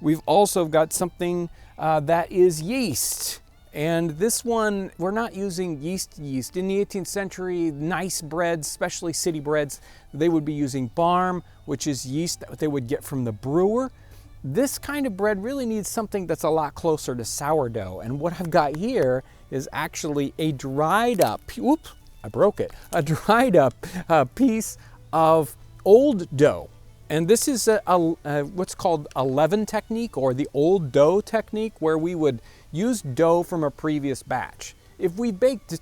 We've also got something that is yeast. And this one, we're not using yeast. In the 18th century, nice breads, especially city breads, they would be using barm, which is yeast that they would get from the brewer. This kind of bread really needs something that's a lot closer to sourdough. And what I've got here is actually a dried up, oops, I broke it, a dried up piece of old dough. And this is what's called a leaven technique, or the old dough technique, where we would use dough from a previous batch. If we baked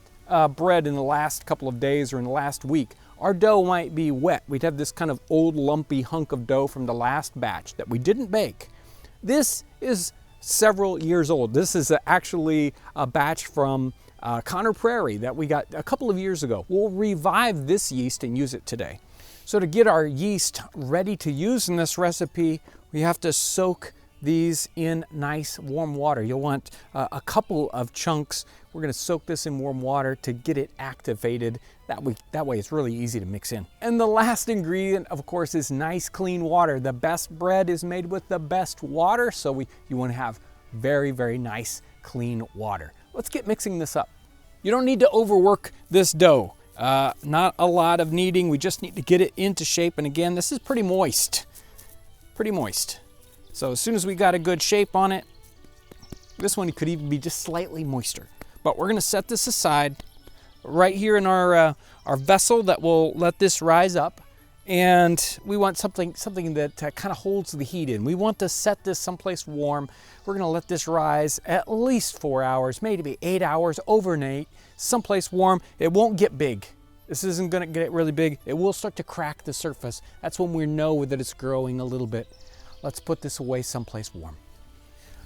bread in the last couple of days or in the last week, our dough might be wet. We'd have this kind of old lumpy hunk of dough from the last batch that we didn't bake. This is several years old. This is actually a batch from Prairie that we got a couple of years ago. We'll revive this yeast and use it today. So to get our yeast ready to use in this recipe, we have to soak these in nice warm water. You'll want a couple of chunks. We're going to soak this in warm water to get it activated. That way it's really easy to mix in. And the last ingredient, of course, is nice clean water. The best bread is made with the best water, so you want to have very, very nice clean water. Let's get mixing this up. You don't need to overwork this dough. Not a lot of kneading. We just need to get it into shape. And again, this is pretty moist. So as soon as we got a good shape on it, this one could even be just slightly moister. But we're going to set this aside right here in our vessel that will let this rise up. And we want something that kind of holds the heat in. We want to set this someplace warm. We're going to let this rise at least 4 hours, maybe 8 hours overnight, someplace warm. It won't get big. This isn't going to get really big. It will start to crack the surface. That's when we know that it's growing a little bit. Let's put this away someplace warm.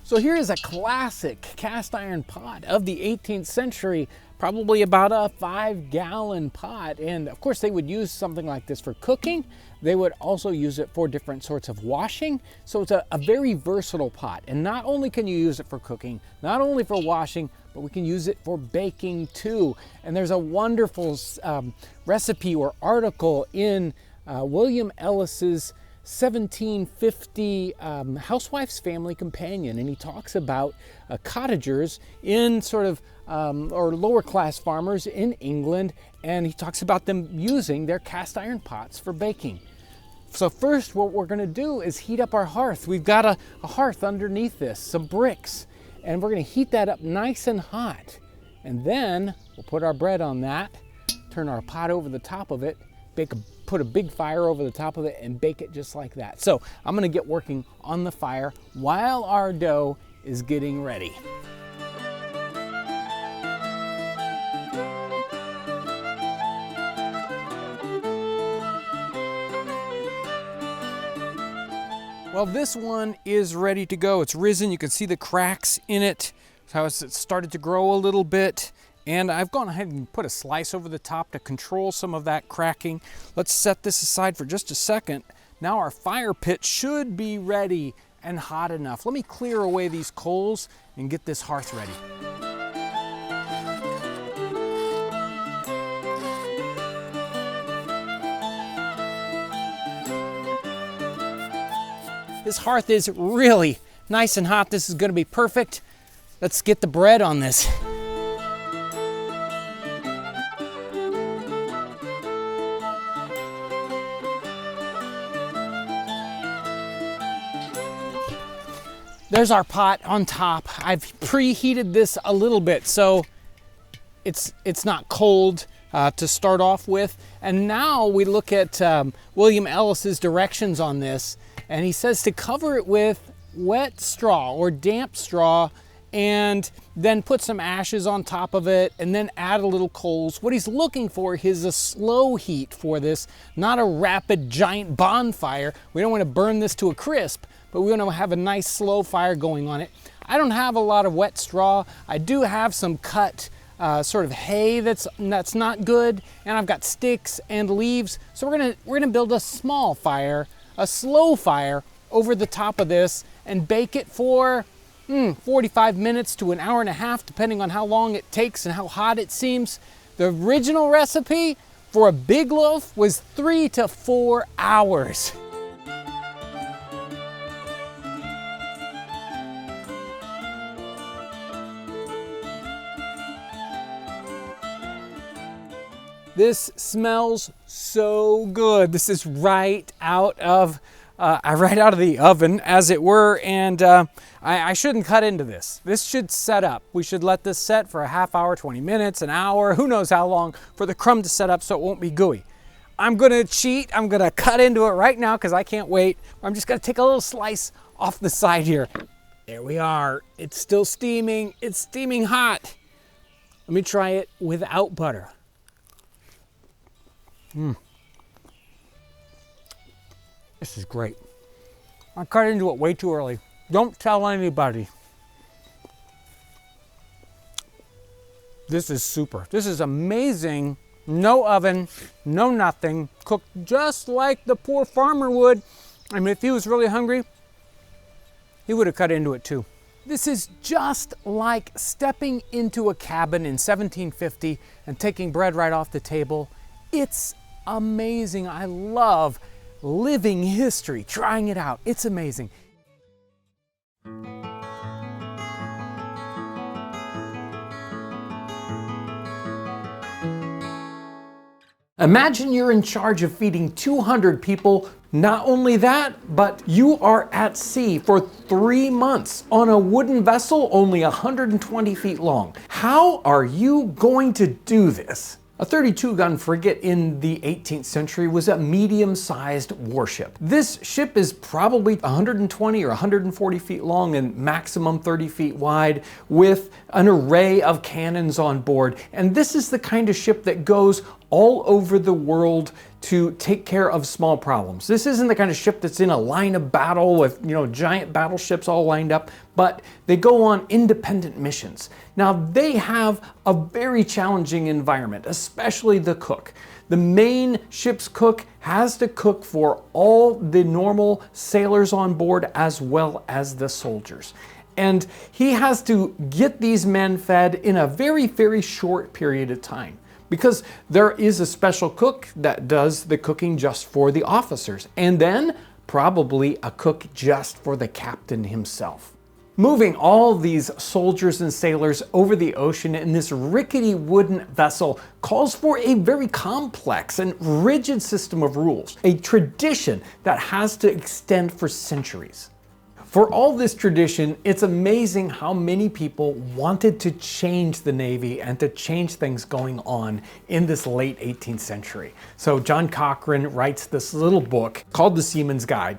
So here is a classic cast iron pot of the 18th century, probably about a 5-gallon pot. And of course they would use something like this for cooking. They would also use it for different sorts of washing. So it's a very versatile pot. And not only can you use it for cooking, not only for washing, but we can use it for baking too. And there's a wonderful recipe or article in William Ellis's 1750 Housewife's Family Companion, and he talks about cottagers in sort of or lower class farmers in England, and he talks about them using their cast iron pots for baking. So first what we're going to do is heat up our hearth. We've got a hearth underneath this, some bricks, and we're going to heat that up nice and hot. And then we'll put our bread on that, turn our pot over the top of it, put a big fire over the top of it and bake it just like that. So I'm gonna get working on the fire while our dough is getting ready. Well, this one is ready to go. It's risen. You can see the cracks in it, how it's started to grow a little bit. And I've gone ahead and put a slice over the top to control some of that cracking. Let's set this aside for just a second. Now our fire pit should be ready and hot enough. Let me clear away these coals and get this hearth ready. This hearth is really nice and hot. This is going to be perfect. Let's get the bread on this. There's our pot on top. I've preheated this a little bit so it's not cold to start off with. And now we look at William Ellis's directions on this, and he says to cover it with wet straw or damp straw and then put some ashes on top of it and then add a little coals. What he's looking for is a slow heat for this, not a rapid giant bonfire. We don't want to burn this to a crisp, but we want to have a nice slow fire going on it. I don't have a lot of wet straw. I do have some cut sort of hay that's not good, and I've got sticks and leaves. So we're gonna build a small fire, a slow fire over the top of this and bake it for 45 minutes to an hour and a half, depending on how long it takes and how hot it seems. The original recipe for a big loaf was 3 to 4 hours. This smells so good. This is right out of the oven, as it were, and I shouldn't cut into this. This should set up. We should let this set for a half hour, 20 minutes, an hour, who knows how long, for the crumb to set up so it won't be gooey. I'm gonna cheat. I'm gonna cut into it right now because I can't wait. I'm just gonna take a little slice off the side here. There we are. It's still steaming. It's steaming hot. Let me try it without butter. This is great. I cut into it way too early. Don't tell anybody. This is super. This is amazing. No oven, no nothing. Cooked just like the poor farmer would. I mean, if he was really hungry, he would have cut into it too. This is just like stepping into a cabin in 1750 and taking bread right off the table. It's amazing. I love living history, trying it out. It's amazing. Imagine you're in charge of feeding 200 people. Not only that, but you are at sea for 3 months on a wooden vessel only 120 feet long. How are you going to do this? A 32-gun frigate in the 18th century was a medium-sized warship. This ship is probably 120 or 140 feet long and maximum 30 feet wide, with an array of cannons on board. And this is the kind of ship that goes all over the world to take care of small problems. This isn't the kind of ship that's in a line of battle with, giant battleships all lined up, but they go on independent missions. Now, they have a very challenging environment, especially the cook. The main ship's cook has to cook for all the normal sailors on board as well as the soldiers. And he has to get these men fed in a very, very short period of time, because there is a special cook that does the cooking just for the officers, and then probably a cook just for the captain himself. Moving all these soldiers and sailors over the ocean in this rickety wooden vessel calls for a very complex and rigid system of rules, a tradition that has to extend for centuries. For all this tradition, it's amazing how many people wanted to change the Navy and to change things going on in this late 18th century. So John Cochrane writes this little book called The Seaman's Guide.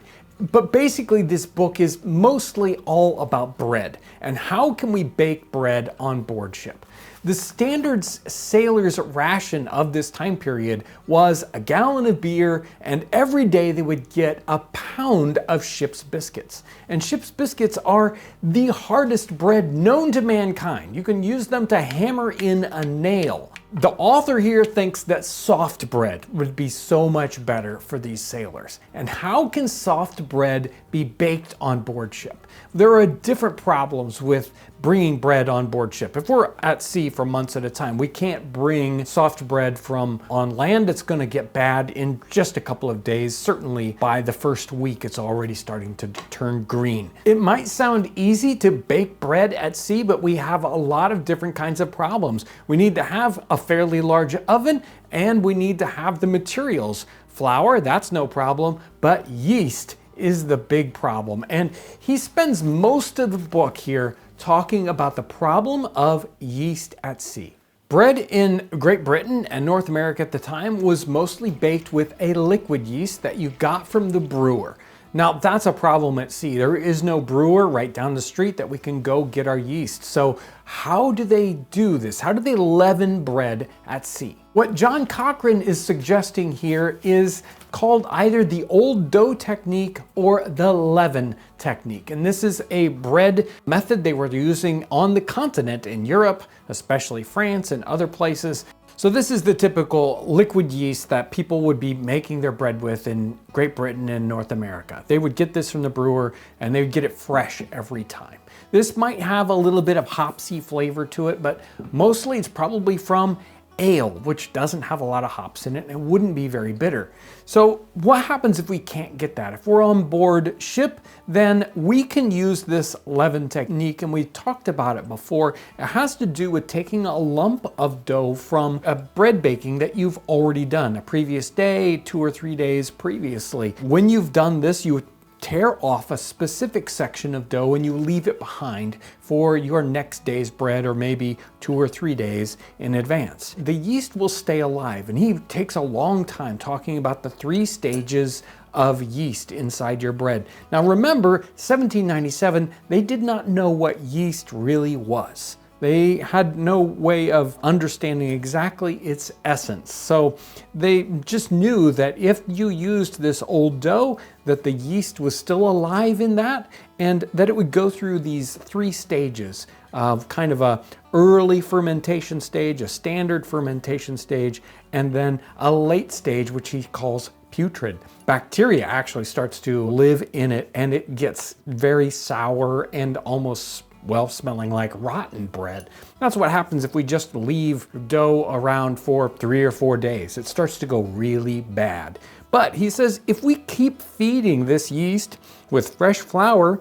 But basically, this book is mostly all about bread and how can we bake bread on board ship. The standard sailor's ration of this time period was a gallon of beer, and every day they would get a pound of ship's biscuits. And ship's biscuits are the hardest bread known to mankind. You can use them to hammer in a nail. The author here thinks that soft bread would be so much better for these sailors. And how can soft bread be baked on board ship? There are different problems with bringing bread on board ship. If we're at sea for months at a time, we can't bring soft bread from on land. It's going to get bad in just a couple of days. Certainly by the first week, it's already starting to turn green. It might sound easy to bake bread at sea, but we have a lot of different kinds of problems. We need to have a fairly large oven, and we need to have the materials. Flour, that's no problem, but yeast is the big problem. And he spends most of the book here talking about the problem of yeast at sea. Bread in Great Britain and North America at the time was mostly baked with a liquid yeast that you got from the brewer. Now, that's a problem at sea. There is no brewer right down the street that we can go get our yeast. So how do they do this? How do they leaven bread at sea? What John Cochrane is suggesting here is called either the old dough technique or the leaven technique. And this is a bread method they were using on the continent in Europe, especially France and other places. So this is the typical liquid yeast that people would be making their bread with in Great Britain and North America. They would get this from the brewer and they would get it fresh every time. This might have a little bit of hopsy flavor to it, but mostly it's probably from ale, which doesn't have a lot of hops in it, and it wouldn't be very bitter. So what happens if we can't get that? If we're on board ship, then we can use this leaven technique, and we talked about it before. It has to do with taking a lump of dough from a bread baking that you've already done a previous day, 2 or 3 days previously. When you've done this, you tear off a specific section of dough and you leave it behind for your next day's bread, or maybe 2 or 3 days in advance. The yeast will stay alive, and he takes a long time talking about the 3 stages of yeast inside your bread. Now remember, 1797, they did not know what yeast really was. They had no way of understanding exactly its essence. So they just knew that if you used this old dough, that the yeast was still alive in that, and that it would go through these 3 stages of kind of a early fermentation stage, a standard fermentation stage, and then a late stage, which he calls putrid. Bacteria actually starts to live in it, and it gets very sour and almost, well, smelling like rotten bread. That's what happens if we just leave dough around for 3 or 4 days. It starts to go really bad. But he says if we keep feeding this yeast with fresh flour,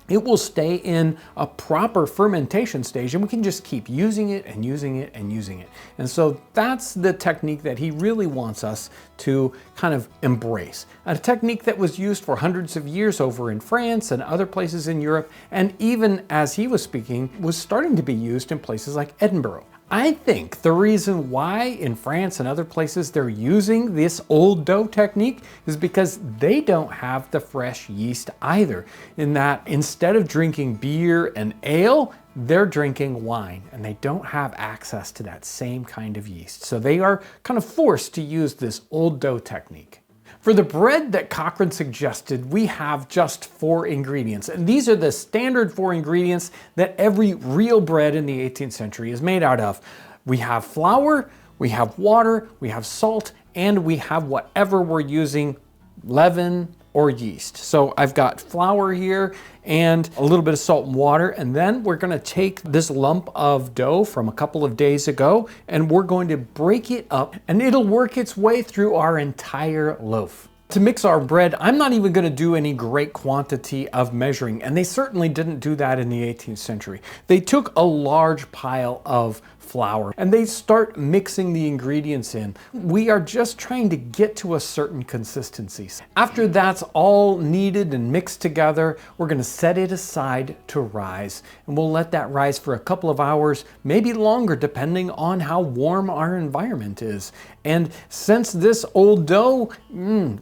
it will stay in a proper fermentation stage, and we can just keep using it and using it and using it. And so that's the technique that he really wants us to kind of embrace. A technique that was used for hundreds of years over in France and other places in Europe, and even as he was speaking, was starting to be used in places like Edinburgh. I think the reason why in France and other places they're using this old dough technique is because they don't have the fresh yeast either. In that instead of drinking beer and ale, they're drinking wine, and they don't have access to that same kind of yeast. So they are kind of forced to use this old dough technique. For the bread that Cochrane suggested, we have just 4 ingredients, and these are the standard 4 ingredients that every real bread in the 18th century is made out of. We have flour, we have water, we have salt, and we have whatever we're using, leaven or yeast. So I've got flour here and a little bit of salt and water, and then we're going to take this lump of dough from a couple of days ago and we're going to break it up, and it'll work its way through our entire loaf. To mix our bread, I'm not even going to do any great quantity of measuring, and they certainly didn't do that in the 18th century. They took a large pile of flour and they start mixing the ingredients in. We are just trying to get to a certain consistency. After that's all kneaded and mixed together, we're going to set it aside to rise, and we'll let that rise for a couple of hours, maybe longer depending on how warm our environment is. And since this old dough,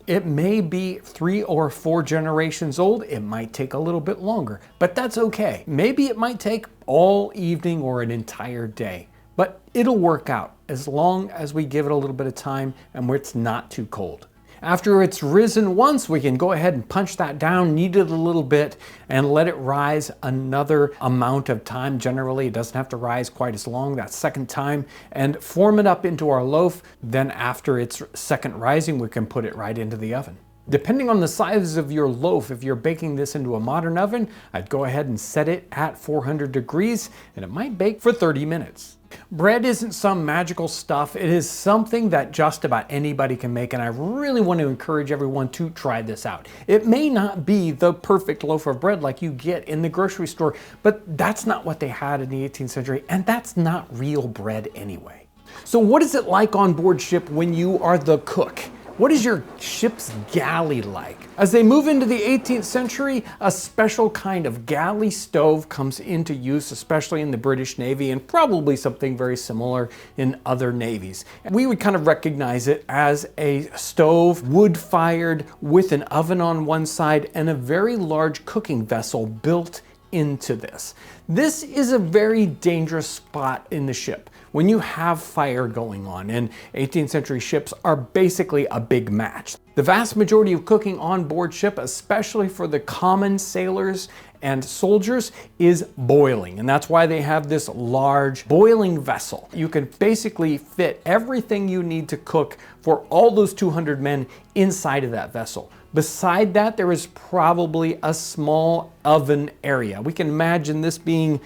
it may be 3 or 4 generations old, it might take a little bit longer, but that's okay. Maybe it might take all evening or an entire day, but it'll work out as long as we give it a little bit of time and where it's not too cold. After it's risen once, we can go ahead and punch that down, knead it a little bit, and let it rise another amount of time. Generally, it doesn't have to rise quite as long that second time, and form it up into our loaf. Then after its second rising, we can put it right into the oven. Depending on the size of your loaf, if you're baking this into a modern oven, I'd go ahead and set it at 400 degrees, and it might bake for 30 minutes. Bread isn't some magical stuff. It is something that just about anybody can make, and I really want to encourage everyone to try this out. It may not be the perfect loaf of bread like you get in the grocery store, but that's not what they had in the 18th century, and that's not real bread anyway. So what is it like on board ship when you are the cook? What is your ship's galley like? As they move into the 18th century, a special kind of galley stove comes into use, especially in the British Navy, and probably something very similar in other navies. We would kind of recognize it as a stove, wood-fired, with an oven on one side and a very large cooking vessel built into this. This is a very dangerous spot in the ship when you have fire going on, and 18th century ships are basically a big match. The vast majority of cooking on board ship, especially for the common sailors and soldiers, is boiling, and that's why they have this large boiling vessel. You can basically fit everything you need to cook for all those 200 men inside of that vessel. Beside that, there is probably a small oven area. We can imagine this being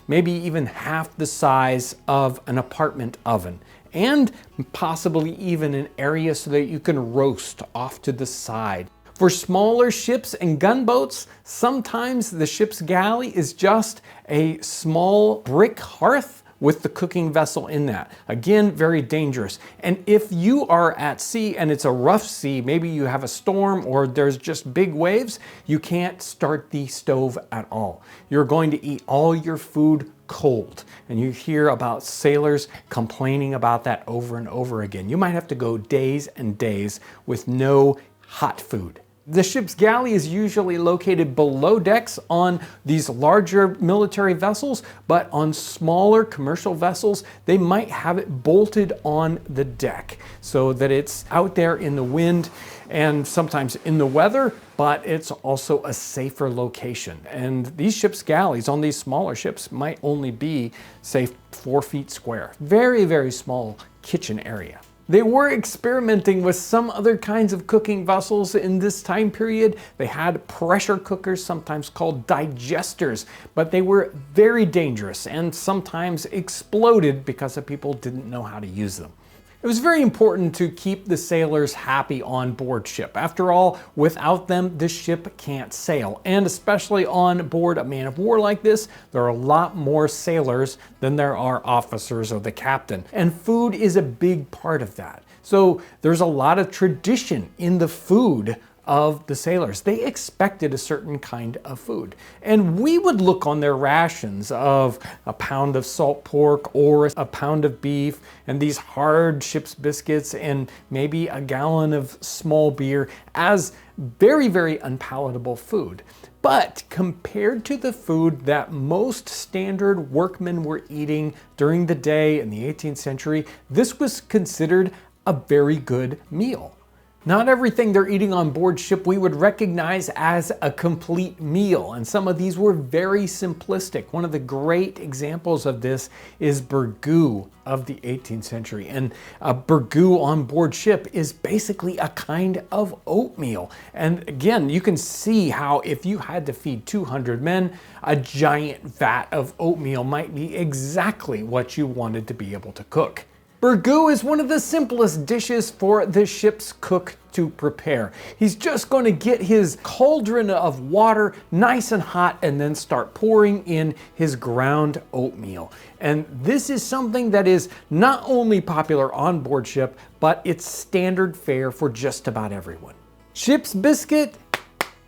maybe even half the size of an apartment oven. and possibly even an area so that you can roast off to the side. For smaller ships and gunboats, sometimes the ship's galley is just a small brick hearth with the cooking vessel in that. Again, very dangerous. And if you are at sea and it's a rough sea, maybe you have a storm or there's just big waves, you can't start the stove at all. You're going to eat all your food cold. And you hear about sailors complaining about that over and over again. You might have to go days and days with no hot food. The ship's galley is usually located below decks on these larger military vessels, but on smaller commercial vessels, they might have it bolted on the deck so that it's out there in the wind and sometimes in the weather, but it's also a safer location. And these ships' galleys on these smaller ships might only be, say, 4 feet square. Very, very small kitchen area. They were experimenting with some other kinds of cooking vessels in this time period. They had pressure cookers, sometimes called digesters, but they were very dangerous and sometimes exploded because the people didn't know how to use them. It was very important to keep the sailors happy on board ship. After all, without them, the ship can't sail. And especially on board a man of war like this, there are a lot more sailors than there are officers or the captain. And food is a big part of that. So there's a lot of tradition in the food of the sailors. They expected a certain kind of food. And we would look on their rations of a pound of salt pork or a pound of beef and these hard ship's biscuits and maybe a gallon of small beer as very, very unpalatable food. But compared to the food that most standard workmen were eating during the day in the 18th century, this was considered a very good meal. Not everything they're eating on board ship we would recognize as a complete meal, and some of these were very simplistic. One of the great examples of this is burgoo of the 18th century. And a burgoo on board ship is basically a kind of oatmeal. And again, you can see how if you had to feed 200 men, a giant vat of oatmeal might be exactly what you wanted to be able to cook. Burgoo is one of the simplest dishes for the ship's cook to prepare. He's just going to get his cauldron of water nice and hot and then start pouring in his ground oatmeal. And this is something that is not only popular on board ship, but it's standard fare for just about everyone. Ship's biscuit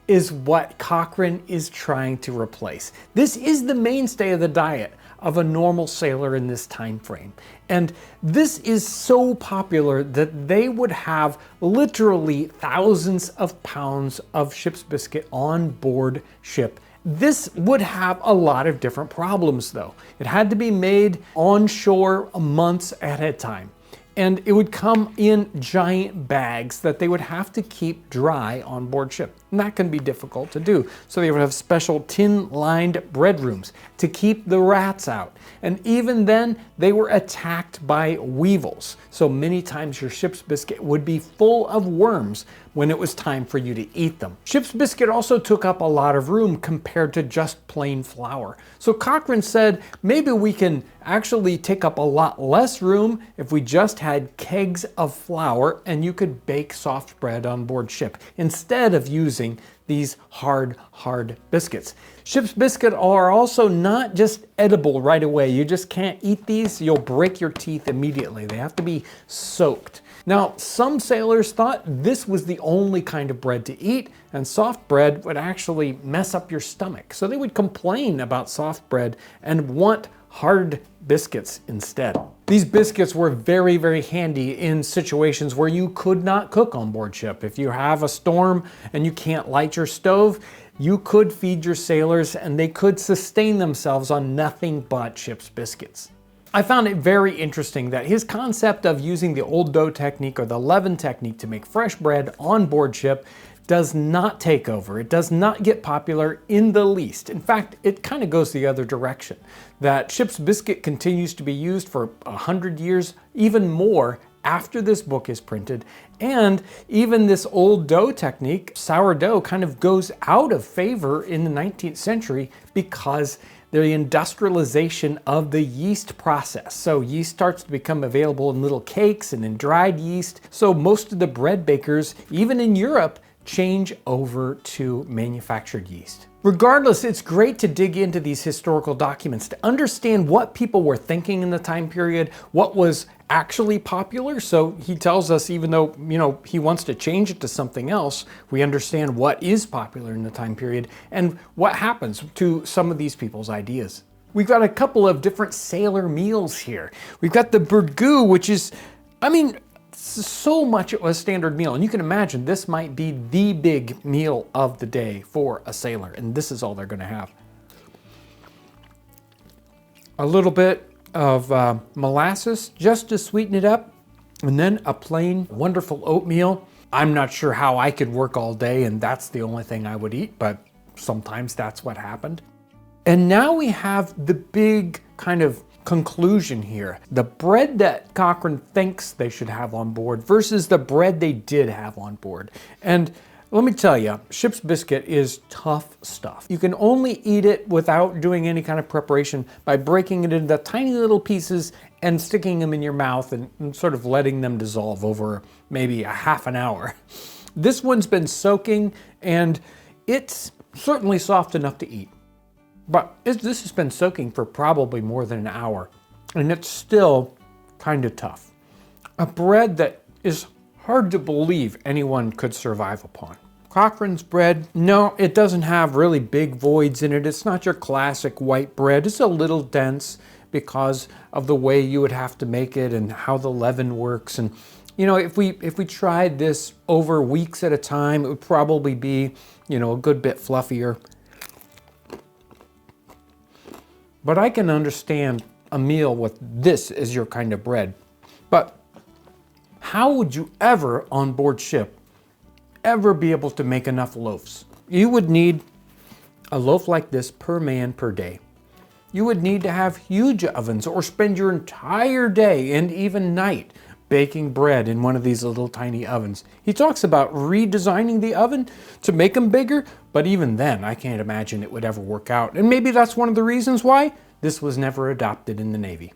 is what Cochrane is trying to replace. This is the mainstay of the diet of a normal sailor in this time frame. And this is so popular that they would have literally thousands of pounds of ship's biscuit on board ship. This would have a lot of different problems though. It had to be made on shore months at a time. And it would come in giant bags that they would have to keep dry on board ship. And that can be difficult to do. So they would have special tin-lined bread rooms to keep the rats out. And even then, they were attacked by weevils. So many times your ship's biscuit would be full of worms when it was time for you to eat them. Ship's biscuit also took up a lot of room compared to just plain flour. So Cochrane said, maybe we can actually take up a lot less room if we just had kegs of flour and you could bake soft bread on board ship instead of using these hard biscuits. Ship's biscuit are also not just edible right away. You just can't eat these. You'll break your teeth immediately. They have to be soaked. Now, some sailors thought this was the only kind of bread to eat, and soft bread would actually mess up your stomach. So they would complain about soft bread and want hard biscuits instead. These biscuits were very, very handy in situations where you could not cook on board ship. If you have a storm and you can't light your stove, you could feed your sailors and they could sustain themselves on nothing but ship's biscuits. I found it very interesting that his concept of using the old dough technique or the leaven technique to make fresh bread on board ship does not take over. It does not get popular in the least. In fact, it kind of goes the other direction. That ship's biscuit continues to be used for 100 years, even more after this book is printed. And even this old dough technique, sourdough, kind of goes out of favor in the 19th century because the industrialization of the yeast process. So yeast starts to become available in little cakes and in dried yeast. So most of the bread bakers, even in Europe, change over to manufactured yeast. Regardless, it's great to dig into these historical documents to understand what people were thinking in the time period, what was actually popular. So he tells us, even though, he wants to change it to something else, we understand what is popular in the time period and what happens to some of these people's ideas. We've got a couple of different sailor meals here. We've got the burgoo, which is, so much a standard meal. And you can imagine this might be the big meal of the day for a sailor. And this is all they're going to have. A little bit of molasses just to sweeten it up. And then a plain, wonderful oatmeal. I'm not sure how I could work all day and that's the only thing I would eat, but sometimes that's what happened. And now we have the big kind of conclusion here. The bread that Cochrane thinks they should have on board versus the bread they did have on board. And let me tell you, ship's biscuit is tough stuff. You can only eat it without doing any kind of preparation by breaking it into tiny little pieces and sticking them in your mouth and sort of letting them dissolve over maybe a half an hour. This one's been soaking and it's certainly soft enough to eat. But this has been soaking for probably more than an hour, and it's still kind of tough. A bread that is hard to believe anyone could survive upon. Cochrane's bread, no, it doesn't have really big voids in it. It's not your classic white bread. It's a little dense because of the way you would have to make it and how the leaven works. And if we tried this over weeks at a time, it would probably be, a good bit fluffier. But I can understand a meal with this as your kind of bread. But how would you ever, on board ship, ever be able to make enough loaves? You would need a loaf like this per man per day. You would need to have huge ovens or spend your entire day and even night baking bread in one of these little tiny ovens. He talks about redesigning the oven to make them bigger, but even then, I can't imagine it would ever work out. And maybe that's one of the reasons why this was never adopted in the Navy.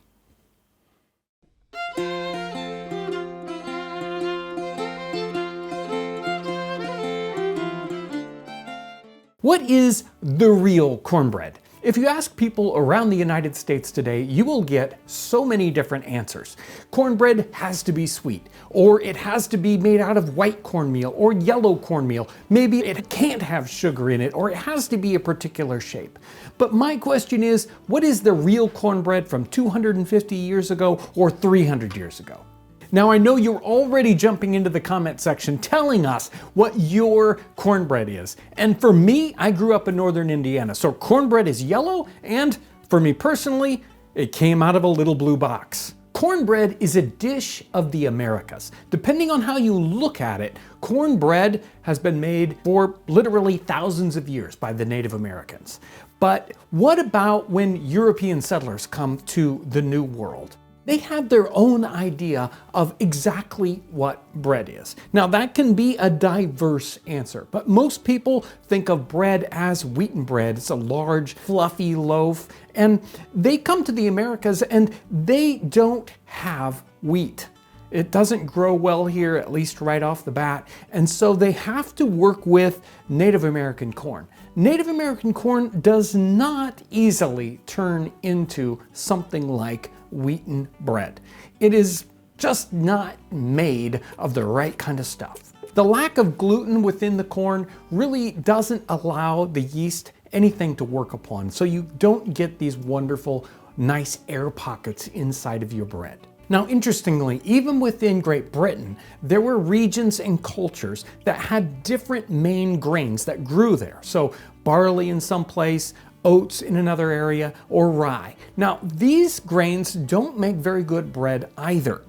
What is the real cornbread? If you ask people around the United States today, you will get so many different answers. Cornbread has to be sweet, or it has to be made out of white cornmeal or yellow cornmeal. Maybe it can't have sugar in it, or it has to be a particular shape. But my question is, what is the real cornbread from 250 years ago or 300 years ago? Now, I know you're already jumping into the comment section telling us what your cornbread is. And for me, I grew up in northern Indiana, so cornbread is yellow, and for me personally, it came out of a little blue box. Cornbread is a dish of the Americas. Depending on how you look at it, cornbread has been made for literally thousands of years by the Native Americans. But what about when European settlers come to the New World? They have their own idea of exactly what bread is. Now that can be a diverse answer, but most people think of bread as wheaten bread. It's a large, fluffy loaf, and they come to the Americas and they don't have wheat. It doesn't grow well here, at least right off the bat, and so they have to work with Native American corn. Native American corn does not easily turn into something like wheaten bread. It is just not made of the right kind of stuff. The lack of gluten within the corn really doesn't allow the yeast anything to work upon, so you don't get these wonderful, nice air pockets inside of your bread. Now, interestingly, even within Great Britain, there were regions and cultures that had different main grains that grew there. So barley in some place, oats in another area, or rye. Now, these grains don't make very good bread either.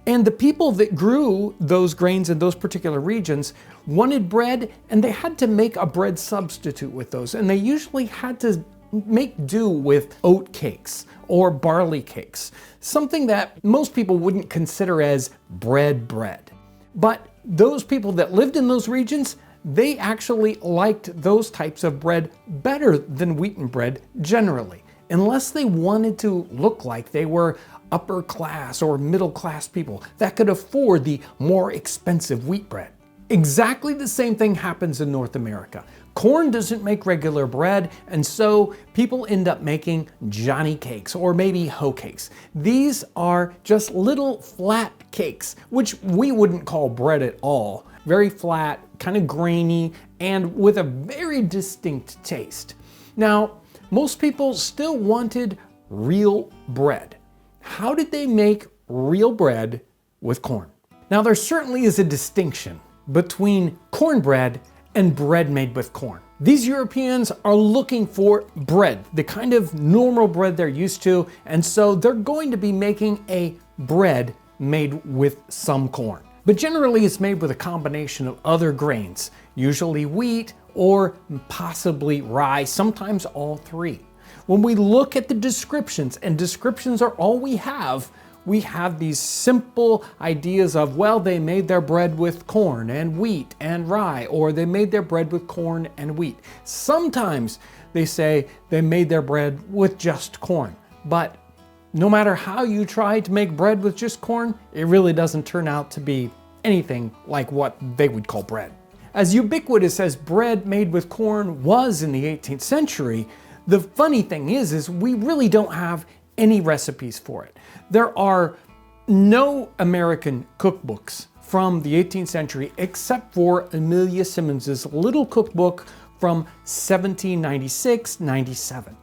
And the people that grew those grains in those particular regions wanted bread, and they had to make a bread substitute with those. And they usually had to make do with oat cakes or barley cakes, something that most people wouldn't consider as bread. But those people that lived in those regions, they actually liked those types of bread better than wheaten bread generally. unless they wanted to look like they were upper class or middle class people that could afford the more expensive wheat bread. Exactly the same thing happens in North America. Corn doesn't make regular bread, and so people end up making Johnny cakes or maybe Hoe Cakes. These are just little flat cakes, which we wouldn't call bread at all. Very flat, kind of grainy, and with a very distinct taste. Now, most people still wanted real bread. How did they make real bread with corn? Now, there certainly is a distinction between cornbread and bread made with corn. These Europeans are looking for bread, the kind of normal bread they're used to, and so they're going to be making a bread made with some corn. But generally it's made with a combination of other grains, usually wheat or possibly rye, sometimes all three. When we look at the descriptions, and descriptions are all we have these simple ideas of, well, they made their bread with corn and wheat and rye, or they made their bread with corn and wheat. Sometimes they say they made their bread with just corn, but no matter how you try to make bread with just corn, it really doesn't turn out to be anything like what they would call bread. As ubiquitous as bread made with corn was in the 18th century, the funny thing is we really don't have any recipes for it. There are no American cookbooks from the 18th century except for Amelia Simmons's little cookbook from 1796-97.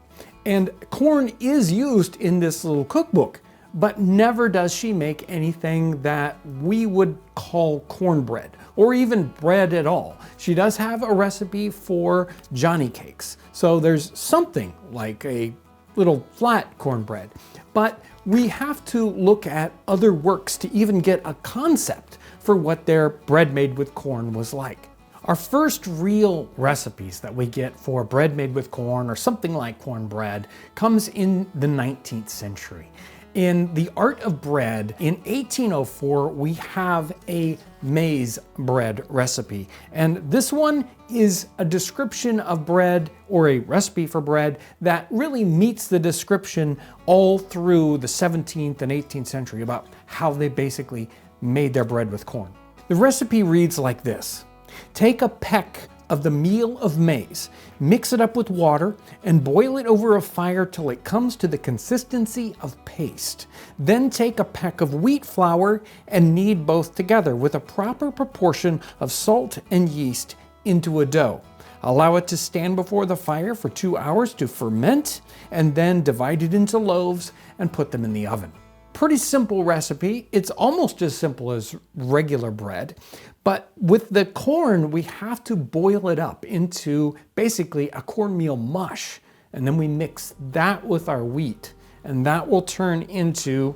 And corn is used in this little cookbook, but never does she make anything that we would call cornbread or even bread at all. She does have a recipe for Johnny cakes. So there's something like a little flat cornbread, but we have to look at other works to even get a concept for what their bread made with corn was like. Our first real recipes that we get for bread made with corn or something like cornbread comes in the 19th century. In The Art of Bread, in 1804, we have a maize bread recipe. And this one is a description of bread, or a recipe for bread, that really meets the description all through the 17th and 18th century about how they basically made their bread with corn. The recipe reads like this: take a peck of the meal of maize, mix it up with water, and boil it over a fire till it comes to the consistency of paste. Then take a peck of wheat flour and knead both together with a proper proportion of salt and yeast into a dough. Allow it to stand before the fire for 2 hours to ferment, and then divide it into loaves and put them in the oven. Pretty simple recipe. It's almost as simple as regular bread, but with the corn, we have to boil it up into basically a cornmeal mush, and then we mix that with our wheat, and that will turn into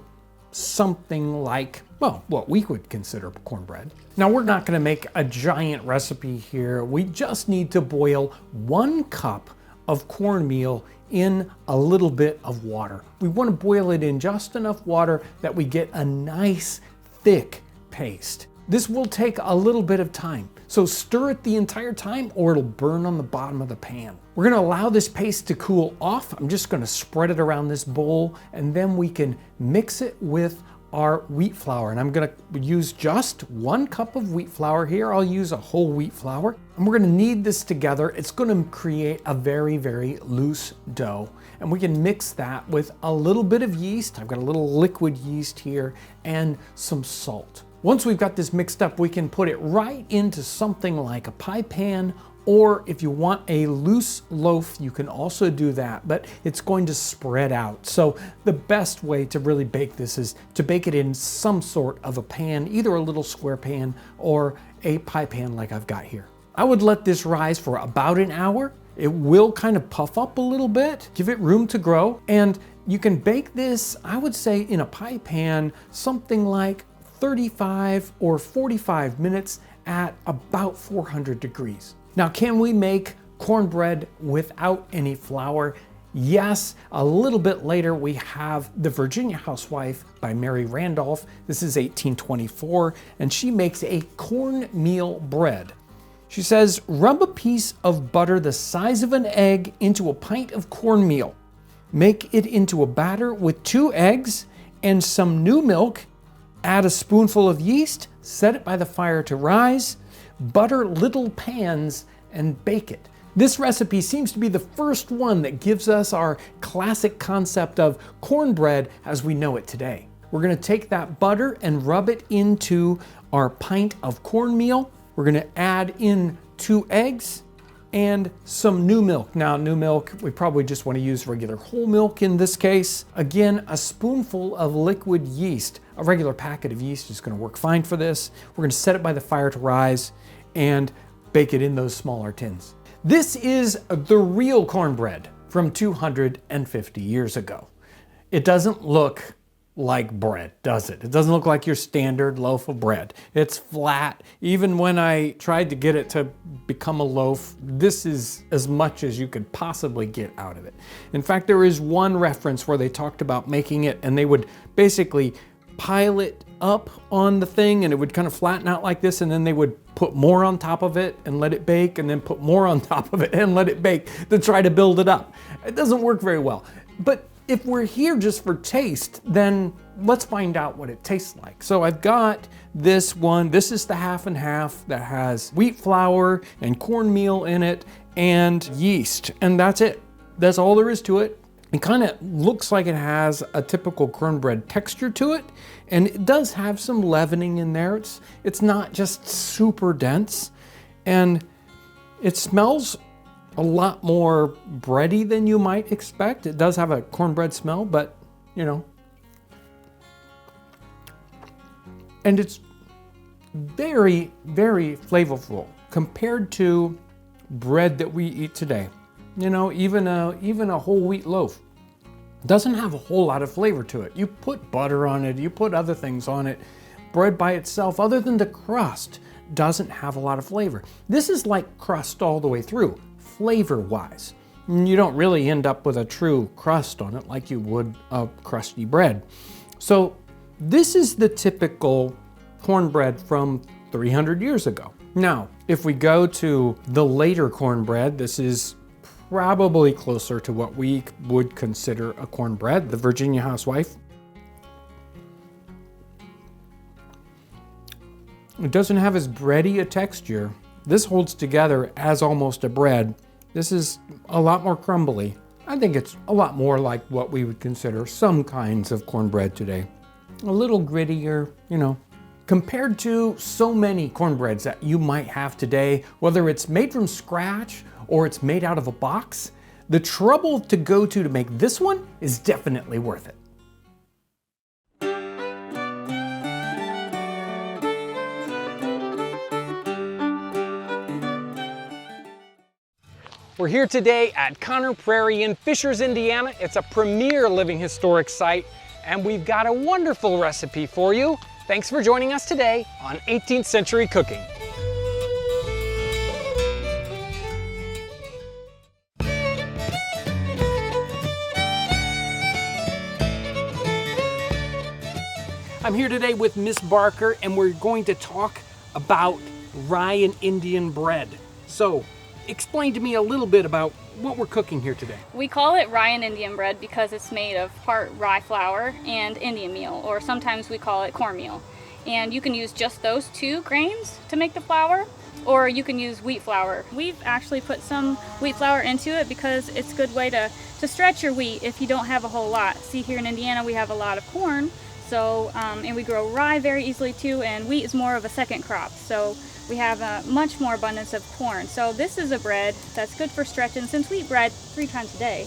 something like, well, what we would consider cornbread. Now, we're not going to make a giant recipe here. We just need to boil 1 cup of cornmeal in a little bit of water. We want to boil it in just enough water that we get a nice thick paste. This will take a little bit of time, so stir it the entire time or it'll burn on the bottom of the pan. We're going to allow this paste to cool off. I'm just going to spread it around this bowl, and then we can mix it with our wheat flour. And I'm going to use just 1 cup of wheat flour here. I'll use a whole wheat flour, and we're going to knead this together. It's going to create a very, very loose dough, and we can mix that with a little bit of yeast. I've got a little liquid yeast here and some salt. Once we've got this mixed up, we can put it right into something like a pie pan, or if you want a loose loaf, you can also do that, but it's going to spread out. So the best way to really bake this is to bake it in some sort of a pan, either a little square pan or a pie pan like I've got here. I would let this rise for about an hour. It will kind of puff up a little bit, give it room to grow, and you can bake this, I would say, in a pie pan, something like 35 or 45 minutes at about 400 degrees. Now, can we make cornbread without any flour? Yes. A little bit later, we have The Virginia Housewife by Mary Randolph. This is 1824, and she makes a cornmeal bread. She says, rub a piece of butter the size of an egg into a pint of cornmeal. Make it into a batter with 2 eggs and some new milk. Add a spoonful of yeast, set it by the fire to rise, butter little pans, and bake it. This recipe seems to be the first one that gives us our classic concept of cornbread as we know it today. We're gonna take that butter and rub it into our pint of cornmeal. We're gonna add in 2 eggs and some new milk. Now, new milk, we probably just wanna use regular whole milk in this case. Again, a spoonful of liquid yeast. A regular packet of yeast is gonna work fine for this. We're gonna set it by the fire to rise and bake it in those smaller tins. This is the real cornbread from 250 years ago. It doesn't look like bread, does it? It doesn't look like your standard loaf of bread. It's flat. Even when I tried to get it to become a loaf, this is as much as you could possibly get out of it. In fact, there is one reference where they talked about making it and they would basically pile it up on the thing and it would kind of flatten out like this, and then they would put more on top of it and let it bake, and then put more on top of it and let it bake to try to build it up. It doesn't work very well. But if we're here just for taste, then let's find out what it tastes like. So I've got this one. This is the half and half that has wheat flour and cornmeal in it and yeast, and that's it. That's all there is to it. It kind of looks like it has a typical cornbread texture to it, and it does have some leavening in there. It's not just super dense, and it smells a lot more bready than you might expect. It does have a cornbread smell, but you know. And it's very, very flavorful compared to bread that we eat today. You know, even a whole wheat loaf doesn't have a whole lot of flavor to it. You put butter on it, you put other things on it. Bread by itself, other than the crust, doesn't have a lot of flavor. This is like crust all the way through, flavor-wise. You don't really end up with a true crust on it like you would a crusty bread. So this is the typical cornbread from 300 years ago. Now, if we go to the later cornbread, this is probably closer to what we would consider a cornbread, the Virginia housewife. It doesn't have as bready a texture. This holds together as almost a bread. This is a lot more crumbly. I think it's a lot more like what we would consider some kinds of cornbread today. A little grittier, you know. Compared to so many cornbreads that you might have today, whether it's made from scratch or it's made out of a box, the trouble to go to make this one is definitely worth it. We're here today at Prairie in Fishers, Indiana. It's a premier living historic site, and we've got a wonderful recipe for you. Thanks for joining us today on 18th Century Cooking. I'm here today with Miss Barker, and we're going to talk about Rye and Indian bread. So, explain to me a little bit about what we're cooking here today. We call it Rye and Indian bread because it's made of part rye flour and Indian meal, or sometimes we call it cornmeal. And you can use just those 2 grains to make the flour, or you can use wheat flour. We've actually put some wheat flour into it because it's a good way to stretch your wheat if you don't have a whole lot. See, here in Indiana we have a lot of corn, so and we grow rye very easily too, and wheat is more of a second crop. So we have a much more abundance of corn. So this is a bread that's good for stretching, since we eat bread 3 times a day.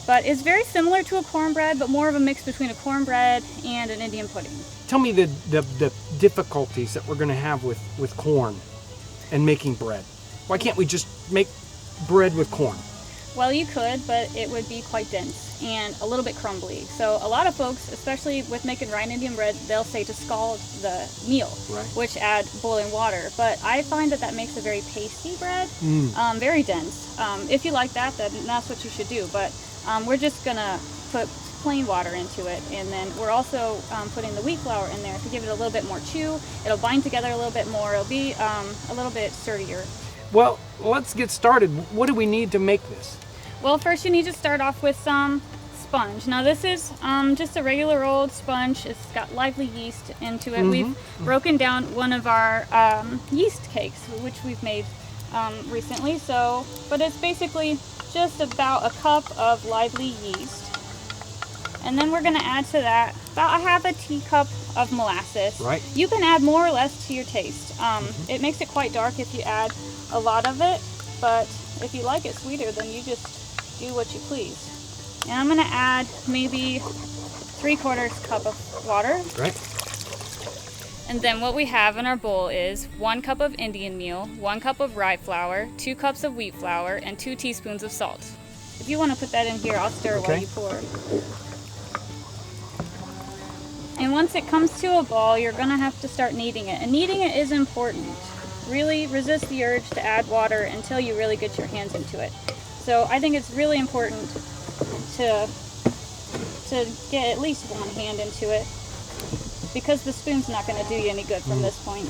But it's very similar to a cornbread, but more of a mix between a cornbread and an Indian pudding. Tell me the difficulties that we're going to have with corn and making bread. Why can't we just make bread with corn? Well, you could, but it would be quite dense and a little bit crumbly. So a lot of folks, especially with making Rye and Indian bread, they'll say to scald the meal, right, which add boiling water. But I find that makes a very pasty bread, very dense. If you like that, then that's what you should do. But we're just gonna put plain water into it, and then we're also putting the wheat flour in there to give it a little bit more chew. It'll bind together a little bit more. It'll be a little bit sturdier. Well, let's get started. What do we need to make this? Well, first you need to start off with some sponge. Now this is just a regular old sponge. It's got lively yeast into it. We've broken down one of our yeast cakes, which we've made recently. But it's basically just about a cup of lively yeast. And then we're going to add to that about a half a teacup of molasses. Right. You can add more or less to your taste. It makes it quite dark if you add a lot of it, but if you like it sweeter, then you just do what you please. And I'm going to add maybe 3/4 cup of water. Right. And then what we have in our bowl is 1 cup of Indian meal, 1 cup of rye flour, 2 cups of wheat flour, and 2 teaspoons of salt. If you want to put that in here, I'll stir while you pour. And once it comes to a ball, you're going to have to start kneading it. And kneading it is important. Really resist the urge to add water until you really get your hands into it. So I think it's really important to get at least one hand into it, because the spoon's not going to do you any good from this point.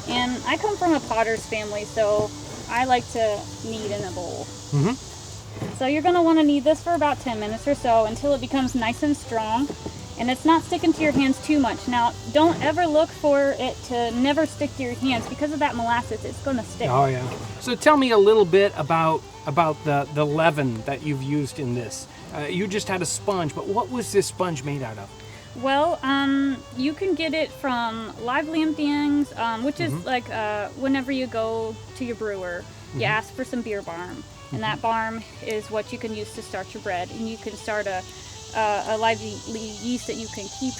And I come from a potter's family, so I like to knead in a bowl. So you're going to want to knead this for about 10 minutes or so until it becomes nice and strong and it's not sticking to your hands too much. Now, don't ever look for it to never stick to your hands. Because of that molasses, it's going to stick. Oh yeah. So tell me a little bit about the leaven that you've used in this. You just had a sponge, but what was this sponge made out of? Well, you can get it from live lamb things, which is like whenever you go to your brewer, you ask for some beer barm, and that barm is what you can use to start your bread, and you can start a lively yeast that you can keep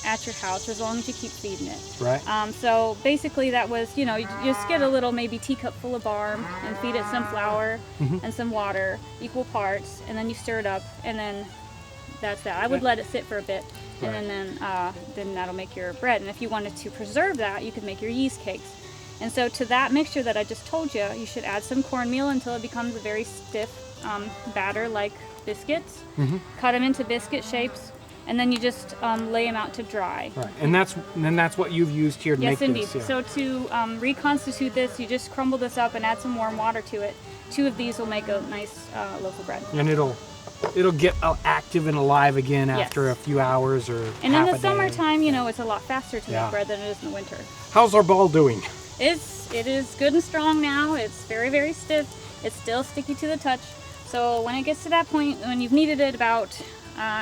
at your house as long as you keep feeding it. Right. So basically that was, you just get a little maybe teacup full of barm and feed it some flour and some water, equal parts, and then you stir it up, and then that's that. I would let it sit for a bit. Right. And then that'll make your bread. And if you wanted to preserve that, you could make your yeast cakes. And so to that mixture that I just told you, you should add some cornmeal until it becomes a very stiff batter like biscuits. Cut them into biscuit shapes, and then you just lay them out to dry. Right. And that's what you've used here to make this. Yes, indeed. Yeah. So to reconstitute this, you just crumble this up and add some warm water to it. 2 of these will make a nice loaf of bread. And it'll get active and alive again after a few hours or and half in the a day. summertime, it's a lot faster to make bread than it is in the winter. How's our ball doing? It is good and strong now. It's very, very stiff. It's still sticky to the touch. So when it gets to that point, when you've kneaded it about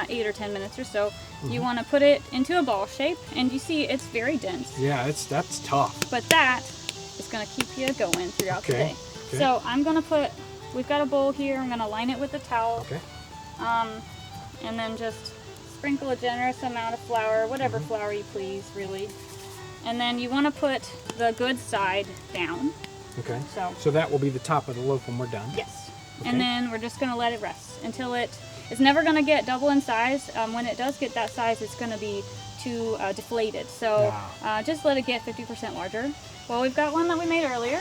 8 or 10 minutes or so, you want to put it into a ball shape, and you see it's very dense. Yeah, that's tough. But that is going to keep you going throughout the day. Okay. So I'm going to we've got a bowl here. I'm going to line it with a towel. Okay. And then just sprinkle a generous amount of flour, whatever flour you please, really. And then you want to put the good side down. Okay. So that will be the top of the loaf when we're done. Yes. Okay. And then we're just going to let it rest until it's never going to get double in size. When it does get that size, it's going to be too deflated. So just let it get 50% larger. Well, we've got one that we made earlier.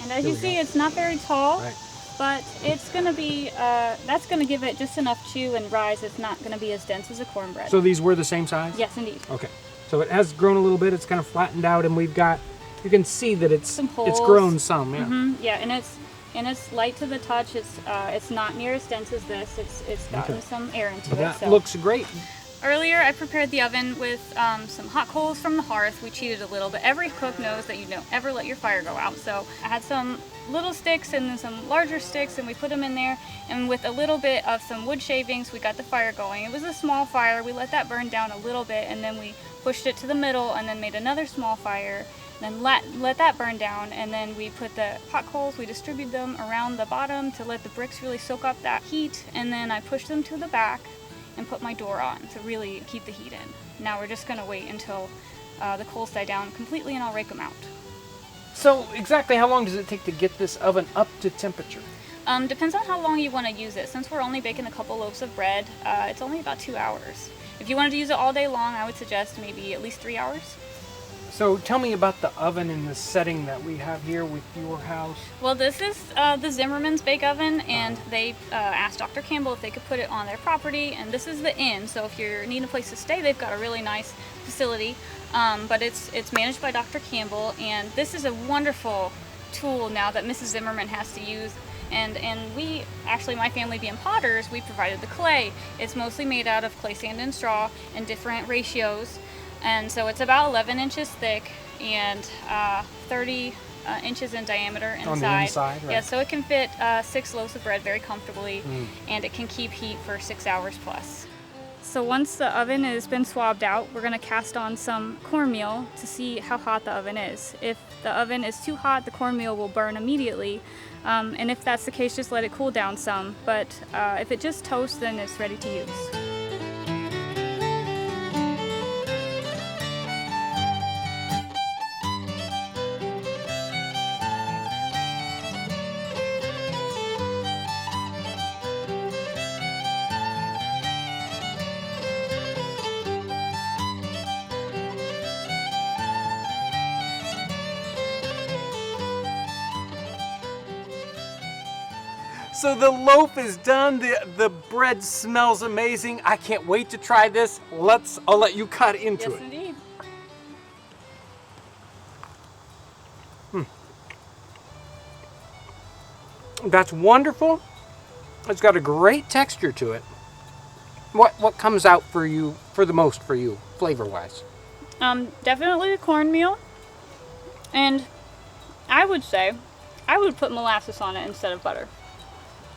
And as you see, it's not very tall. Right. But it's going to be, that's going to give it just enough chew and rise. It's not going to be as dense as a cornbread. So these were the same size? Yes, indeed. Okay. So it has grown a little bit. It's kind of flattened out, and we've got, you can see that it's grown some. Yeah. Yeah, and it's light to the touch. It's not near as dense as this. It's gotten some air into it. That looks great. Earlier, I prepared the oven with some hot coals from the hearth. We cheated a little, but every cook knows that you don't ever let your fire go out. So I had some little sticks and then some larger sticks, and we put them in there. And with a little bit of some wood shavings, we got the fire going. It was a small fire. We let that burn down a little bit, and then we pushed it to the middle, and then made another small fire. Then let that burn down, and then we put the hot coals, we distribute them around the bottom to let the bricks really soak up that heat, and then I pushed them to the back and put my door on to really keep the heat in. Now we're just going to wait until the coals die down completely, and I'll rake them out. So exactly how long does it take to get this oven up to temperature? Depends on how long you want to use it. Since we're only baking a couple loaves of bread, it's only about 2 hours. If you wanted to use it all day long, I would suggest maybe at least 3 hours. So tell me about the oven and the setting that we have here with your house. Well, this is the Zimmerman's bake oven, and they asked Dr. Campbell if they could put it on their property, and this is the inn, so if you're needing a place to stay, they've got a really nice facility, but it's managed by Dr. Campbell, and this is a wonderful tool now that Mrs. Zimmerman has to use. And we, actually my family being potters, we provided the clay. It's mostly made out of clay, sand, and straw in different ratios. And so it's about 11 inches thick and 30 inches in diameter inside. On the inside, right. Yeah, so it can fit 6 loaves of bread very comfortably, and it can keep heat for 6 hours plus. So once the oven has been swabbed out, we're going to cast on some cornmeal to see how hot the oven is. If the oven is too hot, the cornmeal will burn immediately. And if that's the case, just let it cool down some. But if it just toasts, then it's ready to use. So the loaf is done. The bread smells amazing. I can't wait to try this. I'll let you cut into Yes, it. indeed. That's wonderful. It's got a great texture to it. What comes out for you flavor-wise? Definitely the cornmeal. And I would say I would put molasses on it instead of butter.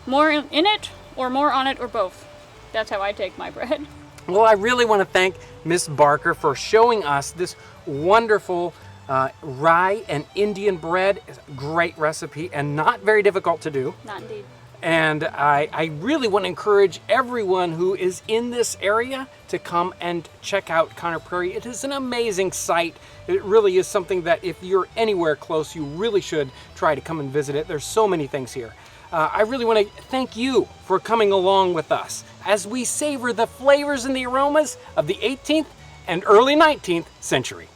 More in it, or more on it, or both. That's how I take my bread. Well, I really want to thank Miss Barker for showing us this wonderful Rye and Indian bread. It's a great recipe and not very difficult to do. Not indeed. And I really want to encourage everyone who is in this area to come and check out Conner Prairie. It is an amazing site. It really is something that if you're anywhere close, you really should try to come and visit it. There's so many things here. I really want to thank you for coming along with us as we savor the flavors and the aromas of the 18th and early 19th century.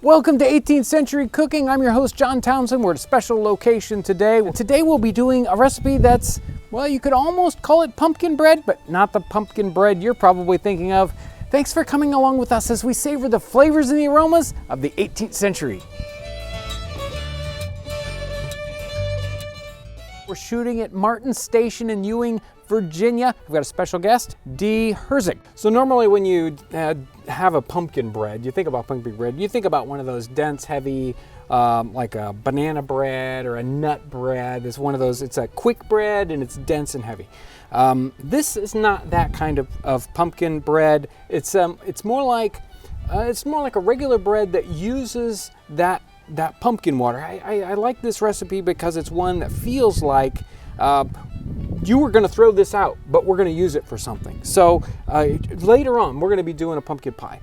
Welcome to 18th Century Cooking. I'm your host, John Townsend. We're at a special location today. Today we'll be doing a recipe that's, well, you could almost call it pumpkin bread, but not the pumpkin bread you're probably thinking of. Thanks for coming along with us as we savor the flavors and the aromas of the 18th century. We're shooting at Martin Station in Ewing, Virginia. We've got a special guest, Dee Herzik. So normally when you have a pumpkin bread, you think about pumpkin bread, you think about one of those dense, heavy, like a banana bread or a nut bread. It's one of those, it's a quick bread and it's dense and heavy. This is not that kind of pumpkin bread. It's more like a regular bread that uses that pumpkin water. I like this recipe because it's one that feels like you were going to throw this out, but we're going to use it for something. So later on, we're going to be doing a pumpkin pie,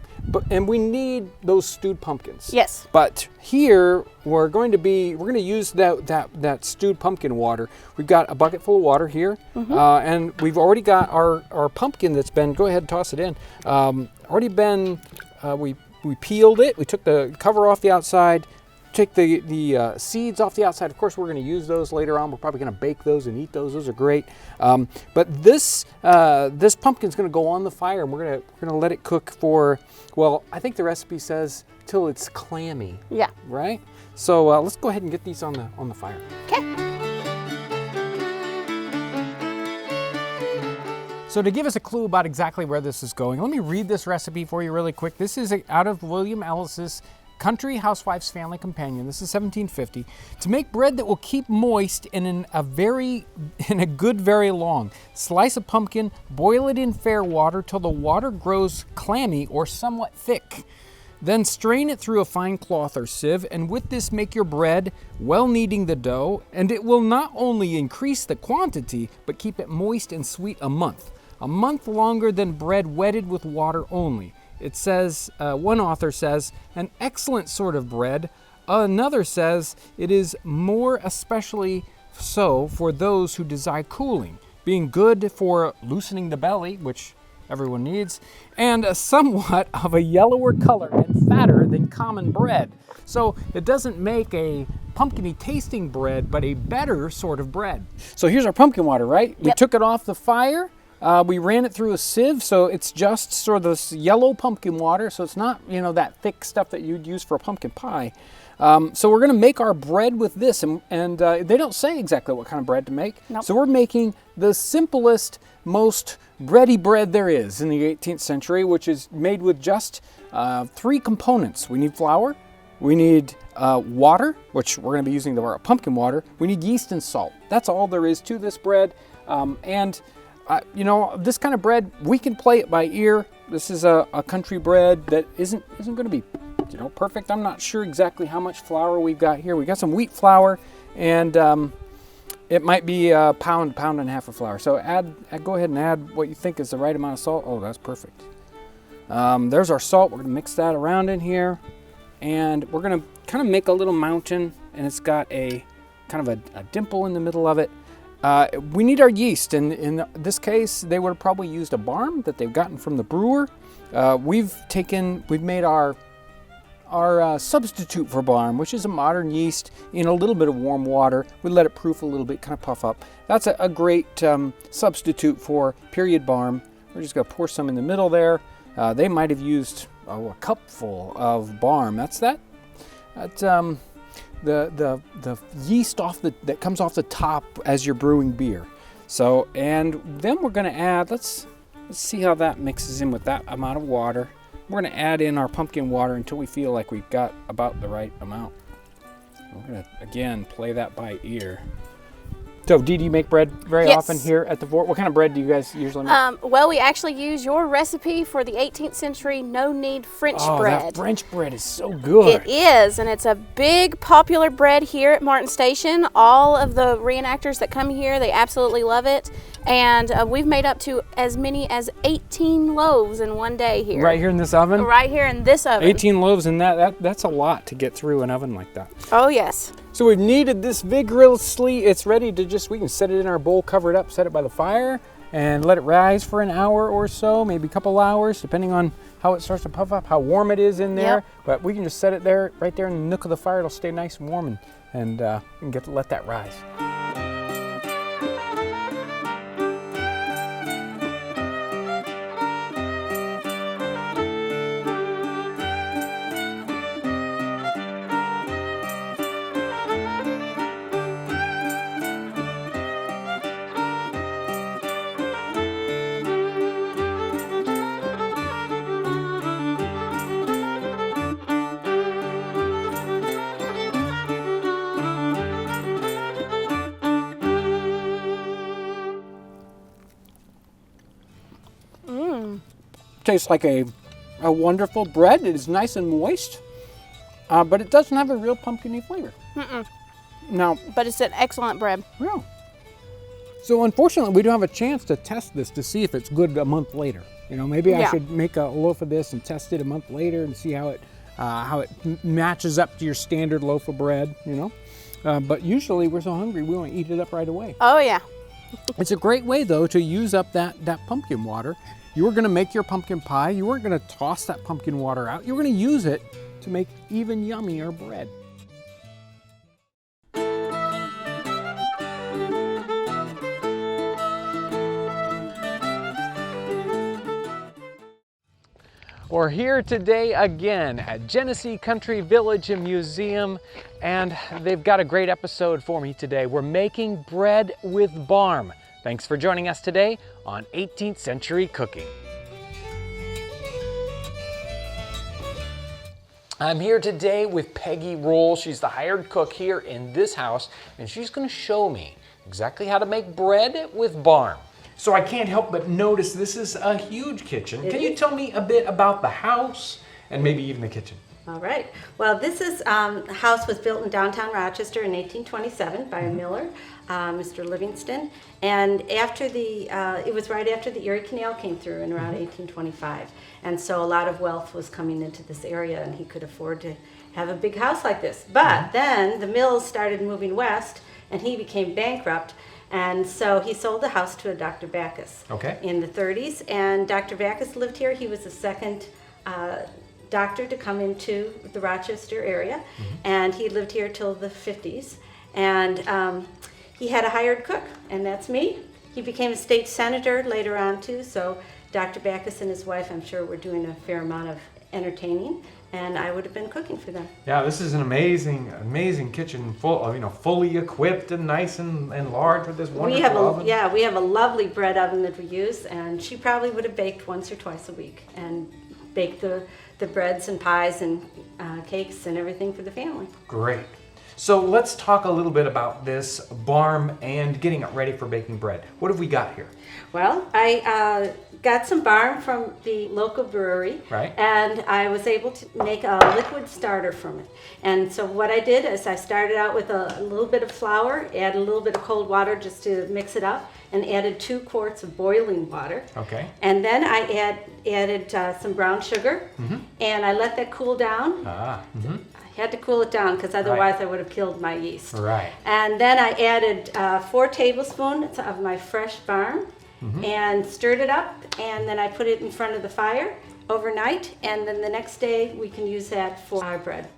and we need those stewed pumpkins. Yes. But here we're going to use that stewed pumpkin water. We've got a bucket full of water here, and we've already got our pumpkin that's been. Go ahead and toss it in. Already been. We peeled it. We took the cover off the outside. Take the seeds off the outside. Of course, we're going to use those later on. We're probably going to bake those and eat those. Those are great. But this pumpkin's going to go on the fire, and we're going to let it cook for, well, I think the recipe says till it's clammy. Yeah. Right. So let's go ahead and get these on the fire. Okay. So to give us a clue about exactly where this is going, let me read this recipe for you really quick. This is out of William Ellis's Country Housewife's Family Companion. This is 1750. To make bread that will keep moist in a good very long. Slice a pumpkin, boil it in fair water till the water grows clammy or somewhat thick. Then strain it through a fine cloth or sieve, and with this make your bread, well kneading the dough, and it will not only increase the quantity, but keep it moist and sweet a month. A month longer than bread wetted with water only. It says, one author says, an excellent sort of bread. Another says, it is more especially so for those who desire cooling, being good for loosening the belly, which everyone needs, and somewhat of a yellower color and fatter than common bread. So it doesn't make a pumpkin-y tasting bread, but a better sort of bread. So here's our pumpkin water, right? We took it off the fire. We ran it through a sieve, so it's just sort of this yellow pumpkin water, so it's not, you know, that thick stuff that you'd use for a pumpkin pie. So we're going to make our bread with this, and they don't say exactly what kind of bread to make. Nope. So we're making the simplest, most bready bread there is in the 18th century, which is made with just 3 components. We need flour, we need water, which we're going to be using the pumpkin water. We need yeast and salt. That's all there is to this bread. You know, this kind of bread, we can play it by ear. This is a country bread that isn't going to be, you know, perfect. I'm not sure exactly how much flour we've got here. We got some wheat flour, and it might be a pound and a half of flour. So go ahead and add what you think is the right amount of salt. Oh, that's perfect. There's our salt. We're going to mix that around in here, and we're going to kind of make a little mountain, and it's got a kind of a dimple in the middle of it. We need our yeast, and in this case, they would have probably used a barm that they've gotten from the brewer. We've made our substitute for barm, which is a modern yeast in a little bit of warm water. We let it proof a little bit, kind of puff up. That's a great substitute for period barm. We're just going to pour some in the middle there. They might have used a cupful of barm. That's the yeast that comes off the top as you're brewing beer. So, and then we're going to add, let's see how that mixes in with that amount of water. We're going to add in our pumpkin water until we feel like we've got about the right amount. We're going to, again, play that by ear. So, Dee, do you make bread very often here at the fort? What kind of bread do you guys usually make? Well, we actually use your recipe for the 18th century no-knead French bread. That French bread is so good. It is, and it's a big popular bread here at Martin Station. All of the reenactors that come here, they absolutely love it. And we've made up to as many as 18 loaves in one day here. Right here in this oven? Right here in this oven. 18 loaves, and that's a lot to get through an oven like that. Oh, yes. So we've kneaded this vigorously. It's ready to we can set it in our bowl, cover it up, set it by the fire, and let it rise for an hour or so, maybe a couple hours, depending on how it starts to puff up, how warm it is in there. Yep. But we can just set it there, right there in the nook of the fire. It'll stay nice and warm, and we can get to let that rise. Tastes like a wonderful bread. It is nice and moist, but it doesn't have a real pumpkin-y flavor. Now, but it's an excellent bread. Yeah. So unfortunately, we don't have a chance to test this to see if it's good a month later. You know, maybe I should make a loaf of this and test it a month later and see how it matches up to your standard loaf of bread. You know, but usually we're so hungry we want to eat it up right away. Oh yeah. It's a great way though to use up that pumpkin water. You were going to make your pumpkin pie. You weren't going to toss that pumpkin water out. You were going to use it to make even yummier bread. We're here today again at Genesee Country Village and Museum, and they've got a great episode for me today. We're making bread with barm. Thanks for joining us today on 18th Century Cooking. I'm here today with Peggy Roll. She's the hired cook here in this house, and she's going to show me exactly how to make bread with barm. So I can't help but notice this is a huge kitchen. Can you tell me a bit about the house and maybe even the kitchen? All right. Well, this is the house was built in downtown Rochester in 1827 by a miller, Mr. Livingston, and after it was right after the Erie Canal came through in around 1825, and so a lot of wealth was coming into this area, and he could afford to have a big house like this. But then the mills started moving west, and he became bankrupt. And so he sold the house to a Dr. Backus in the 30s, and Dr. Backus lived here. He was the second doctor to come into the Rochester area, and he lived here till the 50s. And he had a hired cook, and that's me. He became a state senator later on too, so Dr. Backus and his wife, I'm sure, were doing a fair amount of entertaining, and I would have been cooking for them. Yeah, this is an amazing kitchen, fully equipped and nice and large with this wonderful oven. Yeah, we have a lovely bread oven that we use, and she probably would have baked once or twice a week and baked the breads and pies and cakes and everything for the family. Great. So let's talk a little bit about this barm and getting it ready for baking bread. What have we got here? Well, I got some barm from the local brewery, right, and I was able to make a liquid starter from it. And so what I did is I started out with a little bit of flour, added a little bit of cold water just to mix it up, and added 2 quarts of boiling water. Okay. And then I added some brown sugar, and I let that cool down. I had to cool it down because otherwise I would have killed my yeast. Right. And then I added 4 tablespoons of my fresh barm and stirred it up, and then I put it in front of the fire overnight, and then the next day we can use that for our bread.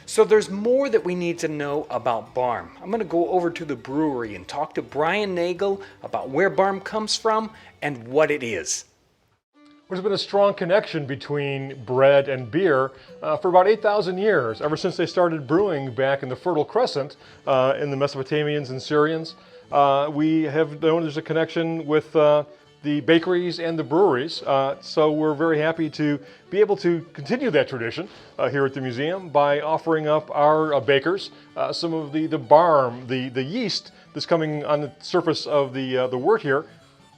So there's more that we need to know about barm. I'm going to go over to the brewery and talk to Brian Nagel about where barm comes from and what it is. There's been a strong connection between bread and beer for about 8,000 years, ever since they started brewing back in the Fertile Crescent in the Mesopotamians and Syrians. We have known there's a connection with the bakeries and the breweries, so we're very happy to be able to continue that tradition here at the museum by offering up our bakers some of the barm, the yeast that's coming on the surface of the wort here.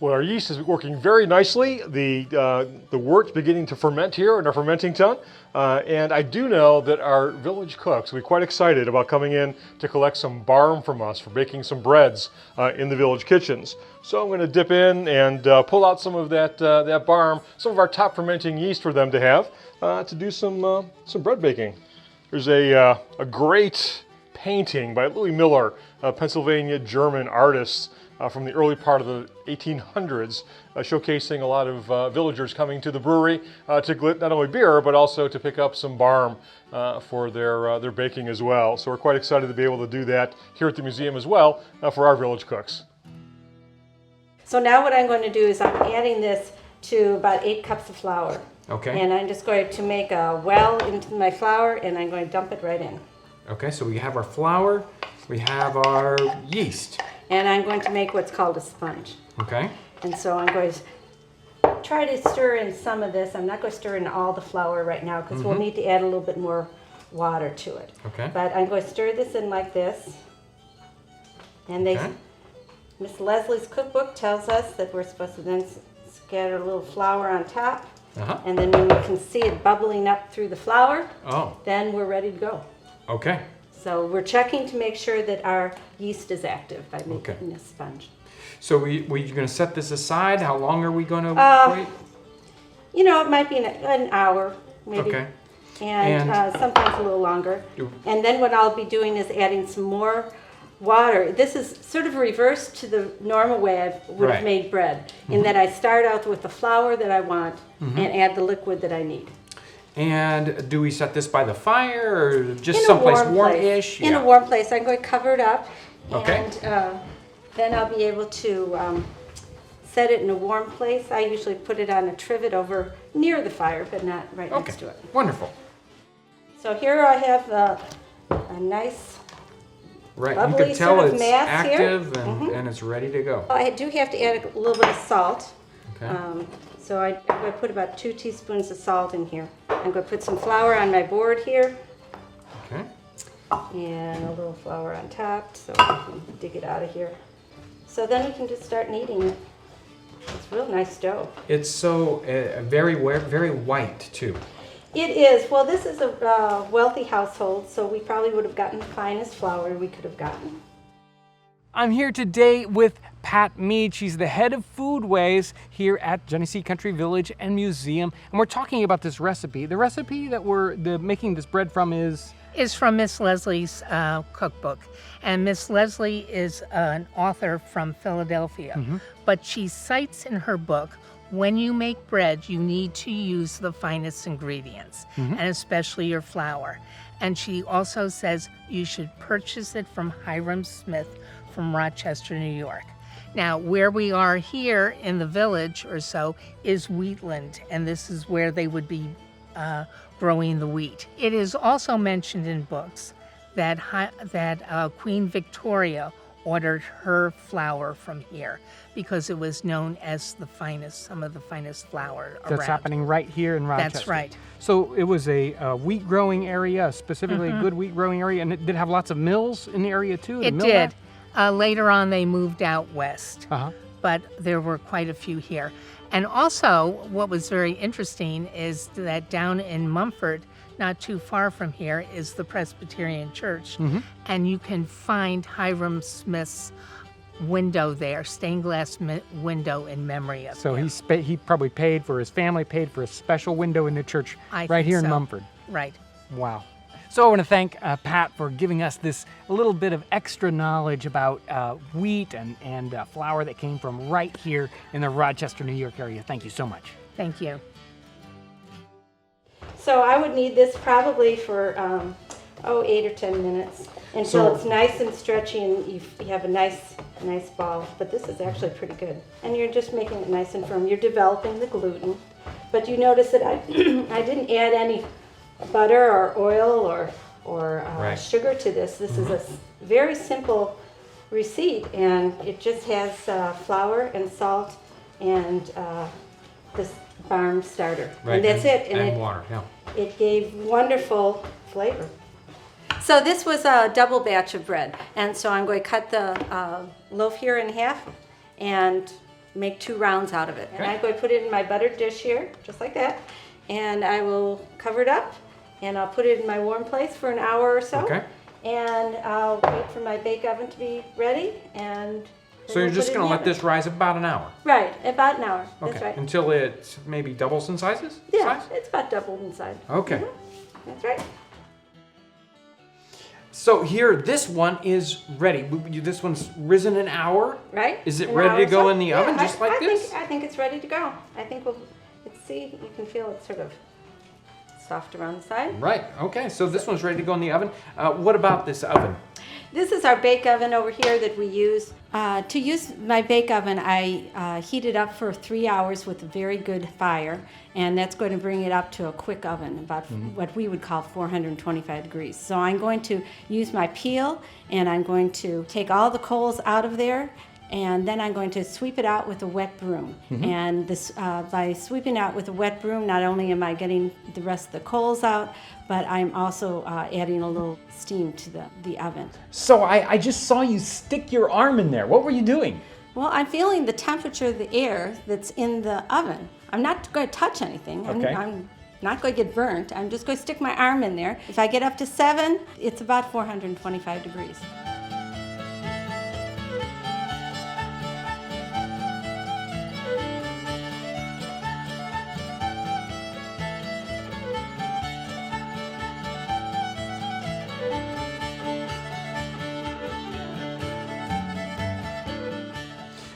Well, our yeast is working very nicely. The wort's beginning to ferment here in our fermenting tun. And I do know that our village cooks will be quite excited about coming in to collect some barm from us for baking some breads in the village kitchens. So I'm going to dip in and pull out some of that barm, some of our top fermenting yeast for them to have to do some bread baking. There's a great painting by Louis Miller, a Pennsylvania German artist, from the early part of the 1800s, showcasing a lot of villagers coming to the brewery to get not only beer, but also to pick up some barm for their baking as well. So we're quite excited to be able to do that here at the museum as well for our village cooks. So now what I'm going to do is I'm adding this to about 8 cups of flour. Okay. And I'm just going to make a well into my flour, and I'm going to dump it right in. Okay, so we have our flour, we have our yeast. And I'm going to make what's called a sponge. Okay. And so I'm going to try to stir in some of this. I'm not going to stir in all the flour right now because we'll need to add a little bit more water to it. Okay. But I'm going to stir this in like this. And Miss Leslie's cookbook tells us that we're supposed to then scatter a little flour on top. And then when you can see it bubbling up through the flour, then we're ready to go. Okay. So we're checking to make sure that our yeast is active by making this sponge. So we're going to set this aside. How long are we going to wait? You know, it might be an hour, maybe. Okay. And sometimes a little longer. And then what I'll be doing is adding some more water. This is sort of reverse to the normal way I would have made bread, in that I start out with the flour that I want and add the liquid that I need. And do we set this by the fire or just someplace warm-ish? In a warm place. I'm going to cover it up. Okay. And then I'll be able to set it in a warm place. I usually put it on a trivet over near the fire, but not right next to it. Wonderful. So here I have a nice you can tell sort of it's mass active here. and it's ready to go. I do have to add a little bit of salt. Okay. So I'm going to put about 2 teaspoons of salt in here. I'm going to put some flour on my board here. Okay. And a little flour on top so I can dig it out of here. So then we can just start kneading it. It's real nice dough. It's so very white too. It is. Well, this is a wealthy household, so we probably would have gotten the finest flour we could have gotten. I'm here today with Pat Mead. She's the head of Foodways here at Genesee Country Village and Museum. And we're talking about this recipe. The recipe that we're making this bread from is from Miss Leslie's cookbook. And Miss Leslie is an author from Philadelphia. But she cites in her book, when you make bread, you need to use the finest ingredients, and especially your flour. And she also says you should purchase it from Hiram Smith from Rochester, New York. Now, where we are here in the village or so is wheatland, and this is where they would be growing the wheat. It is also mentioned in books that Queen Victoria ordered her flour from here because it was known as the finest, some of the finest flour around. That's happening right here in Rochester. That's right. So it was a wheat growing area, specifically a good wheat growing area, and it did have lots of mills in the area too? It did. Later on they moved out west, but there were quite a few here. And also what was very interesting is that down in Mumford, not too far from here, is the Presbyterian Church, and you can find Hiram Smith's window there, stained glass window in memory of him. So he probably paid for his family, paid for a special window in the church right here in Mumford. Right. Wow. So I want to thank Pat for giving us this a little bit of extra knowledge about wheat and flour that came from right here in the Rochester, New York area. Thank you so much. Thank you. So I would need this probably for 8 or 10 minutes until it's nice and stretchy and you have a nice ball. But this is actually pretty good. And you're just making it nice and firm. You're developing the gluten. But you notice that I didn't add any butter or oil or sugar to this. This is a very simple receipt, and it just has flour and salt and this barn starter. Right. And that's it. And water, yeah. It gave wonderful flavor. So this was a double batch of bread, and so I'm going to cut the loaf here in half and make 2 rounds out of it. And I'm going to put it in my buttered dish here, just like that, and I will cover it up, and I'll put it in my warm place for an hour or so. Okay. And I'll wait for my bake oven to be ready, and so you're just going to let this rise about an hour? Right, about an hour. Okay. That's right. Until it maybe doubles in sizes? Yeah, it's about doubled in size. Okay. That's right. So here, this one is ready. This one's risen an hour. Right. Is it ready to go in the oven just like this? I think it's ready to go. I think let's see, you can feel it sort of soft around the side. Right, okay, so this one's ready to go in the oven. What about this oven? This is our bake oven over here that we use. To use my bake oven, I heat it up for 3 hours with a very good fire, and that's going to bring it up to a quick oven, about what we would call 425 degrees. So I'm going to use my peel, and I'm going to take all the coals out of there, and then I'm going to sweep it out with a wet broom. And this, by sweeping out with a wet broom, not only am I getting the rest of the coals out, but I'm also adding a little steam to the oven. So I just saw you stick your arm in there. What were you doing? Well, I'm feeling the temperature of the air that's in the oven. I'm not going to touch anything. Okay. I'm not going to get burnt. I'm just going to stick my arm in there. If I get up to 7, it's about 425 degrees.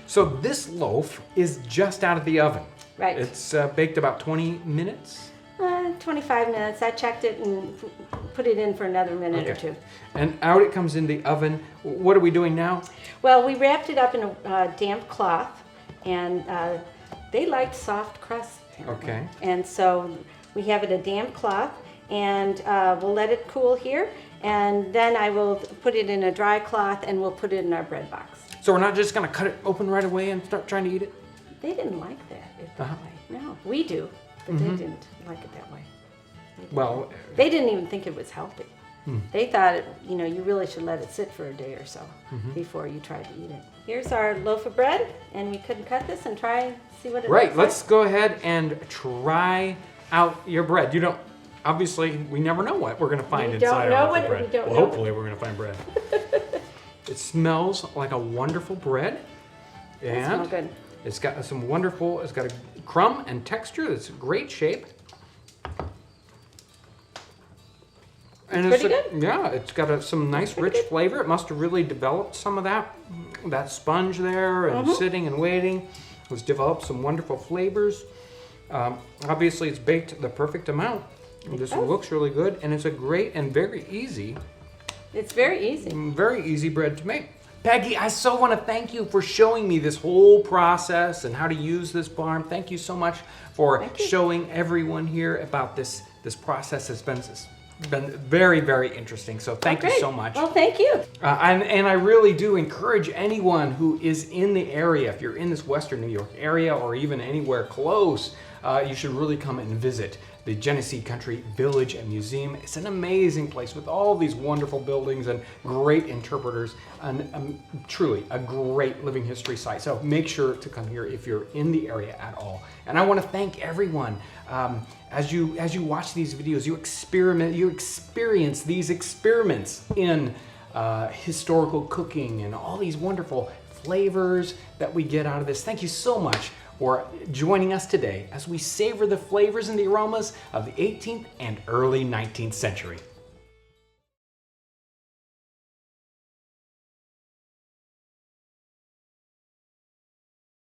So this loaf is just out of the oven. Right. It's baked about 20 minutes? 25 minutes. I checked it and put it in for another minute or 2. And out it comes in the oven. What are we doing now? Well, we wrapped it up in a damp cloth, and they liked soft crust. Apparently. Okay. And so we have it a damp cloth, and we'll let it cool here, and then I will put it in a dry cloth, and we'll put it in our bread box. So we're not just going to cut it open right away and start trying to eat it? They didn't like that way. No, we do, but they didn't like it that way. Well, they didn't even think it was healthy. They thought, you really should let it sit for a day or so before you try to eat it. Here's our loaf of bread, and we could cut this and try and see what it looks like. Right, let's go ahead and try out your bread. You don't, obviously, we never know what we're going to find inside our loaf of bread. Well, hopefully we're going to find bread. It smells like a wonderful bread. And it smells good. It's got some wonderful, it's got a crumb and texture that's great shape. And it's pretty good? Yeah, it's got some nice rich flavor. It must have really developed some of that sponge there and sitting and waiting. It's developed some wonderful flavors. Obviously, it's baked the perfect amount. This looks really good, and it's a great and very easy. It's very easy. Very easy bread to make. Peggy, I so want to thank you for showing me this whole process and how to use this barn. Thank you so much for showing everyone here about this process. It's been very, very interesting. So thank you so much. Well, thank you. And I really do encourage anyone who is in the area, if you're in this Western New York area or even anywhere close, you should really come and visit the Genesee Country Village and Museum. It's an amazing place with all these wonderful buildings and great interpreters, and truly a great living history site. So make sure to come here if you're in the area at all. And I want to thank everyone. As you watch these videos, you experience these experiments in historical cooking and all these wonderful flavors that we get out of this. Thank you so much for joining us today as we savor the flavors and the aromas of the 18th and early 19th century.